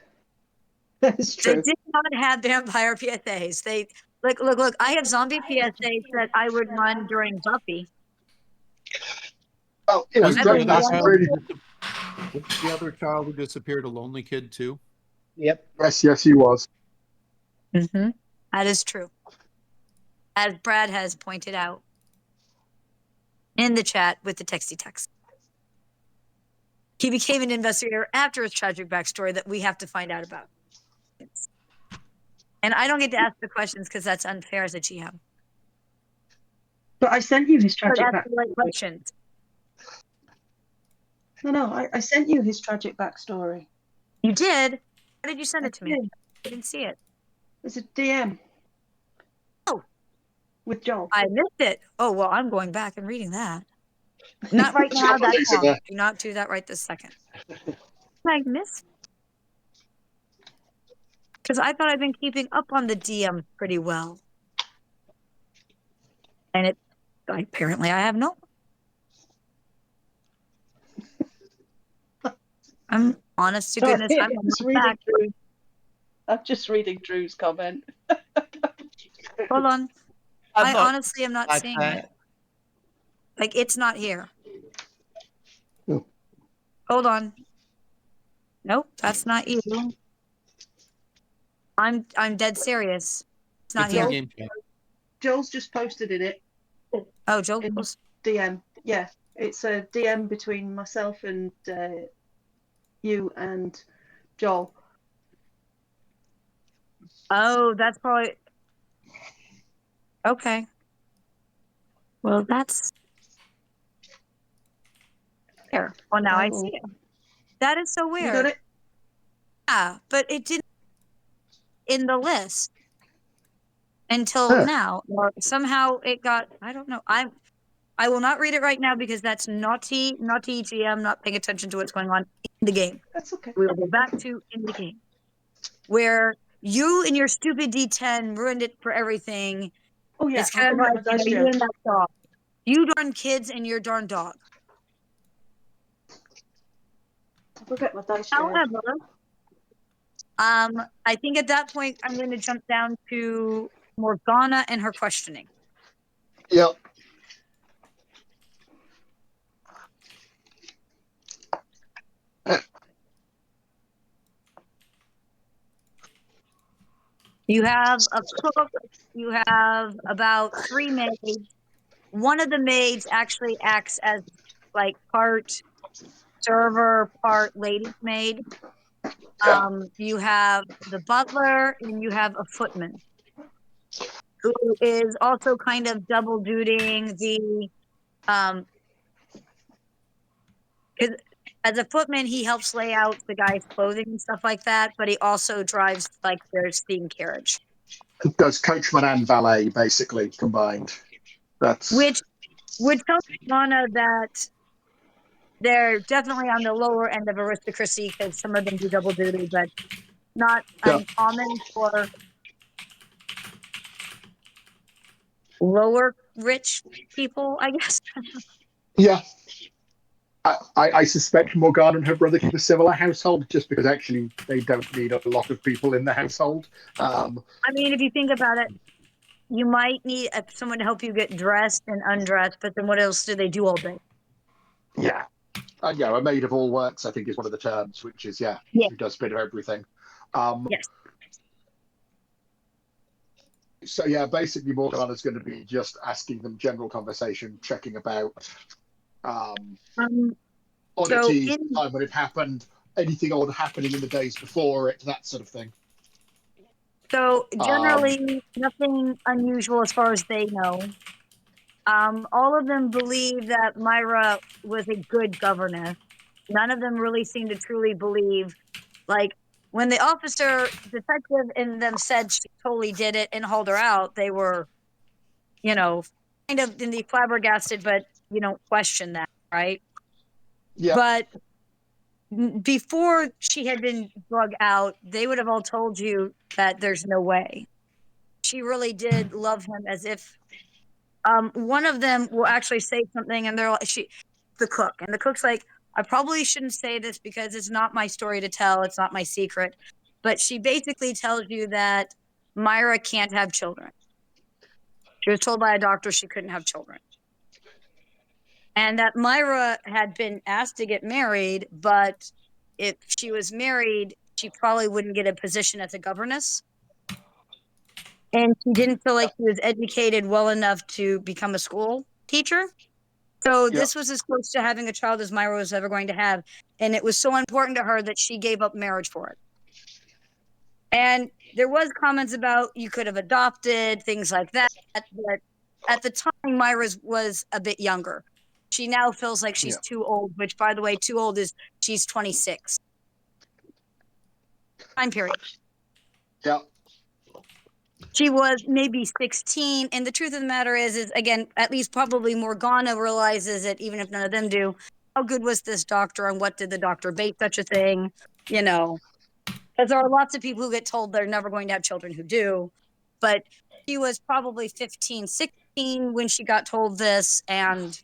S6: That's
S4: They
S6: true.
S4: did not have vampire PSAs. They look. I have zombie PSAs that I would run during Buffy.
S2: Well, it was
S5: Was
S2: great.
S5: the
S2: That's
S5: other
S2: really,
S5: was the other child who disappeared a lonely kid too?
S3: Yep.
S2: yes, he was.
S4: Mm-hmm. That is true. As Brad has pointed out in the chat with the texty text. He became an investigator after his tragic backstory that we have to find out about. And I don't get to ask the questions because that's unfair as a GM.
S6: But I sent you his
S4: But
S6: tragic
S4: ask the right
S6: backstory.
S4: questions.
S6: No, I sent you his tragic backstory.
S4: You did? How did you send it to me?
S6: did.
S4: I didn't see it.
S6: It's a DM.
S4: Oh.
S6: With Joel.
S4: I missed it. Oh, well, I'm going back and reading that. Not right
S2: There's a
S4: now.
S2: couple of
S4: That's
S2: things in
S4: wrong.
S2: there.
S4: Do not do that right this second. I missed. Because I thought I'd been keeping up on the DM pretty well. And apparently I have not. I'm honest to
S6: Sorry,
S4: goodness. I'm
S6: I'm just reading Drew's comment.
S4: Hold on. I honestly am not seeing
S5: that.
S4: it. Like, it's not here.
S2: Oh.
S4: Hold on. Nope, that's not you. I'm dead serious. It's not
S5: It's in
S4: here.
S5: the game chat.
S6: Joel's just posted in it
S4: Oh, Joel.
S6: in DM. Yeah, it's a DM between myself and you and Joel.
S4: Oh, that's probably okay. Well, that's there. Well, now I see it. That is so weird.
S6: You got it?
S4: Yeah, but it didn't in the list until now, or somehow it got. I don't know. I will not read it right now because that's naughty GM not paying attention to what's going on in the game.
S6: That's okay.
S4: We will go back to in the game where you and your stupid D10 ruined it for everything.
S6: Oh yeah,
S4: It's kind of like you and that dog. You darn kids and your darn dog.
S6: I'll get my dice jail.
S4: However, I think at that point I'm going to jump down to Morgana and her questioning.
S2: Yep.
S4: You have a cook. You have about 3 maids. One of the maids actually acts as like part server, part ladies' maid. You have the butler and you have a footman who is also kind of double dutying the as a footman, he helps lay out the guy's clothing and stuff like that, but he also drives like their steam carriage.
S2: Does coachman and valet basically combined. That's
S4: Which would tell Lana that they're definitely on the lower end of aristocracy because some of them do double duty, but not uncommon for lower rich people, I guess.
S2: yeah. I suspect Morgana and her brother keep a similar household just because actually they don't need a lot of people in the household.
S4: I mean, if you think about it, you might need someone to help you get dressed and undressed, but then what else do they do all day?
S2: Yeah. A maid of all works, I think, is one of the terms, which is, who does a bit of everything.
S4: Yes.
S2: So, basically Morgana's going to be just asking them general conversation, checking about oddities, time when it happened, anything odd happening in the days before it, that sort of thing.
S4: So generally, nothing unusual as far as they know. All of them believe that Myra was a good governess. None of them really seem to truly believe, like, when the detective in them said she totally did it and hauled her out, they were, kind of in the flabbergasted, but you don't question that, right?
S2: Yeah.
S4: But before she had been drug out, they would have all told you that there's no way. She really did love him as if one of them will actually say something and they're like, the cook's like, I probably shouldn't say this because it's not my story to tell. It's not my secret. But she basically tells you that Myra can't have children. She was told by a doctor she couldn't have children. And that Myra had been asked to get married, but if she was married, she probably wouldn't get a position as a governess. And she didn't feel like she was educated well enough to become a school teacher. So this was as close to having a child as Myra was ever going to have. And it was so important to her that she gave up marriage for it. And there was comments about you could have adopted, things like that. But at the time, Myra was a bit younger. She now feels like she's too old, which, by the way, too old is she's 26. Time period.
S2: Yeah.
S4: She was maybe 16. And the truth of the matter is again, at least probably Morgana realizes it, even if none of them do. How good was this doctor and what did the doctor bait such a thing? Because there are lots of people who get told they're never going to have children who do. But she was probably 15, 16 when she got told this and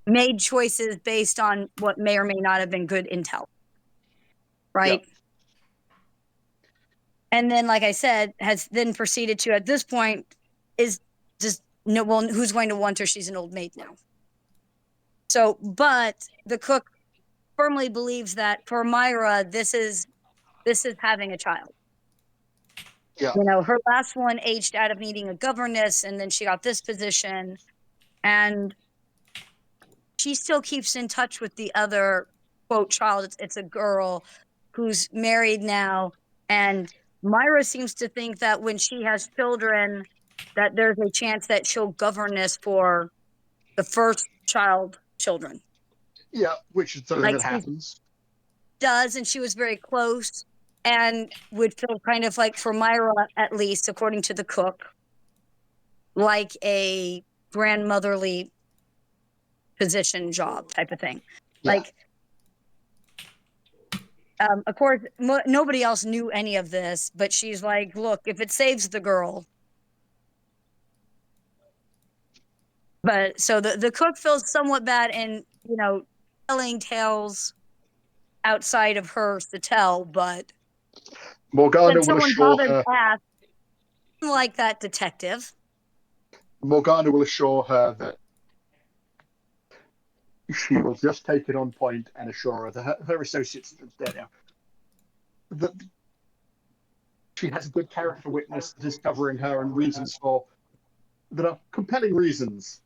S4: made choices based on what may or may not have been good intel. Right? Yep. And then, like I said, has then proceeded to, at this point, is no, well, who's going to want her? She's an old maid now. So, but the cook firmly believes that for Myra, this is having a child.
S2: Yeah.
S4: You know, her last one aged out of needing a governess, and then she got this position, and she still keeps in touch with the other quote child. It's a girl who's married now, and Myra seems to think that when she has children, that there's a chance that she'll governess for the first child children.
S2: Yeah, which is something
S4: Like
S2: that
S4: she
S2: happens.
S4: does, and she was very close, and would feel kind of like, for Myra, at least according to the cook, like a grandmotherly position job type of thing.
S2: Yeah.
S4: Like, of course, nobody else knew any of this, but she's like, look, if it saves the girl. But so the cook feels somewhat bad in, you know, telling tales outside of hers to tell, but
S2: Morgana
S4: that
S2: will
S4: someone
S2: assure
S4: bothered
S2: her.
S4: to ask, like that detective.
S2: Morgana will assure her that she will just take it on point and assure her that her associates there now that she has a good character witness that is covering her and reasons for that are compelling reasons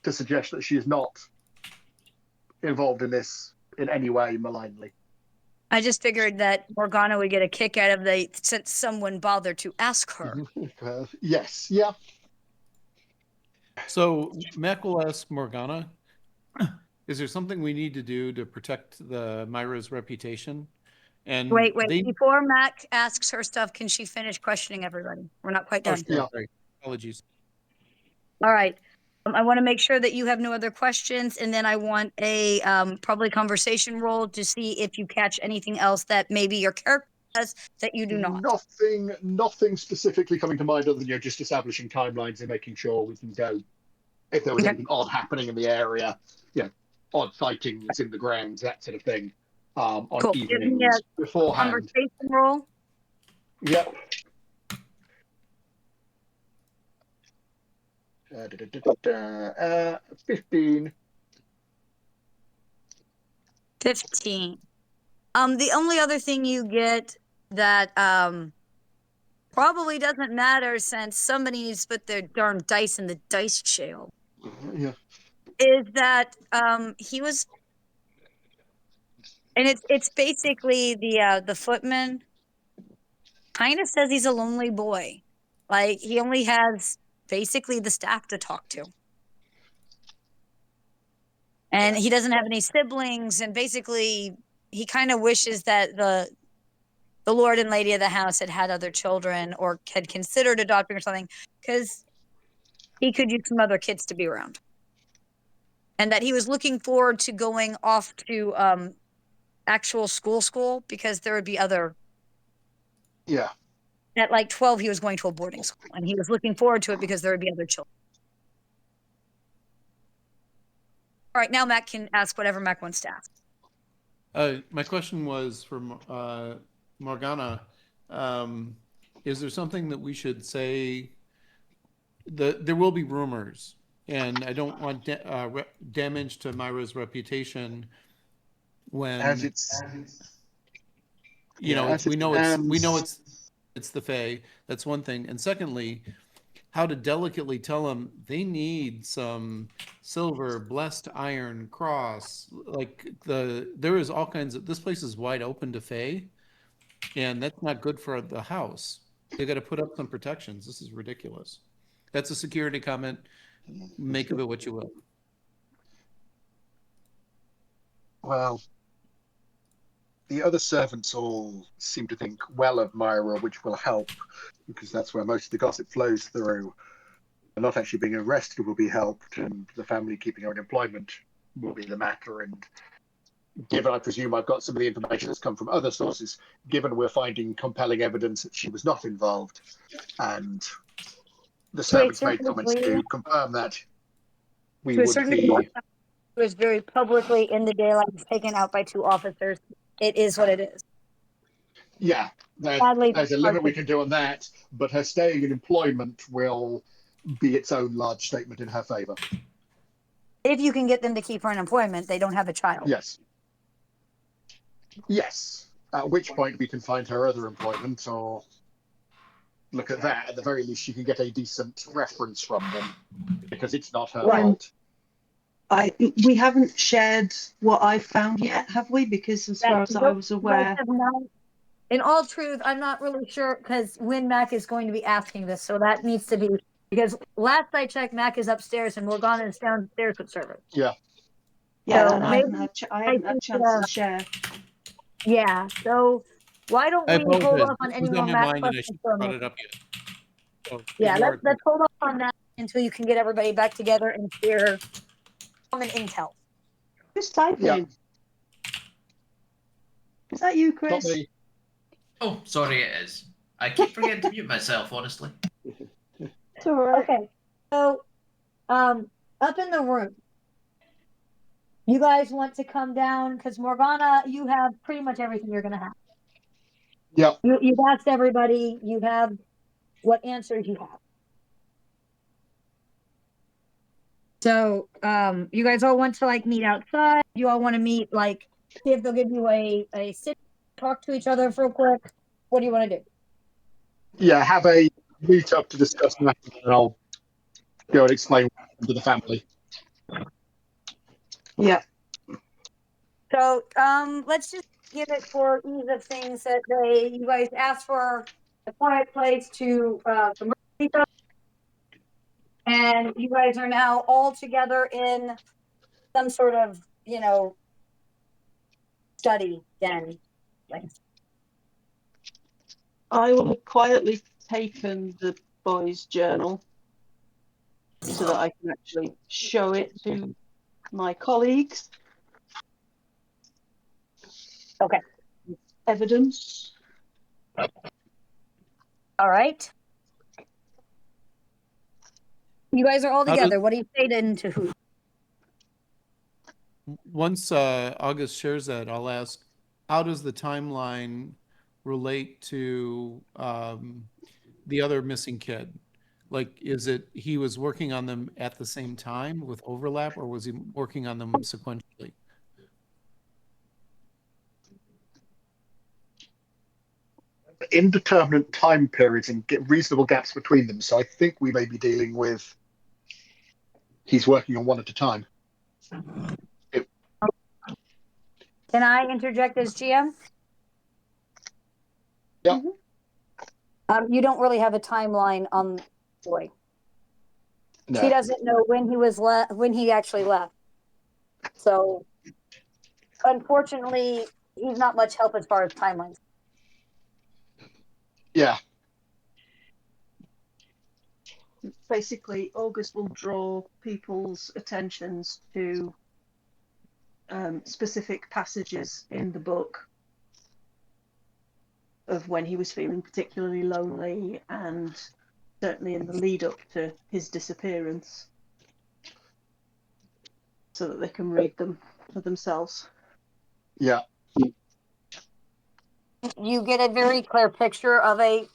S2: to suggest that she is not involved in this in any way malignly.
S4: I just figured that Morgana would get a kick out of since someone bothered to ask her.
S2: Yes, yeah.
S5: So Mac will ask Morgana, is there something we need to do to protect the Myra's reputation? And
S4: Wait. Before Mac asks her stuff, can she finish questioning everybody? We're not quite done.
S2: Yeah.
S5: Sorry. Apologies.
S4: All right. I want to make sure that you have no other questions, and then I want a probably conversation roll to see if you catch anything else that maybe your character does that you do not.
S2: Nothing specifically coming to mind other than just establishing timelines and making sure we can go if there was anything odd happening in the area, odd sightings in the grounds, that sort of thing. On
S4: Cool.
S2: evenings beforehand.
S4: Conversation roll.
S2: Yep. 15.
S4: 15. The only other thing you get that probably doesn't matter, since somebody needs to put their darn dice in the dice jail,
S2: Yeah.
S4: is that he was, and it's basically the footman kind of says he's a lonely boy. Like, he only has basically the staff to talk to. And he doesn't have any siblings, and basically he kind of wishes that the lord and lady of the house had other children, or had considered adopting or something, because he could use some other kids to be around. And that he was looking forward to going off to actual school, because there would be other.
S2: Yeah.
S4: At like 12, he was going to a boarding school, and he was looking forward to it because there would be other children. All right, now Mac can ask whatever Mac wants to ask.
S5: My question was for Morgana. Is there something that we should say? There will be rumors, and I don't want damage to Myra's reputation when we know it's the Fae. That's one thing, and secondly, how to delicately tell them they need some silver blessed iron cross. Like there is all kinds of, this place is wide open to Fae, and that's not good for the house. They got to put up some protections. This is ridiculous. That's a security comment. Make of it what you will.
S2: Well, the other servants all seem to think well of Myra, which will help, because that's where most of the gossip flows through. And not actually being arrested will be helped, and the family keeping her in employment will be the matter. And given, I presume, I've got some of the information that's come from other sources, given we're finding compelling evidence that she was not involved, and the servants made comments to confirm that, we would be.
S4: It was very publicly in the daylight, taken out by 2 officers. It is what it is.
S2: Yeah, there's a limit we can do on that, but her staying in employment will be its own large statement in her favour.
S4: If you can get them to keep her in employment, they don't have a child.
S2: Yes. Yes. At which point we can find her other employment, or look at that. At the very least, she can get a decent reference from them, because it's not her
S6: Right.
S2: fault.
S6: We haven't shared what I've found yet, have we? Because as far as I was aware,
S4: In all truth, I'm not really sure because when Mac is going to be asking this, so that needs to be because last I checked, Mac is upstairs and Morgana is downstairs with servers.
S2: Yeah.
S6: yeah,
S4: So
S6: and I haven't had I haven't had a chance to share.
S4: Yeah. So why don't
S5: I
S4: we hold
S5: apologize.
S4: off on
S5: This
S4: any
S5: was
S4: more
S5: on my
S4: Mac
S5: mind and I
S4: questions
S5: should
S4: for a
S5: have brought
S4: moment?
S5: it up yet. So,
S4: Yeah,
S5: ignore it.
S4: let's hold off on that until you can get everybody back together and share common intel.
S6: Who's typing?
S2: Yeah.
S6: Is that you,
S2: Not
S6: Chris?
S2: me.
S7: Oh, sorry, it is. I keep forgetting to mute myself, honestly.
S6: It's all right.
S4: Okay. So, up in the room, you guys want to come down because Morgana, you have pretty much everything you're gonna have.
S2: Yeah.
S4: You've asked everybody. You have what answers you have. So, you guys all want to like meet outside. You all want to meet, like, see if they'll give you a sit, talk to each other real quick. What do you want to do?
S2: Yeah, have a meet up to discuss matters, and I'll go and explain to the family.
S6: Yeah.
S4: So, let's just give it for ease of things that you guys asked for a quiet place to each other, and you guys are now all together in some sort of, study den.
S6: I will have quietly taken the boy's journal so that I can actually show it to my colleagues.
S4: Okay.
S6: Evidence.
S4: All right. You guys are all
S5: How
S4: together. What do you say to who?
S5: Once August shares that, I'll ask, how does the timeline relate to the other missing kid? Like, is it he was working on them at the same time with overlap, or was he working on them sequentially?
S2: Indeterminate time periods and get reasonable gaps between them. So I think we may be dealing with he's working on one at a time.
S4: Can I interject as GM?
S2: Yeah.
S4: You don't really have a timeline on boy.
S2: No.
S4: She doesn't know when when he actually left. So, unfortunately, he's not much help as far as timelines.
S2: Yeah.
S6: Basically, August will draw people's attentions to specific passages in the book of when he was feeling particularly lonely, and certainly in the lead up to his disappearance, so that they can read them for themselves.
S2: Yeah.
S4: You get a very clear picture of a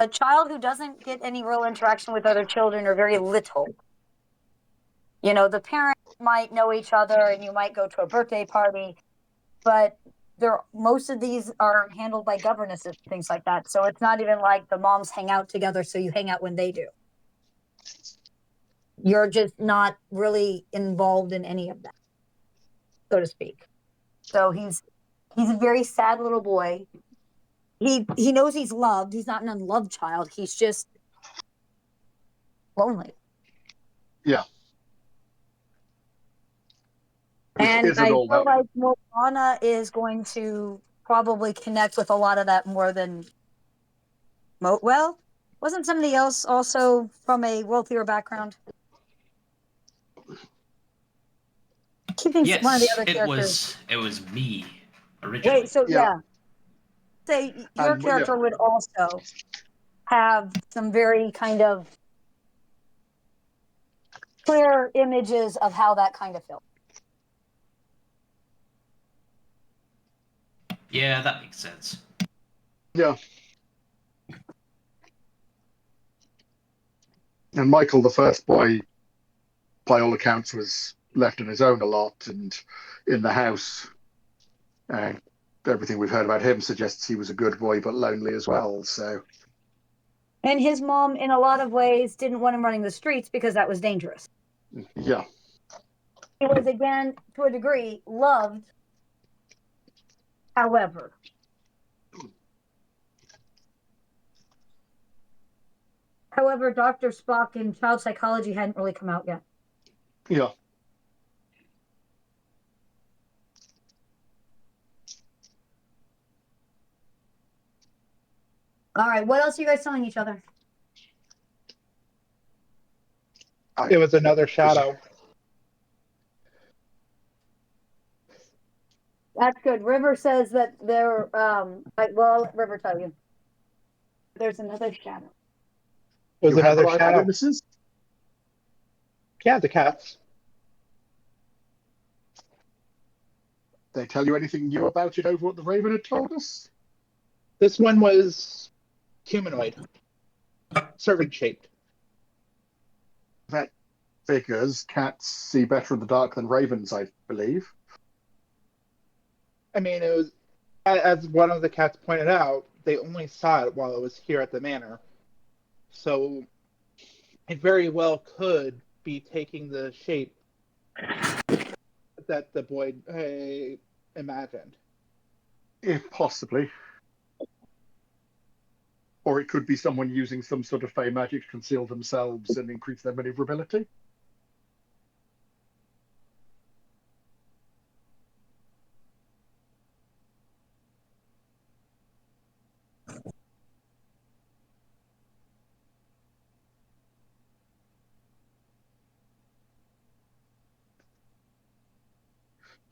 S4: child who doesn't get any real interaction with other children, or very little. The parents might know each other and you might go to a birthday party, but most of these are handled by governesses and things like that. So it's not even like the moms hang out together, so you hang out when they do. You're just not really involved in any of that, so to speak. So he's a very sad little boy. He knows he's loved. He's not an unloved child. He's just lonely.
S2: Yeah.
S4: And I feel like Morgana is going to probably connect with a lot of that more than well, wasn't somebody else also from a wealthier background? Keeping
S7: Yes,
S4: one of the other characters.
S7: it was me originally.
S4: Wait, so
S2: Yeah.
S4: say your
S2: And,
S4: character would also have some very kind of clear images of how that kind of felt.
S7: Yeah, that makes sense.
S2: Yeah. And Michael, the first boy, by all accounts, was left on his own a lot and in the house. Everything we've heard about him suggests he was a good boy, but lonely as well. So,
S4: And his mom, in a lot of ways, didn't want him running the streets because that was dangerous.
S2: yeah.
S4: He was, again, to a degree, loved. However, Dr. Spock in child psychology hadn't really come out yet.
S2: Yeah.
S4: All right, what else are you guys telling each other?
S3: It was another shadow.
S4: That's good. River says that there, well, I'll let River tell you. There's another shadow.
S3: It was
S2: You have
S3: another
S2: reliable
S3: shadow.
S2: witnesses?
S3: Yeah, the cats.
S2: They tell you anything new about it over what the Raven had told us?
S3: This one was humanoid, servant shaped.
S2: That figures cats see better in the dark than ravens, I believe.
S3: I mean, it was, as one of the cats pointed out, they only saw it while it was here at the manor. So it very well could be taking the shape that the boy imagined.
S2: If possibly. Or it could be someone using some sort of fey magic to conceal themselves and increase their maneuverability.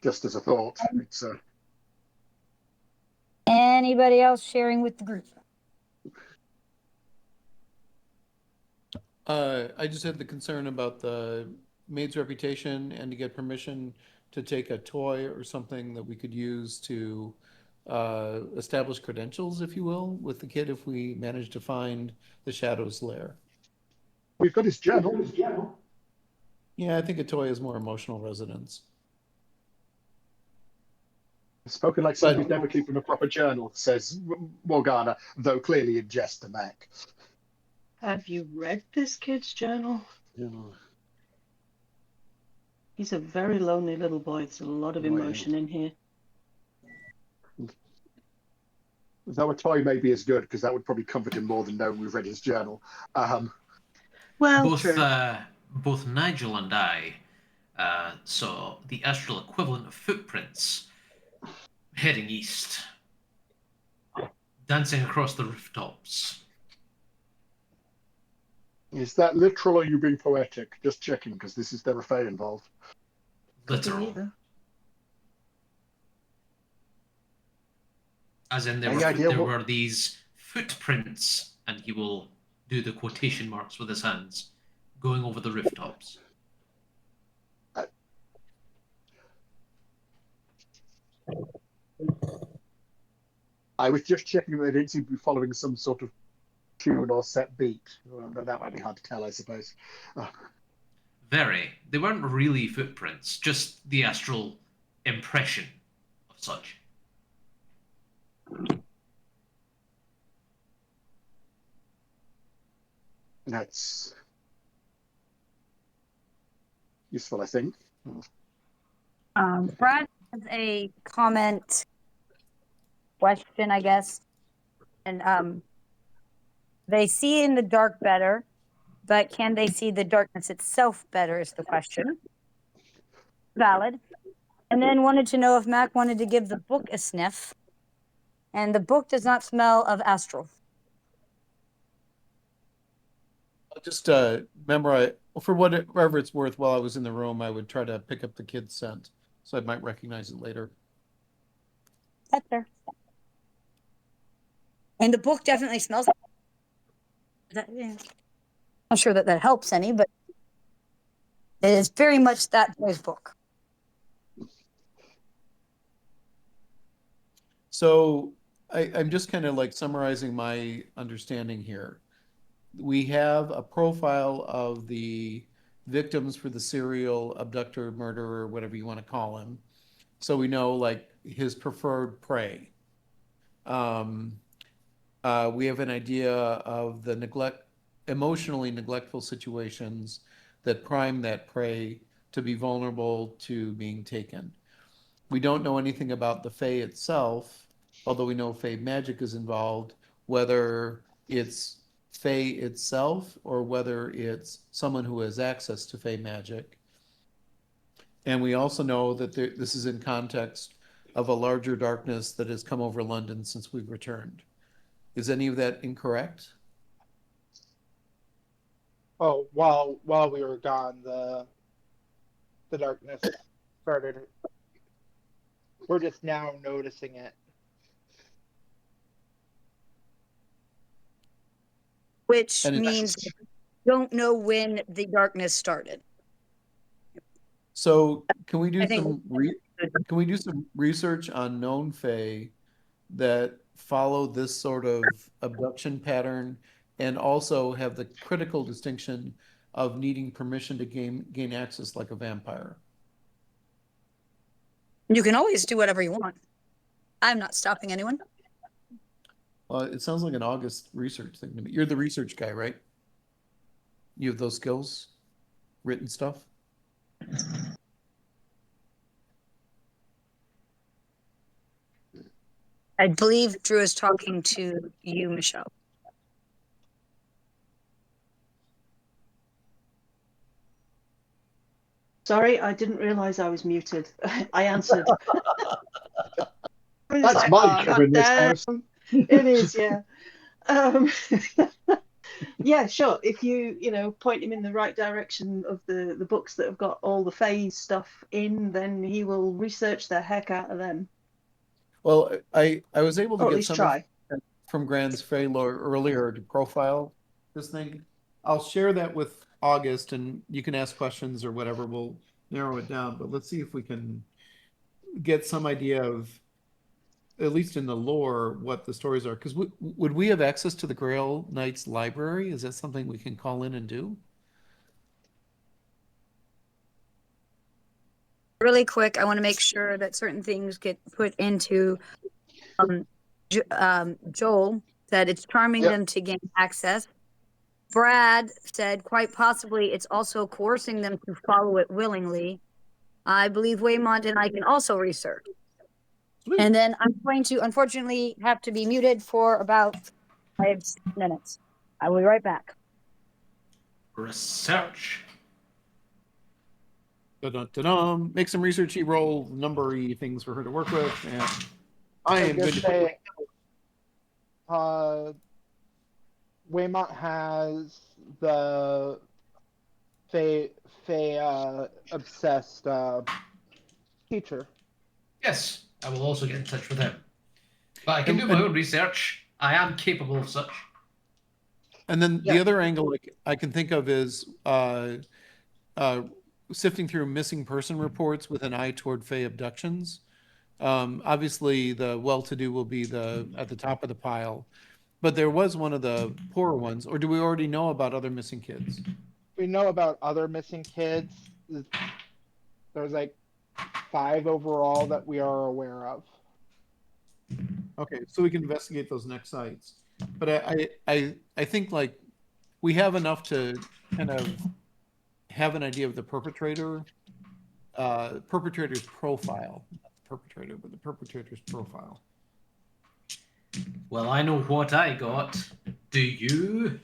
S2: Just as a thought. It's
S4: Anybody else sharing with the group?
S5: I just had the concern about the maid's reputation and to get permission to take a toy or something that we could use to establish credentials, if you will, with the kid if we manage to find the Shadow's lair.
S2: we've got his journal.
S5: Yeah, I think a toy is more emotional resonance.
S2: Spoken like somebody who's never keeping a proper journal, says Morgana, though clearly in jest to Mac.
S6: Have you read this kid's journal?
S2: Yeah.
S6: He's a very lonely little boy. There's a lot of emotion in here.
S2: Though a toy may be as good, because that would probably comfort him more than knowing we've read his journal.
S6: Well,
S7: Both
S6: true.
S7: both Nigel and I saw the astral equivalent of footprints heading east, dancing across the rooftops.
S2: Is that literal or are you being poetic? Just checking, because there are fae involved.
S7: Literal. As in, there were these footprints, and he will do the quotation marks with his hands, going over the rooftops.
S2: I was just checking that they didn't seem to be following some sort of tune or set beat. Well, that might be hard to tell, I suppose.
S7: Very. They weren't really footprints, just the astral impression of such.
S2: That's useful, I think.
S4: Brad has a comment question, I guess. And they see in the dark better, but can they see the darkness itself better is the question. Valid. And then wanted to know if Mac wanted to give the book a sniff. And the book does not smell of astral.
S5: I'll just remember, for whatever it's worth, while I was in the room, I would try to pick up the kid's scent, so I might recognize it later.
S4: That's fair. And the book definitely smells. Yeah. Not sure that helps any, but it is very much that boy's book.
S5: So I'm just kind of like summarizing my understanding here. we have a profile of the victims for the serial abductor, murderer, whatever you want to call him. So we know like his preferred prey. We have an idea of the emotionally neglectful situations that prime that prey to be vulnerable to being taken. We don't know anything about the Fae itself, although we know Fae magic is involved, whether it's Fae itself or whether it's someone who has access to Fae magic. And we also know that this is in context of a larger darkness that has come over London since we've returned. Is any of that incorrect?
S3: Oh, while we were gone, the darkness started. We're just now noticing it.
S4: Which
S5: And
S4: means don't know when the darkness started.
S5: so can we do
S4: I think
S5: can we do some research on known Fae that follow this sort of abduction pattern and also have the critical distinction of needing permission to gain access like a vampire?
S4: you can always do whatever you want. I'm not stopping anyone.
S5: Well, it sounds like an August research thing to me. You're the research guy, right? You have those skills, written stuff?
S4: I believe Drew is talking to you, Michelle.
S6: Sorry, I didn't realise I was muted. I answered. I was
S2: That's
S6: like,
S2: Mike
S6: "Oh,
S2: in this
S6: goddamn."
S2: house.
S6: It is, yeah. Um, yeah, sure. If you point him in the right direction of the books that have got all the phase stuff in, then he will research the heck out of them.
S5: Well, I was able to
S6: Or at
S5: get
S6: least
S5: some
S6: try.
S5: from Grand's Fae lore earlier to profile this thing. I'll share that with August, and you can ask questions or whatever. We'll narrow it down, but let's see if we can get some idea of, at least in the lore, what the stories are. Because would we have access to the Grail Knights library? Is that something we can call in and do?
S4: Really quick, I want to make sure that certain things get put into. Joel said it's charming
S2: Yep.
S4: them to gain access. Brad said quite possibly it's also coercing them to follow it willingly. I believe Weymont and I can also research.
S5: Sweet.
S4: And then I'm going to unfortunately have to be muted for about 5 minutes. I will be right back.
S7: Research.
S5: Dun-dun-dun-dun. Make some researchy roll numbery things for her to work with, and I am going to
S3: say, Weymont has the Fae obsessed teacher.
S7: Yes, I will also get in touch with him. But I can do my own research. I am capable of such.
S5: And then
S3: Yeah.
S5: the other angle I can think of is sifting through missing person reports with an eye toward Fae abductions. Obviously, the well-to-do will be at the top of the pile, but there was one of the poorer ones. Or do we already know about other missing kids?
S3: We know about other missing kids. There's like 5 overall that we are aware of.
S5: Okay, so we can investigate those next sites. But I think like we have enough to kind of have an idea of the perpetrator's profile. Not the perpetrator, but the perpetrator's profile.
S7: Well, I know what I got. Do you?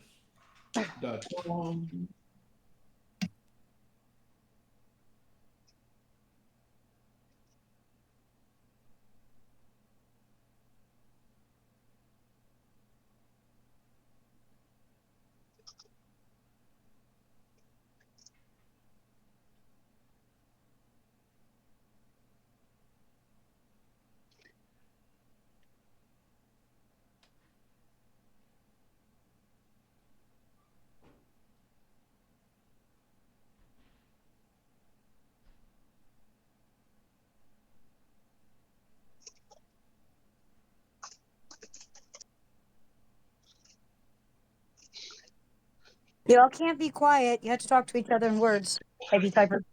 S4: You all can't be quiet. You have to talk to each other in words. Peggy Piper.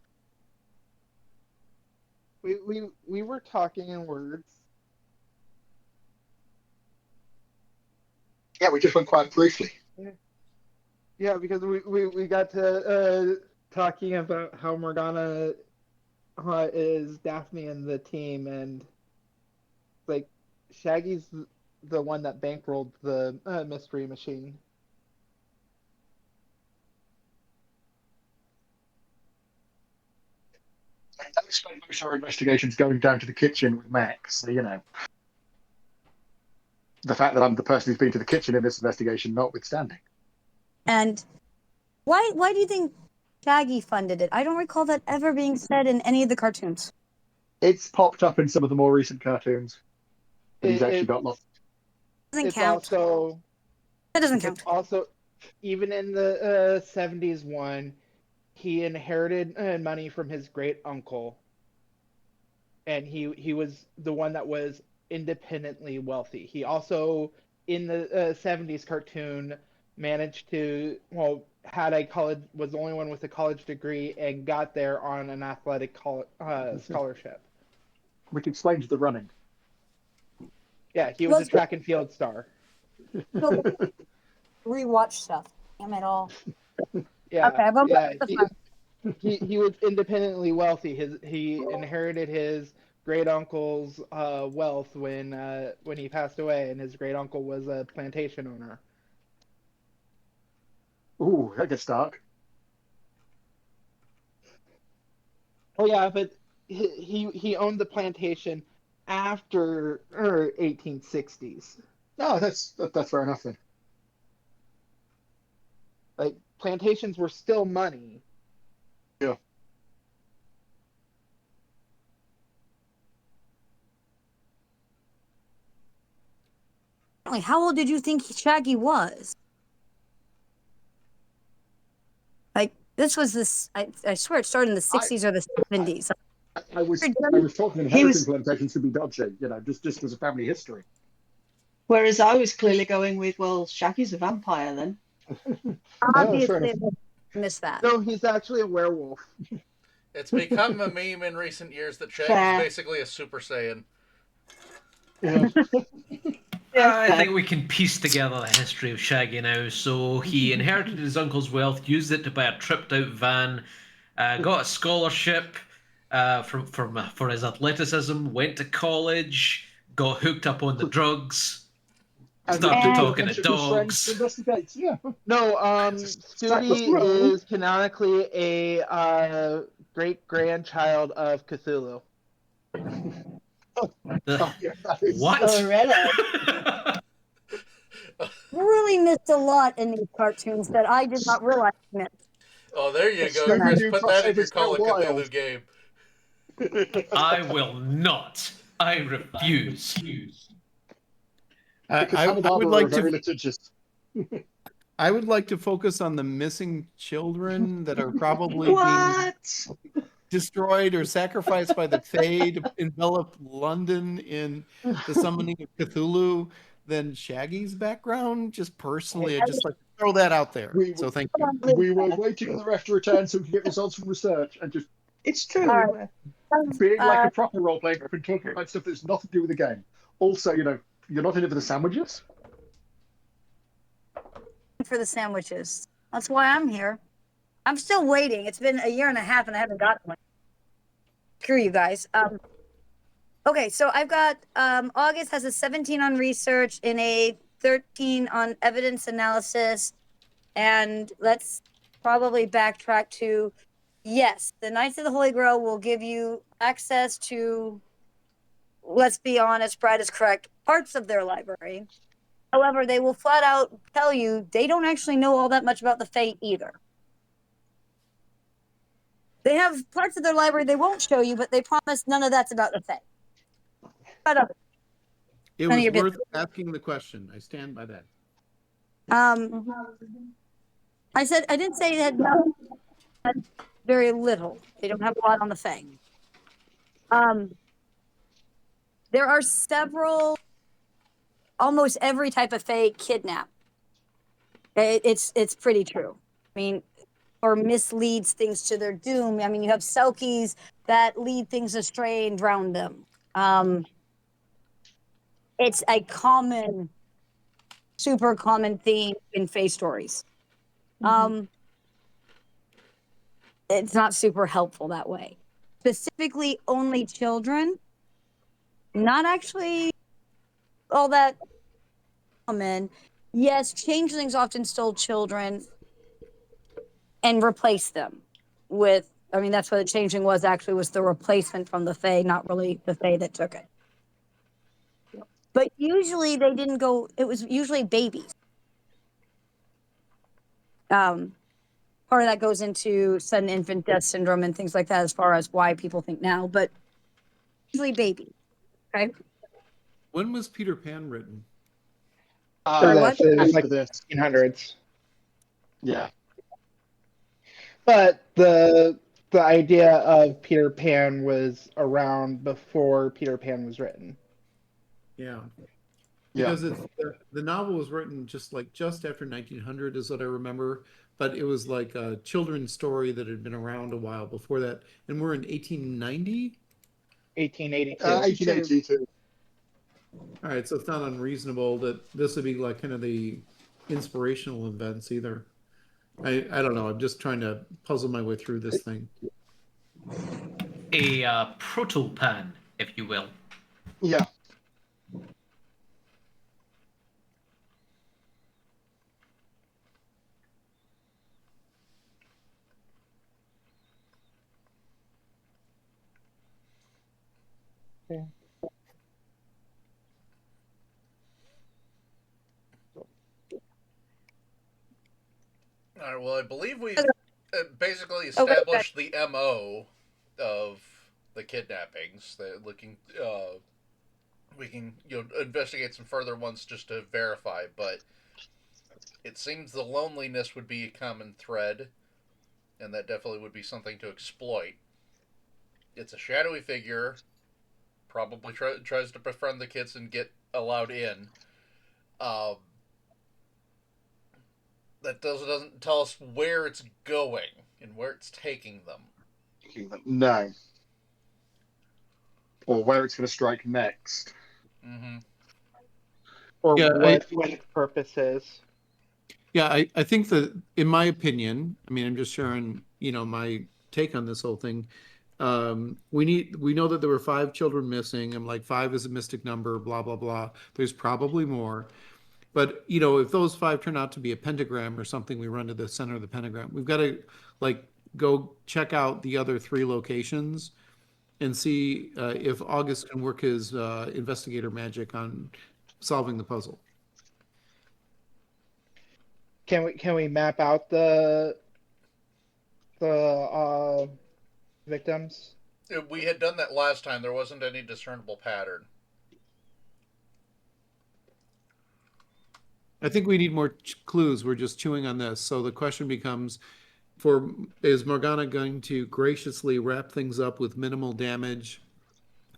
S3: We were talking in words.
S2: Yeah, we just went quite briefly.
S3: Yeah, because we got to talking about how Morgana is Daphne and the team, and like Shaggy's the one that bankrolled the mystery machine.
S2: And we spent most of our investigations going down to the kitchen with Max, so you know. The fact that I'm the person who's been to the kitchen in this investigation notwithstanding.
S4: And why do you think Shaggy funded it? I don't recall that ever being said in any of the cartoons.
S2: It's popped up in some of the more recent cartoons. And he's actually got lots.
S4: Doesn't
S3: It's
S4: count.
S3: also
S4: That doesn't count.
S3: It's also, even in the 70s one, he inherited money from his great uncle, and he was the one that was independently wealthy. He also, in the 70s cartoon, managed to, well, was the only one with a college degree and got there on an athletic scholarship.
S2: Which explains the running.
S3: Yeah, he was a track and field star.
S4: Rewatch stuff. Damn it all.
S3: Yeah,
S4: Okay, well,
S3: yeah. He was independently wealthy. He inherited his great uncle's wealth when he passed away, and his great uncle was a plantation owner.
S2: Ooh, that gets dark.
S3: Oh yeah, but he owned the plantation after 1860s.
S2: No, that's fair enough then.
S3: Like, plantations were still money.
S2: Yeah.
S4: How old did you think Shaggy was? Like, this was this. I swear it started in the 60s or the 70s.
S2: I was talking inheriting plantations to be dodgy, you know, just as a family history.
S6: Whereas I was clearly going with, well, Shaggy's a vampire then.
S4: Obviously, I missed that.
S3: No, he's actually a werewolf.
S1: It's become a meme in recent years that Shaggy's basically a Super Saiyan.
S2: Yeah.
S7: I think we can piece together the history of Shaggy now. So he inherited his uncle's wealth, used it to buy a tripped-out van, got a scholarship for his athleticism, went to college, got hooked up on the drugs, started talking to dogs.
S2: Yeah.
S3: No, Scooty is canonically a great-grandchild of Cthulhu.
S7: What?
S4: You really missed a lot in these cartoons that I did not realize I missed.
S1: Oh, there you go, Chris. Put that in your Call of Cthulhu game.
S7: I will not. I refuse.
S5: I would like to. I would like to focus on the missing children that are probably being destroyed or sacrificed by the Fae to envelop London in the summoning of Cthulhu than Shaggy's background. Just personally, I just like to throw that out there. So thank you.
S2: We were waiting for the ref to return so we could get results from research and just.
S6: It's true.
S2: Being like a proper role player, I've been talking about stuff that's nothing to do with the game. Also, you know, you're not in it for the sandwiches.
S4: For the sandwiches. That's why I'm here. I'm still waiting. It's been a year and a half and I haven't gotten one. Screw you guys. Okay, so I've got August has a 17 on research and a 13 on evidence analysis. And let's probably backtrack to, yes, the Knights of the Holy Grail will give you access to, let's be honest, Brad is correct, parts of their library. However, they will flat out tell you they don't actually know all that much about the Fae either. They have parts of their library they won't show you, but they promise none of that's about the Fae.
S5: It was worth asking the question. I stand by that.
S4: I didn't say they had very little. They don't have a lot on the Fae. There are several, almost every type of Fae kidnapped. It's pretty true. I mean, or misleads things to their doom. I mean, you have Selkies that lead things astray and drown them. It's a common, super common theme in Fae stories. It's not super helpful that way. Specifically, only children, not actually all that common. Yes, changelings often stole children and replaced them with, I mean, that's what the changeling was actually, was the replacement from the Fae, not really the Fae that took it. But usually they didn't go, it was usually babies. Part of that goes into sudden infant death syndrome and things like that as far as why people think now, but usually babies. Okay.
S5: When was Peter Pan written?
S4: Sorry, what?
S3: It was
S2: After
S3: like
S2: this.
S3: 1800s.
S2: Yeah.
S3: But the idea of Peter Pan was around before Peter Pan was written.
S5: Yeah.
S2: Yeah.
S5: Because it's the novel was written just after 1900 is what I remember, but it was like a children's story that had been around a while before that, and we're in 1890.
S3: 1882.
S2: 1882.
S5: All right, so it's not unreasonable that this would be like kind of the inspirational events either. I don't know. I'm just trying to puzzle my way through this thing.
S7: A proto-pan, if you will.
S2: Yeah.
S3: Okay.
S1: All right, well, I believe we've basically
S4: Oh, wait,
S1: established the MO of the kidnappings. That we can investigate some further ones just to verify, but it seems the loneliness would be a common thread, and that definitely would be something to exploit. It's a shadowy figure, probably tries to befriend the kids and get allowed in. That doesn't tell us where it's going and where it's taking them.
S2: No. Or where it's going to strike next.
S1: Mm-hmm.
S3: Or
S5: Yeah,
S3: what its purpose is.
S5: Yeah, I think that, in my opinion, I mean, I'm just sharing, my take on this whole thing. We know that there were 5 children missing. I'm like, 5 is a mystic number, blah, blah, blah. There's probably more. But, if those 5 turn out to be a pentagram or something, we run to the center of the pentagram. We've got to, go check out the other 3 locations and see if August can work his investigator magic on solving the puzzle.
S3: Can we map out the victims?
S1: We had done that last time. There wasn't any discernible pattern.
S5: I think we need more clues. We're just chewing on this. So the question becomes, is Morgana going to graciously wrap things up with minimal damage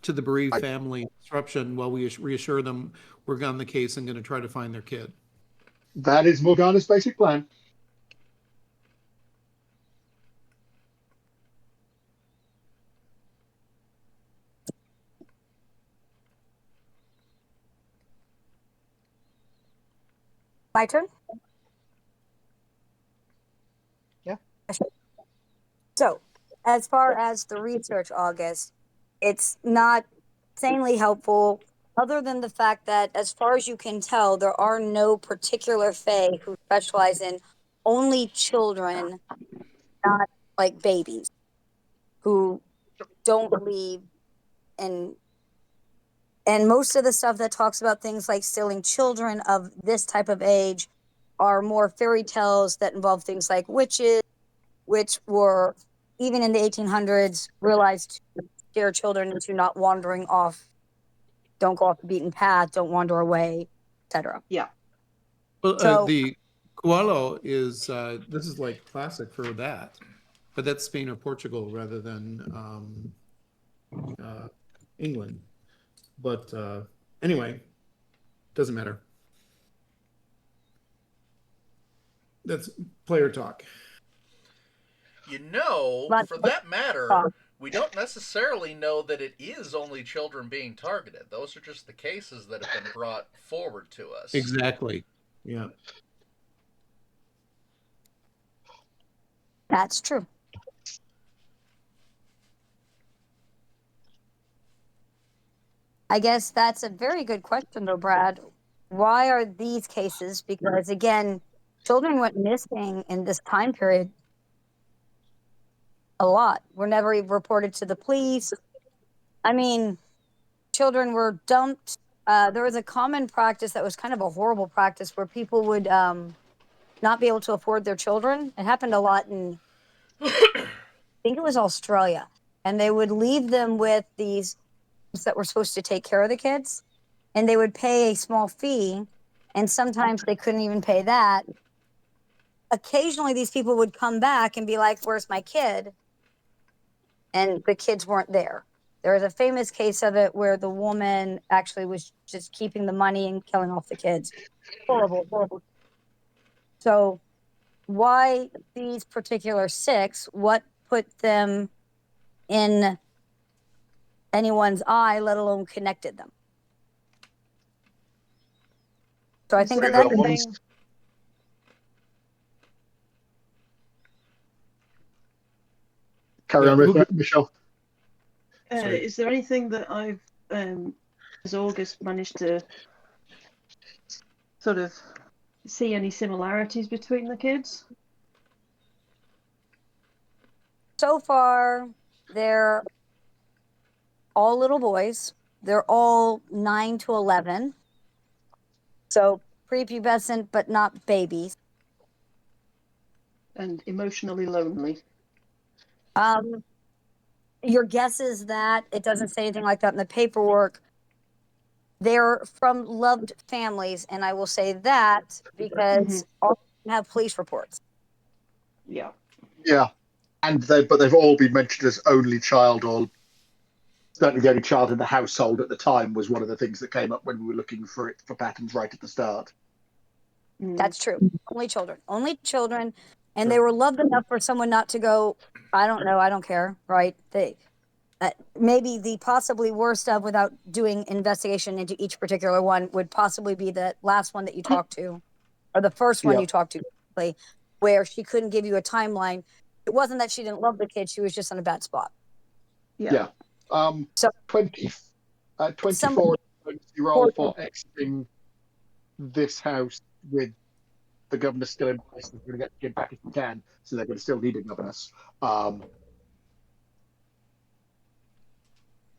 S5: to the bereaved family disruption while we reassure them we're on the case and going to try to find their kid?
S2: That is Morgana's basic plan.
S4: My turn?
S3: Yeah.
S4: So, as far as the research, August, it's not insanely helpful, other than the fact that, as far as you can tell, there are no particular Fae who specialize in only children, not like babies, who don't believe in. And most of the stuff that talks about things like stealing children of this type of age are more fairy tales that involve things like witches, which were, even in the 1800s, realized to scare children into not wandering off, don't go off the beaten path, don't wander away, etc.
S6: Yeah.
S5: Well,
S4: So-
S5: the Koalo is, this is like classic for that, but that's Spain or Portugal rather than England. But anyway, doesn't matter. That's player talk.
S1: You know,
S4: But-
S1: for that matter, we don't necessarily know that it is only children being targeted. Those are just the cases that have been brought forward to us.
S5: Exactly. Yeah.
S4: That's true. I guess that's a very good question, though, Brad. Why are these cases? Because, again, children went missing in this time period a lot. Were never even reported to the police. I mean, children were dumped. There was a common practice that was kind of a horrible practice where people would not be able to afford their children. It happened a lot in, I think it was Australia. And they would leave them with these that were supposed to take care of the kids. And they would pay a small fee. And sometimes they couldn't even pay that. Occasionally, these people would come back and be like, "Where's my kid?" And the kids weren't there. There was a famous case of it where the woman actually was just keeping the money and killing off the kids. Horrible, horrible. So, why these particular 6? What put them in anyone's eye, let alone connected them? So, I
S6: Is
S4: think
S6: there
S4: that
S6: anything-
S2: Carry on with Michelle.
S5: Sorry.
S6: Is there anything that I've, as August, managed to sort of see any similarities between the kids?
S4: so far, they're all little boys. They're all 9 to 11. So prepubescent, but not babies.
S6: And emotionally lonely.
S4: Your guess is that it doesn't say anything like that in the paperwork. They're from loved families, and I will say that because all of them have police reports.
S6: Yeah.
S2: Yeah, but they've all been mentioned as only child, or certainly the only child in the household at the time was one of the things that came up when we were looking for patterns right at the start.
S4: That's true. Only children, and they were loved enough for someone not to go, "I don't know, I don't care," right? They maybe the possibly worst of, without doing investigation into each particular one, would possibly be the last one that you talked to, or the first one you talked to, where she couldn't give you a timeline. It wasn't that she didn't love the kid; she was just in a bad spot.
S6: Yeah.
S4: So
S2: 24 roll for exiting this house with the governor still in place. They're going to get the kid back if we can, so they're going to still need a governess.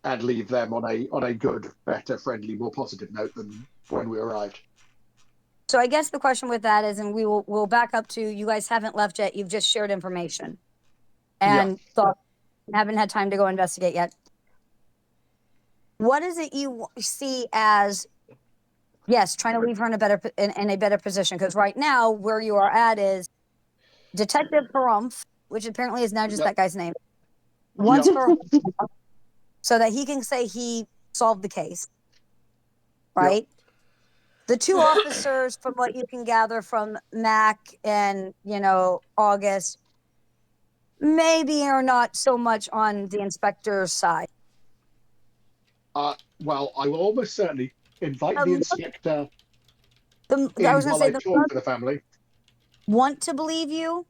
S2: And leave them on a good, better, friendly, more positive note than when we arrived.
S4: So I guess the question with that is, and we'll back up to, you guys haven't left yet. You've just shared information, and haven't had time to go investigate yet. What is it you see as, yes, trying to leave her in a better position? Because right now, where you are at is Detective Harumph, which apparently is now just that guy's name, wants her so that he can say he solved the case, right? The 2 officers, from what you can gather from Mac and, August, maybe are not so much on the inspector's side.
S2: Well, I will almost certainly invite the inspector in
S4: I was
S2: while
S4: going
S2: I
S4: to say,
S2: talk to the family.
S4: Want to believe you,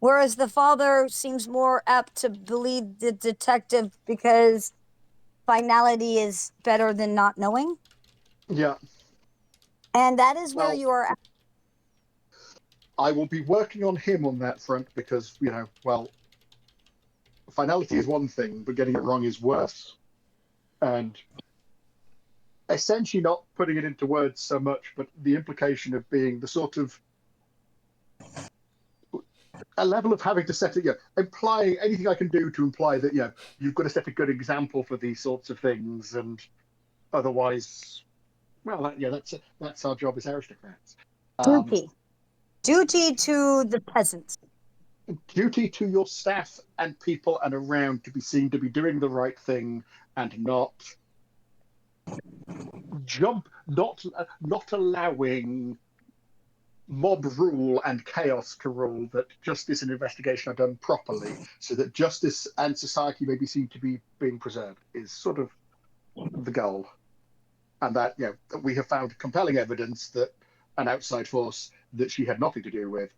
S4: whereas the father seems more apt to believe the detective because finality is better than not knowing.
S2: Yeah.
S4: And that is where you are at.
S2: I will be working on him on that front because, finality is one thing, but getting it wrong is worse. And essentially not putting it into words so much, but the implication of being the sort of a level of having to set it, implying anything I can do to imply that, you've got to set a good example for these sorts of things, and otherwise, that's our job as aristocrats.
S4: Duty to the peasants.
S2: Duty to your staff and people and around to be seen to be doing the right thing and not not allowing mob rule and chaos to rule, that justice and investigation are done properly, so that justice and society may be seen to be being preserved, is sort of the goal. And that, we have found compelling evidence that an outside force that she had nothing to do with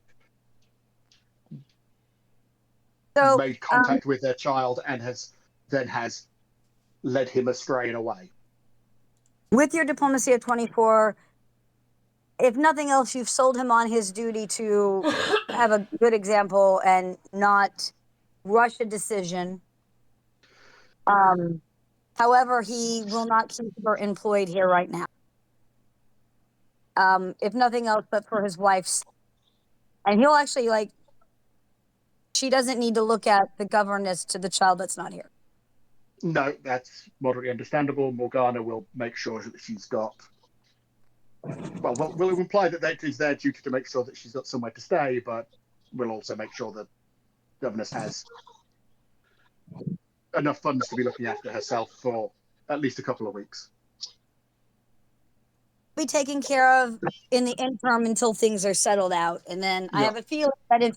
S2: made contact with their child and has led him astray in a way.
S4: With your diplomacy at 24, if nothing else, you've sold him on his duty to have a good example and not rush a decision. However, he will not keep her employed here right now. If nothing else, but for his wife's. And he'll actually, she doesn't need to look at the governess to the child that's not here.
S2: No, that's moderately understandable. Morgana will make sure that she's got... Well, we'll imply that it is their duty to make sure that she's got somewhere to stay, but we'll also make sure that governess has enough funds to be looking after herself for at least a couple of weeks.
S4: Be taken care of in the interim until things are settled out. And then I have a feeling that if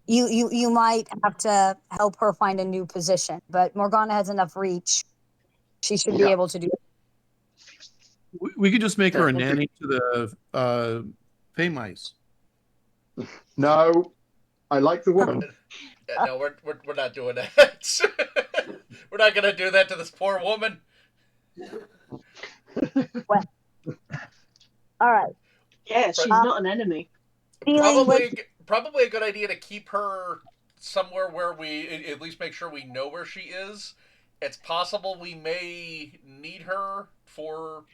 S4: you might have to help her find a new position, but Morgana has enough reach. She should be able to do it.
S5: We could just make her a nanny to the Fey Mice.
S2: No, I like the woman.
S1: No, we're not doing that. We're not going to do that to this poor woman.
S4: Well, all right.
S6: Yeah, she's not an enemy.
S1: Probably a good idea to keep her somewhere where we at least make sure we know where she is. It's possible we may need her for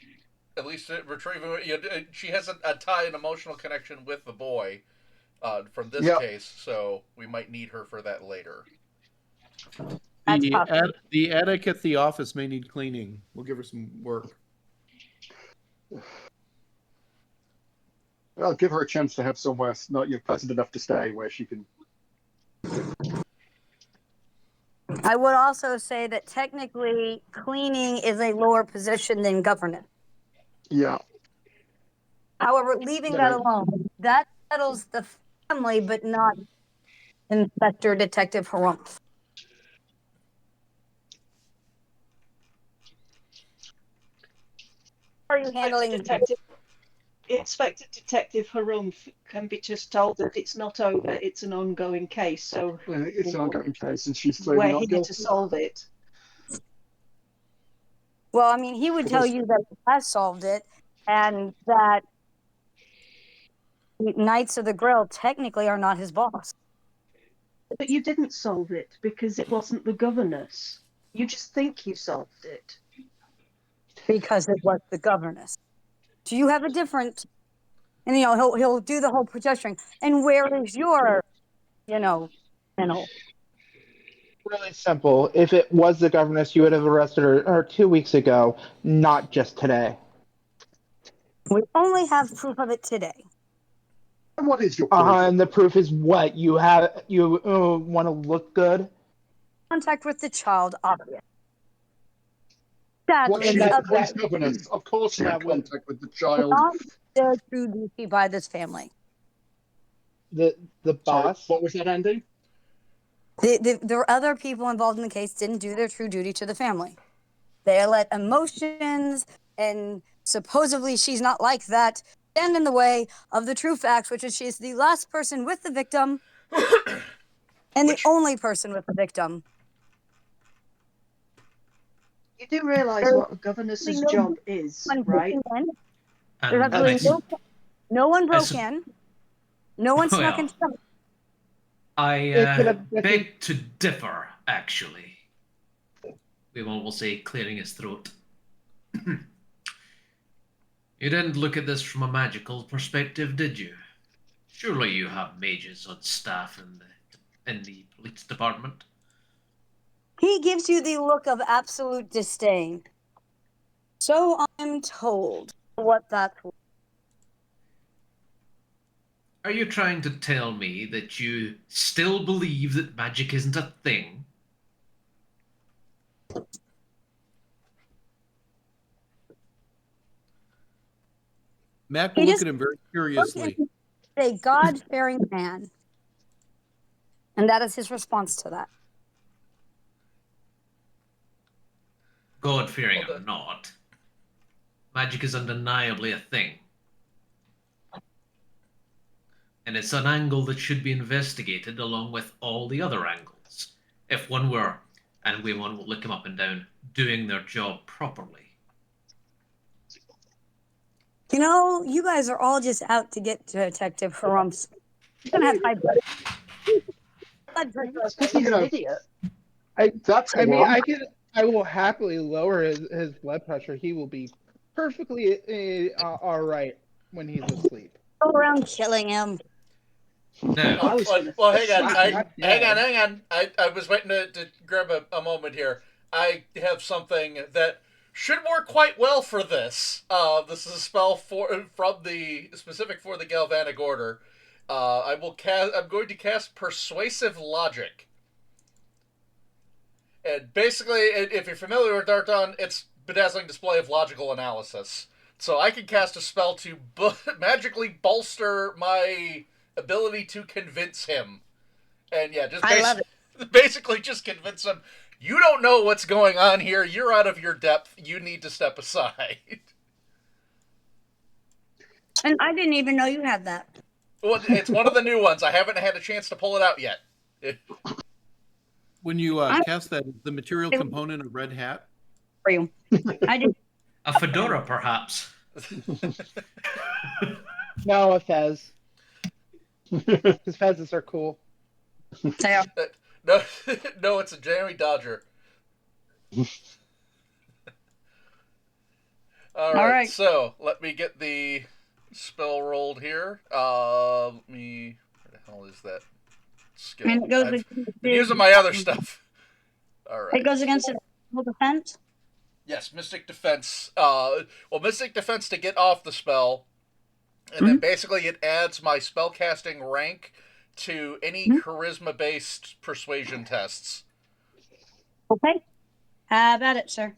S1: at least retrieving. She has a tie, an emotional connection with the boy from this case, so we might need her for that later.
S5: The attic at the office may need cleaning. We'll give her some work.
S2: I'll give her a chance to have somewhere not pleasant enough to stay where she can.
S4: I would also say that technically cleaning is a lower position than governance.
S2: Yeah.
S4: However, leaving that alone, that settles the family, but not Inspector Detective Harumph. How are you handling
S6: Inspector Detective Harumph can be just told that it's not over, it's an ongoing case, so
S2: it's an ongoing case and she's clearly
S6: we're
S2: not
S6: here
S2: guilty.
S6: to solve it.
S4: Well, I mean, he would tell you that he has solved it and that Knights of the Grail technically are not his boss.
S6: But you didn't solve it because it wasn't the governess. You just think you solved it.
S4: Because it was the governess. Do you have a different? And he'll do the whole projection. And where is your, panel?
S3: Really simple. If it was the governess, you would have arrested her 2 weeks ago, not just today.
S4: We only have proof of it today.
S2: And what is your proof?
S3: And the proof is what? You want to look good?
S4: Contact with the child, obvious.
S2: What is governance? Of course you have contact with the child.
S4: Not the true duty by this family.
S3: The boss?
S2: Sorry, what was that, Andy?
S4: There were other people involved in the case didn't do their true duty to the family. They let emotions and supposedly she's not like that stand in the way of the true facts, which is she's the last person with the victim and the only person with the victim.
S6: You do realise what a governess's job is, right?
S4: There's absolutely no one broke in. No one snuck in.
S7: I beg to differ, actually. Weymont will say, clearing his throat. You didn't look at this from a magical perspective, did you? Surely you have mages on staff in the police department.
S4: He gives you the look of absolute disdain. So I'm told what that's worth.
S7: Are you trying to tell me that you still believe that magic isn't a thing?
S5: Mac will
S4: He
S5: look
S4: just
S5: at him very curiously.
S4: a God-fearing man. And that is his response to that.
S7: God-fearing
S1: Well,
S7: or not, magic is undeniably a thing. And it's an angle that should be investigated along with all the other angles. If one were, and Weymont will look him up and down, doing their job properly.
S4: You know, you guys are all just out to get Detective Harumps. You're gonna have high blood pressure.
S3: Because he's an idiot.
S2: That's
S3: I mean,
S2: one.
S3: I will happily lower his blood pressure. He will be perfectly all right when he's asleep.
S4: Go around killing him.
S7: Now,
S6: I was gonna
S1: Well, hang on.
S3: Not
S1: Hang on.
S3: dead.
S1: I was waiting to grab a moment here. I have something that should work quite well for this. This is a spell from the specific for the Galvanic Order. I'm going to cast Persuasive Logic. And basically, if you're familiar with Darton, it's bedazzling display of logical analysis. So I can cast a spell to magically bolster my ability to convince him. And yeah, just
S4: I love
S1: basically just convince him, you don't know what's going on here, you're out of your depth, you need to step aside.
S4: And I didn't even know you had that.
S1: Well, it's one of the new ones. I haven't had a chance to pull it out yet.
S5: When you cast that, is the material component a red hat?
S4: For you. I did.
S7: a fedora, perhaps.
S3: No, a fez. Because fezzes are cool.
S4: They are.
S1: No, no, it's a Jeremy Dodger. All right, so let me get the spell rolled here. Where the hell is that skill?
S4: And it goes
S1: I've been using my other stuff. All right.
S4: It goes against the defense.
S1: Yes, Mystic Defense. Well, Mystic Defense to get off the spell, and then basically it adds my spellcasting rank to any charisma-based persuasion tests.
S4: Okay. Have at it, sir.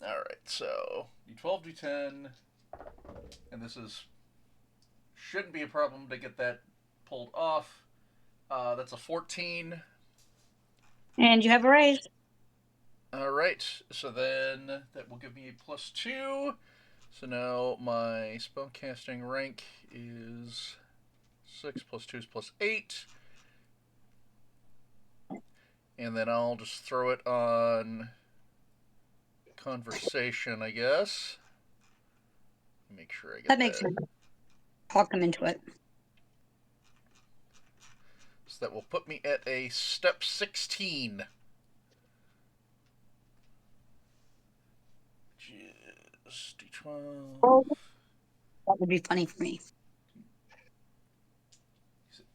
S1: All right, so D12, D10, and this shouldn't be a problem to get that pulled off. That's a 14.
S4: And you have a raise.
S1: All right, so then that will give me a +2. So now my spellcasting rank is 6 + 2 is +8. And then I'll just throw it on conversation, I guess. Make sure I get
S4: That makes sense. Talk them into it.
S1: So that will put me at a step 16. Which is D12.
S4: Oh, that would be funny for me.
S1: 6.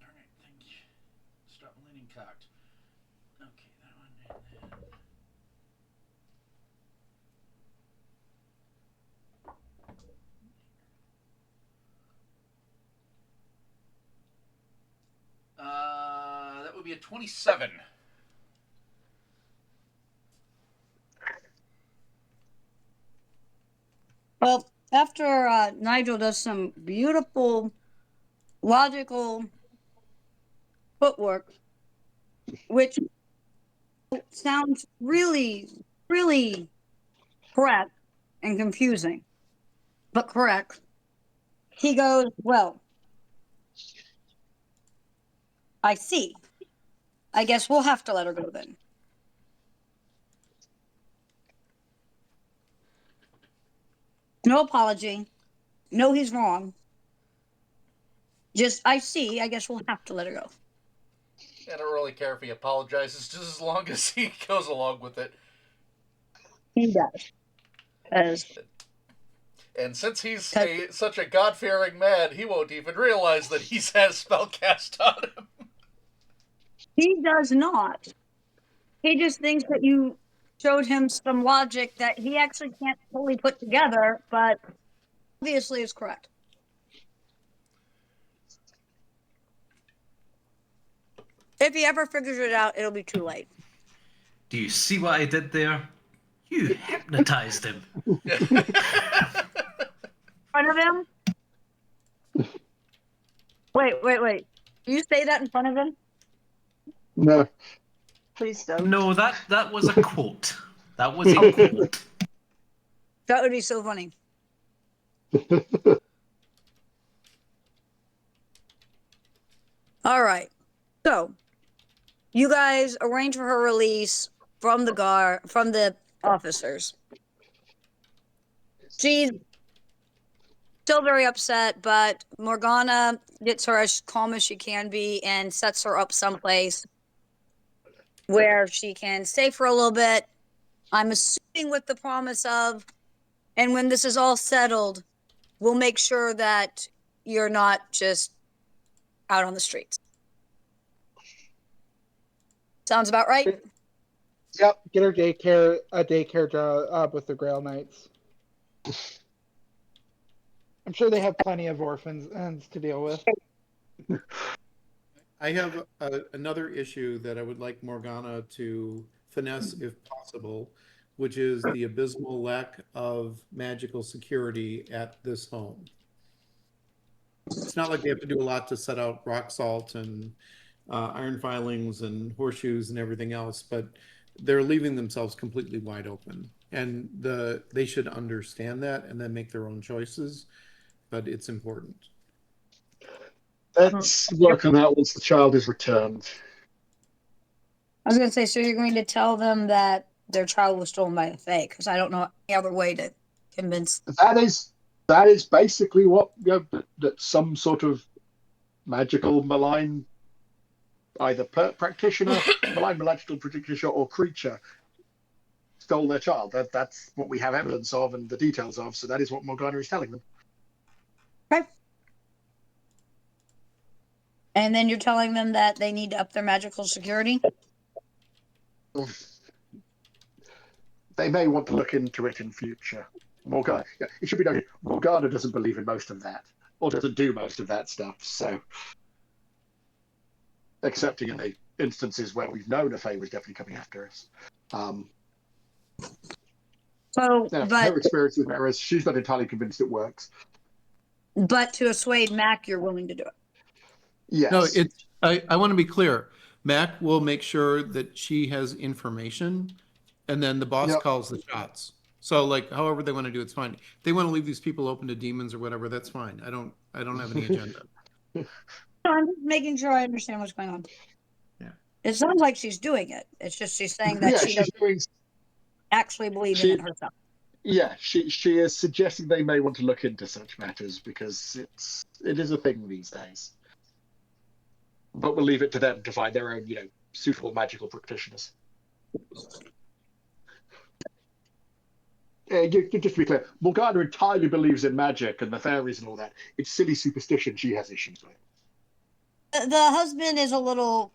S1: Alright, thank you. Stop leaning cocked. Okay, that one and then. That would be a 27.
S4: Well, after Nigel does some beautiful, logical footwork, which sounds really, really correct and confusing, but correct, he goes, well, I see. I guess we'll have to let her go then. No apology. No, he's wrong. Just, I see. I guess we'll have to let her go.
S1: I don't really care if he apologizes, just as long as he goes along with it.
S4: He does.
S1: And since he's such a God-fearing man, he won't even realize that he's had a spell cast on him.
S4: He does not. He just thinks that you showed him some logic that he actually can't fully put together, but obviously is correct. If he ever figures it out, it'll be too late.
S7: Do you see what I did there? You hypnotized him.
S4: In front of him? Wait. You say that in front of him?
S2: No.
S6: Please don't.
S7: No, that was a quote. That was a quote.
S4: That would be so funny. All right. So, you guys arrange for her release from the officers. She's still very upset, but Morgana gets her as calm as she can be and sets her up someplace where she can stay for a little bit. I'm assuming with the promise of, and when this is all settled, we'll make sure that you're not just out on the streets. Sounds about right?
S3: Yep, get her a daycare job with the Grail Knights. I'm sure they have plenty of orphans to deal with.
S5: I have another issue that I would like Morgana to finesse if possible, which is the abysmal lack of magical security at this home. It's not like they have to do a lot to set out rock salt and iron filings and horseshoes and everything else, but they're leaving themselves completely wide open. And they should understand that and then make their own choices, but it's important.
S2: Let's work on that once the child is returned.
S4: I was going to say, so you're going to tell them that their child was stolen by a Fae, because I don't know any other way to convince them.
S2: That is basically what, that some sort of magical malign, either practitioner, malign magical practitioner, or creature stole their child. That's what we have evidence of and the details of, so that is what Morgana is telling them.
S4: Okay. And then you're telling them that they need to up their magical security?
S2: They may want to look into it in future. Morgana, it should be noted, Morgana doesn't believe in most of that, or doesn't do most of that stuff, so... Excepting in the instances where we've known a Fae was definitely coming after us. Her experience with Mythras, she's not entirely convinced it works.
S4: But to assuade Mac, you're willing to do it?
S2: Yes.
S5: No, I want to be clear. Mac will make sure that she has information, and then the boss calls the shots. So, like, however they want to do it's fine. If they want to leave these people open to demons or whatever, that's fine. I don't have any agenda.
S4: I'm just making sure I understand what's going on.
S5: Yeah.
S4: It sounds like she's doing it. It's just she's saying that she doesn't actually believe in it herself.
S2: Yeah, she is suggesting they may want to look into such matters because it is a thing these days. But we'll leave it to them to find their own, suitable magical practitioners. Just to be clear, Morgana entirely believes in magic and the fairies and all that. It's silly superstition she has issues with.
S4: The husband is a little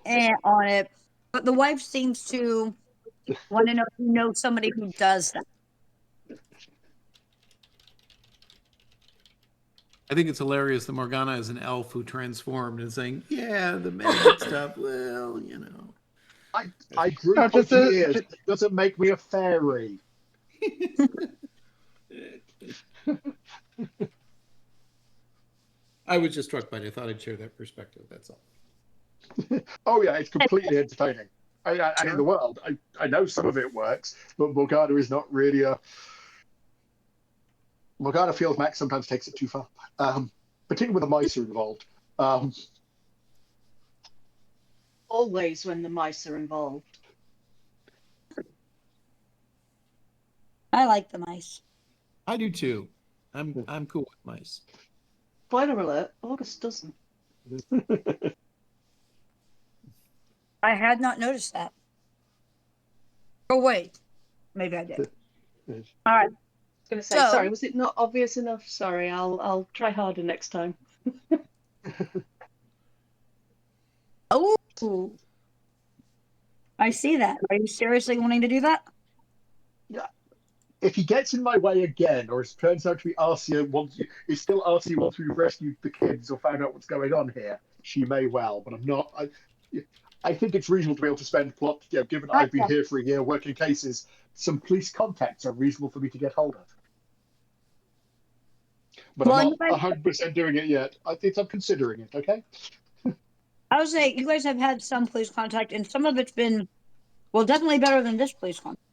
S4: on it, but the wife seems to want to know somebody who does that.
S5: I think it's hilarious that Morgana is an elf who transformed and saying, yeah, the magic stuff, well,
S2: I grew up for years. It doesn't make me a fairy.
S5: I was just struck by it. I thought I'd share that perspective. That's all.
S2: Oh, yeah, it's completely entertaining. And in the world, I know some of it works, but Morgana is not really a... Morgana feels Max sometimes takes it too far, particularly when the mice are involved.
S6: Always when the mice are involved.
S4: I like the mice.
S5: I do too. I'm cool with mice.
S6: Spoiler alert, August doesn't.
S4: I had not noticed that. Oh, wait. Maybe I did. All right.
S6: I was going to say, sorry, was it not obvious enough? Sorry, I'll try harder next time.
S4: Oh, I see that. Are you seriously wanting to do that?
S2: Yeah. If he gets in my way again, or it turns out to be Arcia once we've rescued the kids or found out what's going on here, she may well, but I'm not. I think it's reasonable to be able to spend plot. Given
S4: Right,
S2: I've been
S4: yeah.
S2: here for a year working cases, some police contacts are reasonable for me to get hold of. But
S4: Well,
S2: I'm
S4: you
S2: not
S4: guys,
S2: 100% doing it yet. I think I'm considering it. Okay.
S4: I would say you guys have had some police contact, and some of it's been, well, definitely better than this police contact.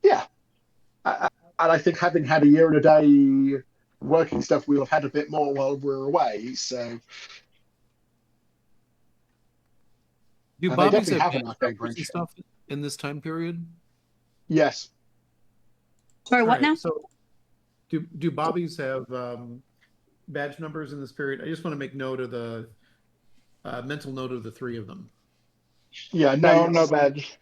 S2: Yeah. And I think having had a year and a day working stuff, we'll have had a bit more while we're away. So.
S5: Do
S2: And they
S5: Bobbies
S2: definitely
S5: have
S2: have an
S5: badge
S2: arcane
S5: numbers and
S2: branch.
S5: stuff in this time period?
S2: Yes.
S4: Sorry, what
S5: All
S4: now?
S5: right, so do Bobbies have badge numbers in this period? I just want to make note of the mental note of the three of them.
S2: Yeah.
S3: No badge.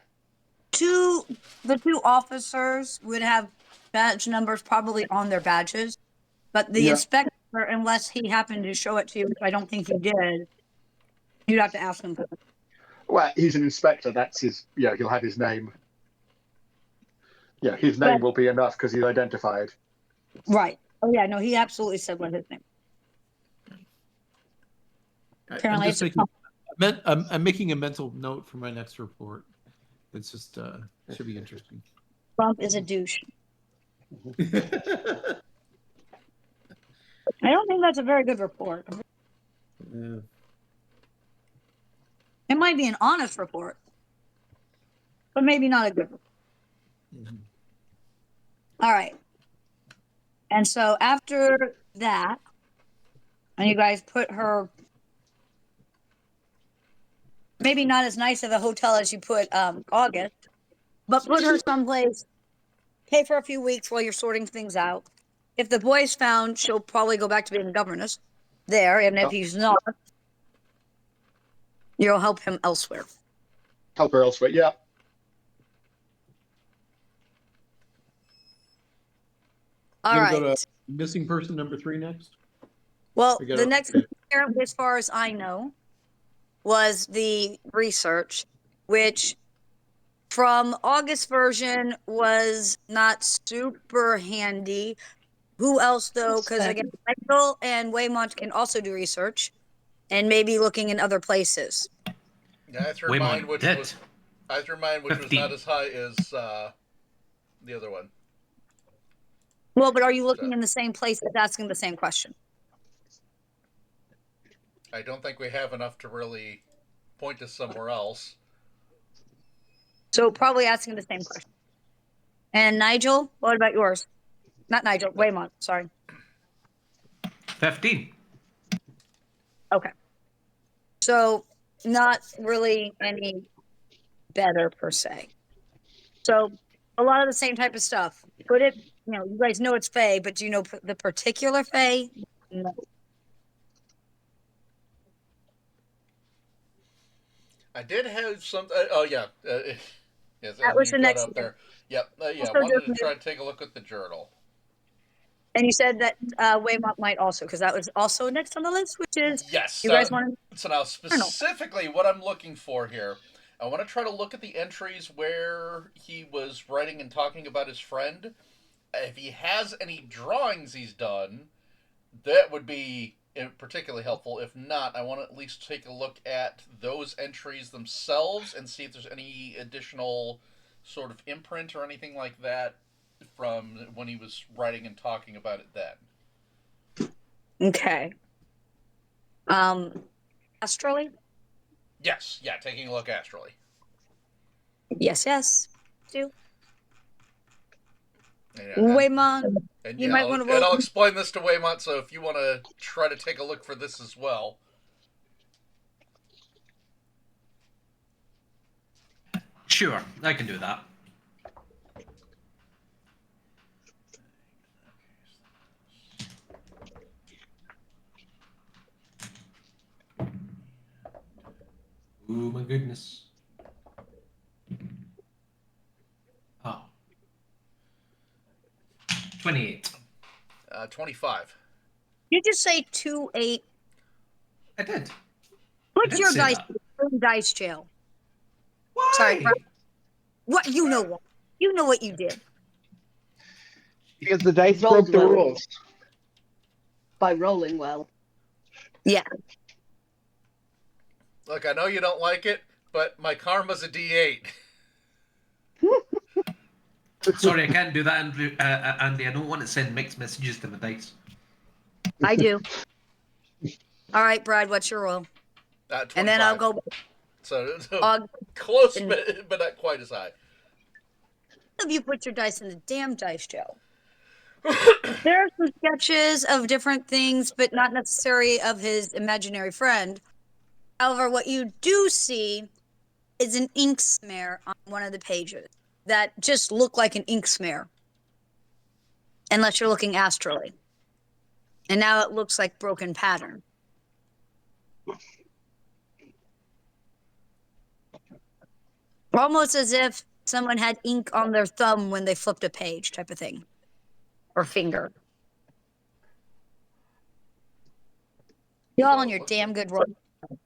S4: The two officers would have badge numbers probably on their badges, but the
S2: Yeah.
S4: inspector, unless he happened to show it to you, which I don't think he did, you'd have to ask him.
S2: Well, he's an inspector. That's his. Yeah, he'll have his name. Yeah, his name will be enough because he's identified.
S4: Right. Oh yeah, no, he absolutely said what his name. Apparently,
S5: I'm making a mental note for my next report. It's just should be interesting.
S4: Trump is a douche. I don't think that's a very good report.
S5: Yeah.
S4: It might be an honest report, but maybe not a good report.
S5: Mhm.
S4: All right. And so after that, and you guys put her maybe not as nice of a hotel as you put August, but put her someplace, pay for a few weeks while you're sorting things out. If the boy's found, she'll probably go back to being a governess there, and if he's not, you'll help him elsewhere.
S2: Help her elsewhere. Yeah.
S4: All right.
S5: Go to missing person number 3 next.
S4: Well, the next thing, as far as I know, was the research, which from August version was not super handy. Who else though? Because again, Nigel and Weymont can also do research, and maybe looking in other places.
S1: Yeah, I threw
S7: Weymont
S1: mine, which
S7: did.
S1: was not
S7: 15.
S1: as high as the other one.
S4: Well, but are you looking in the same place that's asking the same question?
S1: I don't think we have enough to really point us somewhere else.
S4: So probably asking the same question. And Nigel, what about yours? Not Nigel, Weymont, sorry.
S7: 15.
S4: Okay. So not really any better per se. So a lot of the same type of stuff. Could it, you guys know it's Fae, but do you know the particular Fae? No.
S1: I did have some. Oh yeah, yes,
S4: That was the next
S1: up there. Yep, yeah.
S4: Also
S1: Wanted to
S4: doesn't-
S1: try to take a look at the journal.
S4: And you said that Weymont might also, because that was also next on the list, which is
S1: Yes.
S4: you guys want to.
S1: So now specifically, what I'm looking for here, I want to try to look at the entries where he was writing and talking about his friend. If he has any drawings he's done, that would be particularly helpful. If not, I want to at least take a look at those entries themselves and see if there's any additional sort of imprint or anything like that from when he was writing and talking about it then.
S4: Okay. Astrally?
S1: Yes, yeah, taking a look astrally.
S4: Yes. Do.
S1: Yeah,
S4: Weymont,
S1: and
S4: you
S1: yeah,
S4: might want to
S1: and
S4: roll.
S1: I'll explain this to Weymont, so if you want to try to take a look for this as well.
S7: Sure, I can do that. Oh my goodness. Oh. 28.
S1: 25.
S4: You just say 2-8.
S7: I did.
S4: Put
S7: did
S4: your
S7: say
S4: dice
S7: that.
S4: in dice jail.
S7: Why?
S4: Sorry. What? You know what? You know what you did.
S3: Because the dice
S6: Rolled
S3: broke the
S6: well.
S3: rules.
S6: By rolling well.
S4: Yeah.
S1: Look, I know you don't like it, but my karma's a D8.
S7: Sorry, I can't do that, Andrew, Andy. I don't want to send mixed messages to my dice.
S4: I do. All right, Brad, what's your roll?
S1: 25.
S4: And then I'll go.
S1: So
S4: Aug-
S1: close,
S4: and-
S1: but not quite as high.
S4: Have you put your dice in the damn dice jail? There are some sketches of different things, but not necessarily of his imaginary friend. However, what you do see is an ink smear on one of the pages that just look like an ink smear, unless you're looking astrally. And now it looks like broken pattern. Almost as if someone had ink on their thumb when they flipped a page, type of thing, or finger. Y'all on your damn good roll.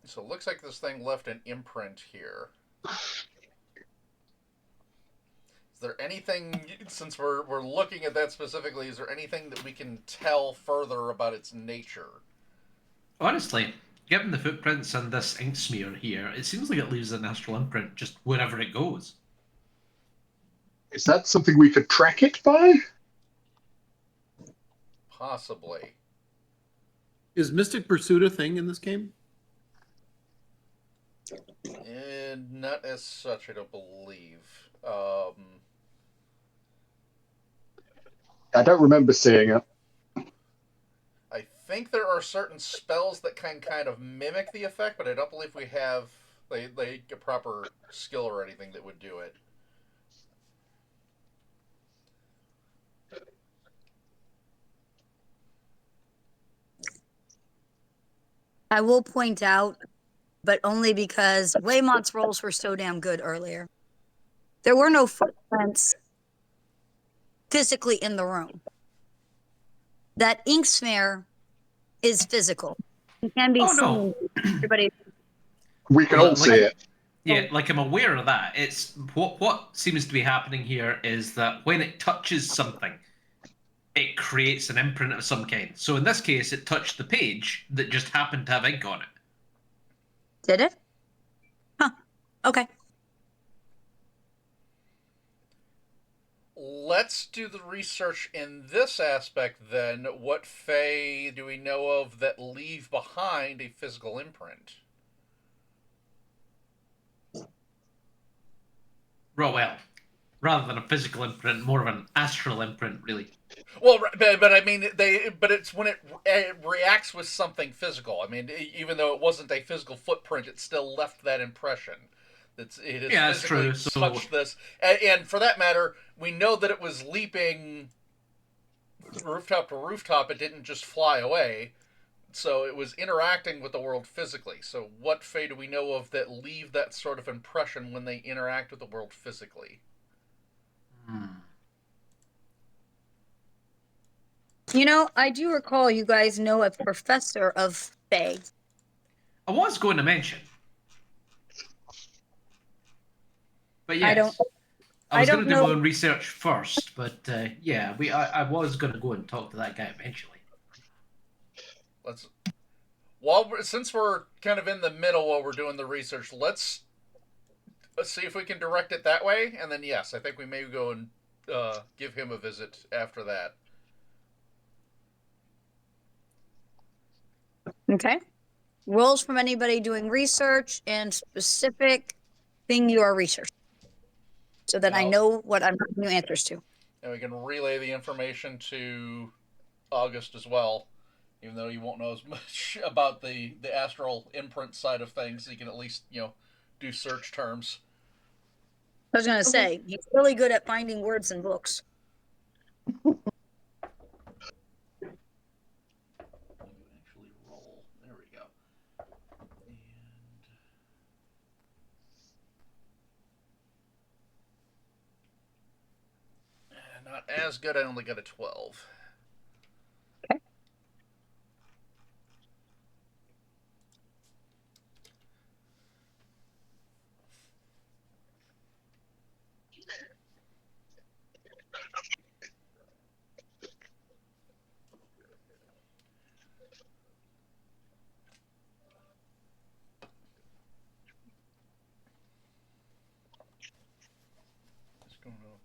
S1: So it looks like this thing left an imprint here. Is there anything, since we're looking at that specifically, is there anything that we can tell further about its nature?
S7: Honestly, given the footprints and this ink smear here, it seems like it leaves an astral imprint just wherever it goes.
S2: Is that something we could track it by?
S1: Possibly.
S5: Is Mystic Pursuit a thing in this game?
S1: Not as such, I don't believe.
S2: I don't remember seeing it.
S1: I think there are certain spells that can kind of mimic the effect, but I don't believe we have a proper skill or anything that would do it.
S4: I will point out, but only because Weymont's rolls were so damn good earlier. There were no footprints physically in the room. That ink smear is physical. It can be
S7: Oh,
S4: seen.
S7: no.
S4: Everybody.
S2: We can all see it.
S7: Yeah, like I'm aware of that. It's what seems to be happening here is that when it touches something, it creates an imprint of some kind. So in this case, it touched the page that just happened to have ink on it.
S4: Did it? Huh. Okay.
S1: Let's do the research in this aspect then. What fae do we know of that leave behind a physical imprint?
S7: Well, rather than a physical imprint, more of an astral imprint, really.
S1: Well, but I mean, but it's when it reacts with something physical. I mean, even though it wasn't a physical footprint, it still left that impression. It has physically touched this. And for that matter, we know that it was leaping rooftop to rooftop. It didn't just fly away. So it was interacting with the world physically. So what fae do we know of that leave that sort of impression when they interact with the world physically?
S4: You know, I do recall you guys know a professor of fae.
S7: I was going to mention. But yes, I was going to do my own research first, but yeah, I was going to go and talk to that guy eventually.
S1: Since we're kind of in the middle while we're doing the research, let's see if we can direct it that way, and then yes, I think we may go and give him a visit after that.
S4: Okay. Rolls from anybody doing research and specific thing you are researching, so that I know what I'm giving you answers to.
S1: And we can relay the information to August as well, even though you won't know as much about the astral imprint side of things. You can at least, do search terms.
S4: I was going to say, he's really good at finding words in books.
S1: Actually roll. There we go. And not as good. I only got a 12.
S4: Okay.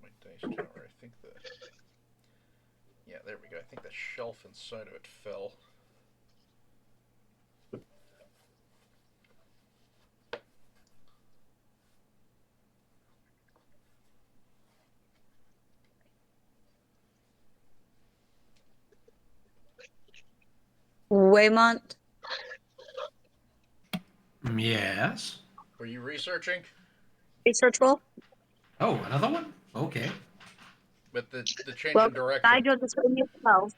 S1: my dice tower. I think the... Yeah, there we go. I think the shelf inside of it fell.
S4: Weymont.
S7: Yes.
S1: Were you researching?
S4: Research roll.
S7: Oh, another one? Okay.
S1: With the change
S4: Well,
S1: in direction.
S4: Nigel just gave me a 12.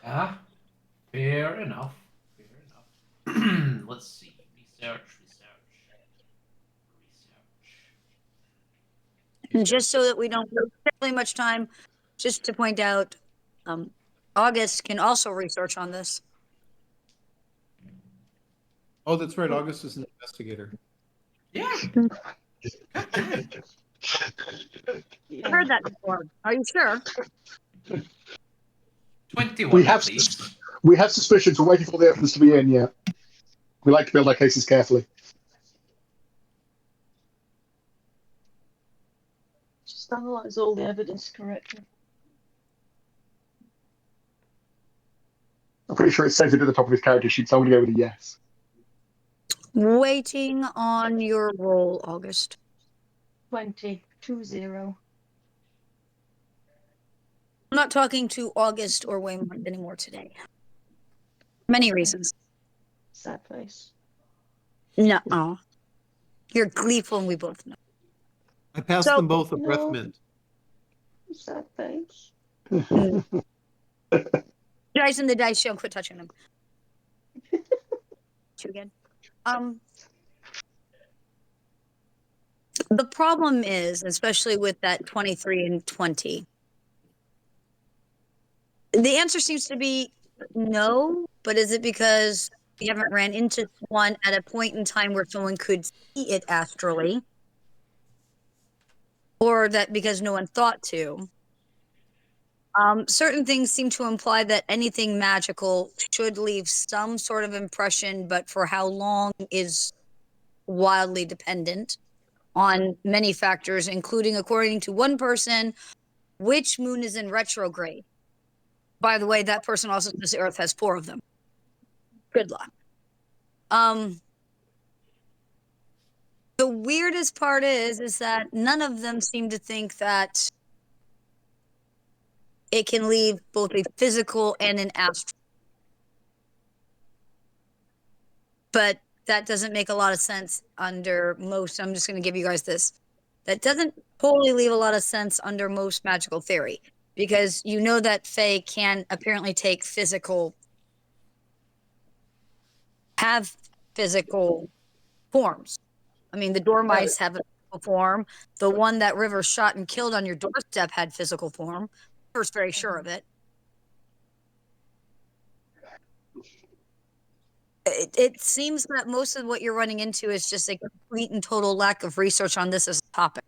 S7: Ah, fair enough. Fair enough. Let's see. Research.
S4: And just so that we don't waste really much time, just to point out, August can also research on this.
S5: Oh, that's right. August is an investigator.
S7: Yeah.
S4: I've heard that before. Are you sure?
S7: 21,
S2: We have
S7: please.
S2: we have suspicions. We're waiting for the evidence to be in yet. We like to build our cases carefully.
S6: Just analyse all the evidence correctly.
S2: I'm pretty sure it's saved at the top of his character sheet, so I'm going to go with a yes.
S4: Waiting on your roll, August.
S6: 20. 20.
S4: I'm not talking to August or Weymont anymore today. Many reasons.
S6: Sad face.
S4: No. You're gleeful and we both know.
S5: I passed
S4: So-
S5: them both a breath
S6: No.
S5: mint.
S6: Sad face.
S4: Dice in the dice, don't quit touching them. Two again. The problem is, especially with that 23 and 20, the answer seems to be no, but is it because we haven't ran into one at a point in time where someone could see it astrally? Or that because no one thought to? Certain things seem to imply that anything magical should leave some sort of impression, but for how long is wildly dependent on many factors, including, according to one person, which moon is in retrograde. By the way, that person also says the Earth has 4 of them. Good luck. The weirdest part is that none of them seem to think that it can leave both a physical and an astral. But that doesn't make a lot of sense under most. I'm just going to give you guys this. That doesn't totally leave a lot of sense under most magical theory, because you know that Fae can apparently have physical forms. I mean, the Dormice have a physical form. The one that River shot and killed on your doorstep had physical form. River's very sure of it. It seems that most of what you're running into is just a complete and total lack of research on this as a topic.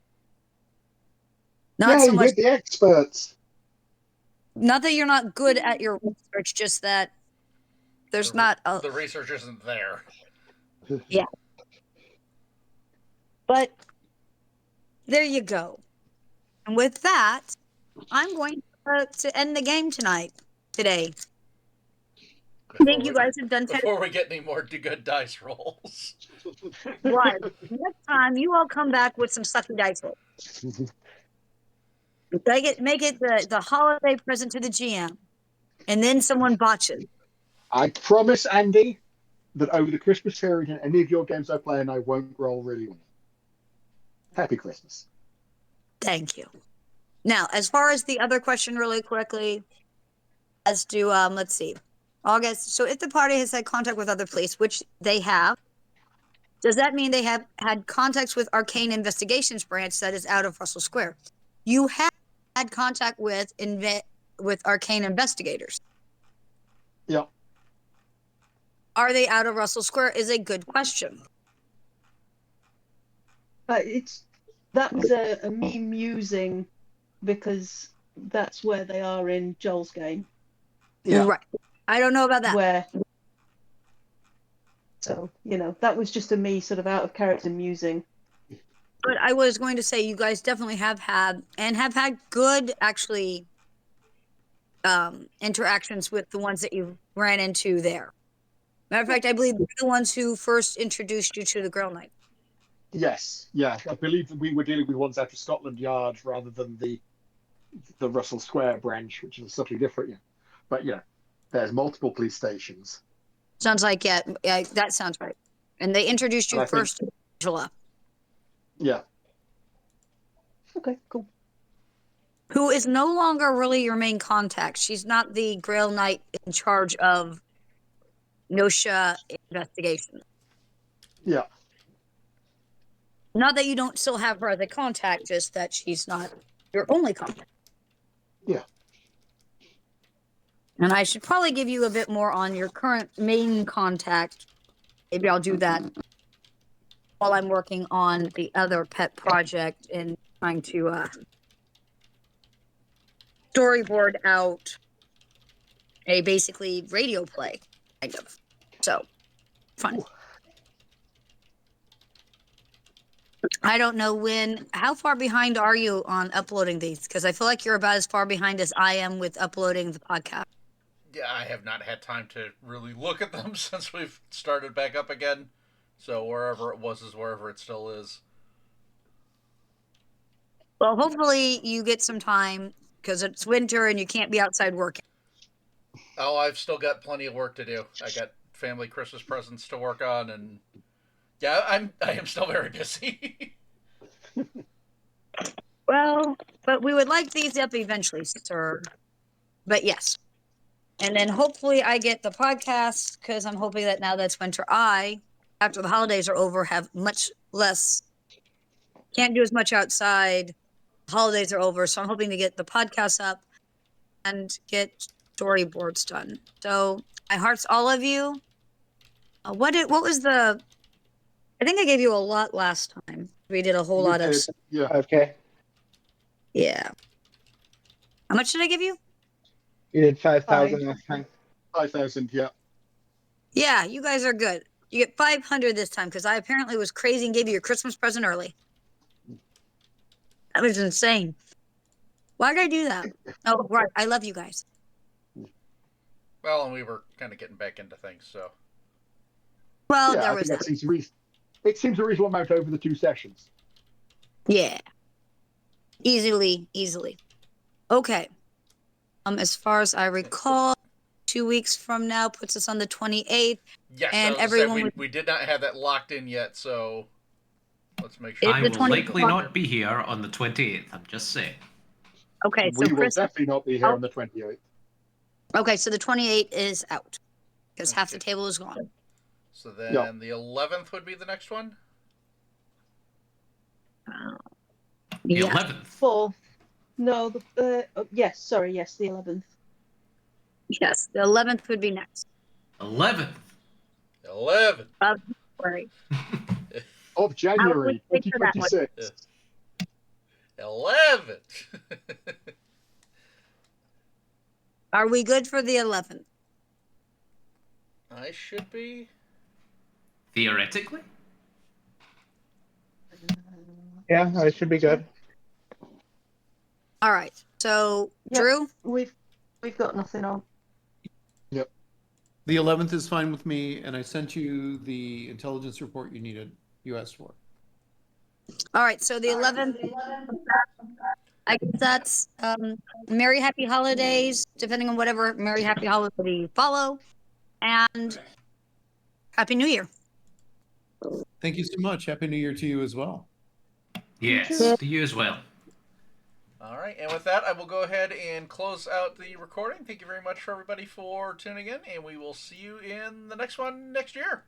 S4: Not
S2: Yay,
S4: so much,
S2: we're the experts.
S4: not that you're not good at your research, just that there's not a,
S1: The research isn't there.
S4: but there you go. And with that, I'm going to end the game today. I think you guys have done
S1: Before we get any more good dice rolls.
S4: right. Next time, you all come back with some sucky dice rolls. Make it the holiday present to the GM, and then someone botches.
S2: I promise, Andy, that over the Christmas period in any of your games I play, and I won't roll really well. Happy Christmas.
S4: Thank you. Now, as far as the other question, really quickly, as to let's see, August. So, if the party has had contact with other police, which they have, does that mean they have had contacts with Arcane Investigations branch that is out of Russell Square? You have had contact with Arcane Investigators.
S2: Yeah.
S4: Are they out of Russell Square? Is a good question.
S6: That was a me musing, because that's where they are in Joel's game.
S2: Yeah.
S4: Right. I don't know about that.
S6: So, that was just a me sort of out of character musing.
S4: But I was going to say, you guys definitely have had good, actually, interactions with the ones that you ran into there. Matter of fact, I believe they're the ones who first introduced you to the Grail Knight.
S2: Yes, yeah. I believe that we were dealing with ones out of Scotland Yard rather than the Russell Square branch, which is subtly different. Yeah, but yeah, there's multiple police stations.
S4: Sounds like, yeah, that sounds right. And they introduced you
S2: And I think-
S4: first to Angela,
S2: Yeah,
S6: Okay, cool.
S4: who is no longer really your main contact. She's not the Grail Knight in charge of Notitia investigation.
S2: yeah.
S4: Not that you don't still have her as a contact, just that she's not your only contact.
S2: Yeah.
S4: And I should probably give you a bit more on your current main contact. Maybe I'll do that while I'm working on the other pet project and trying to storyboard out a basically radio play, kind of. So, fun.
S2: Ooh.
S4: I don't know how far behind are you on uploading these? Because I feel like you're about as far behind as I am with uploading the podcast.
S1: Yeah, I have not had time to really look at them since we've started back up again. So wherever it was is wherever it still is.
S4: Well, hopefully you get some time because it's winter and you can't be outside working.
S1: Oh, I've still got plenty of work to do. I got family Christmas presents to work on, and yeah, I am still very busy.
S4: Well, but we would like these up eventually, sir. But yes. And then hopefully I get the podcast because I'm hoping that now that's winter, after the holidays are over, have much less, can't do as much outside. Holidays are over. So I'm hoping to get the podcast up and get storyboards done. So I hearts all of you. What was the, I think I gave you a lot last time. We did a whole lot of,
S2: Yeah.
S3: Okay.
S4: yeah. How much did I give you?
S3: You did 5,000 last time.
S2: 5,000. Yeah.
S4: Yeah, you guys are good. You get 500 this time because I apparently was crazy and gave you your Christmas present early. That was insane. Why did I do that? Oh, right. I love you guys.
S1: Well, and we were kind of getting back into things, so.
S4: Well,
S2: Yeah,
S4: there
S2: I
S4: was
S2: think
S4: that.
S2: it seems a reasonable amount over the 2 sessions.
S4: Yeah. Easily. Okay. As far as I recall, 2 weeks from now puts us on the 28th.
S1: Yes,
S4: And
S1: everyone we did not have that locked in yet, so let's make sure.
S4: It's
S7: I
S4: the
S7: will
S4: 20
S7: likely not be here on the 28th. I'm just saying.
S4: Okay, so
S2: We will
S4: Chris.
S2: definitely not be here on the 28th.
S4: Okay, so the 28th is out because half the
S1: Okay.
S4: table is gone.
S1: So then
S2: Yeah.
S1: the 11th would be the next one?
S7: The
S4: Yeah.
S7: 11th.
S6: 4. No, yes, sorry, yes, the 11th.
S4: Yes, the 11th would be next.
S7: 11th.
S1: 11th.
S4: February.
S2: Of January
S4: wait for that one.
S2: 2026.
S1: 11th.
S4: Are we good for the 11th?
S1: I should be.
S7: Theoretically.
S3: Yeah, it should be good.
S4: All right. So,
S6: Yep.
S4: Drew?
S6: We've got nothing on.
S5: The 11th is fine with me, and I sent you the intelligence report you asked for.
S4: All right. So the 11th, I guess that's Merry Happy Holidays, depending on whatever Merry Happy Holiday you follow. And Happy New Year.
S5: Thank you so much. Happy New Year to you as well.
S7: Yes, to you as well.
S1: All right, and with that, I will go ahead and close out the recording. Thank you very much for everybody for tuning in, and we will see you in the next one next year.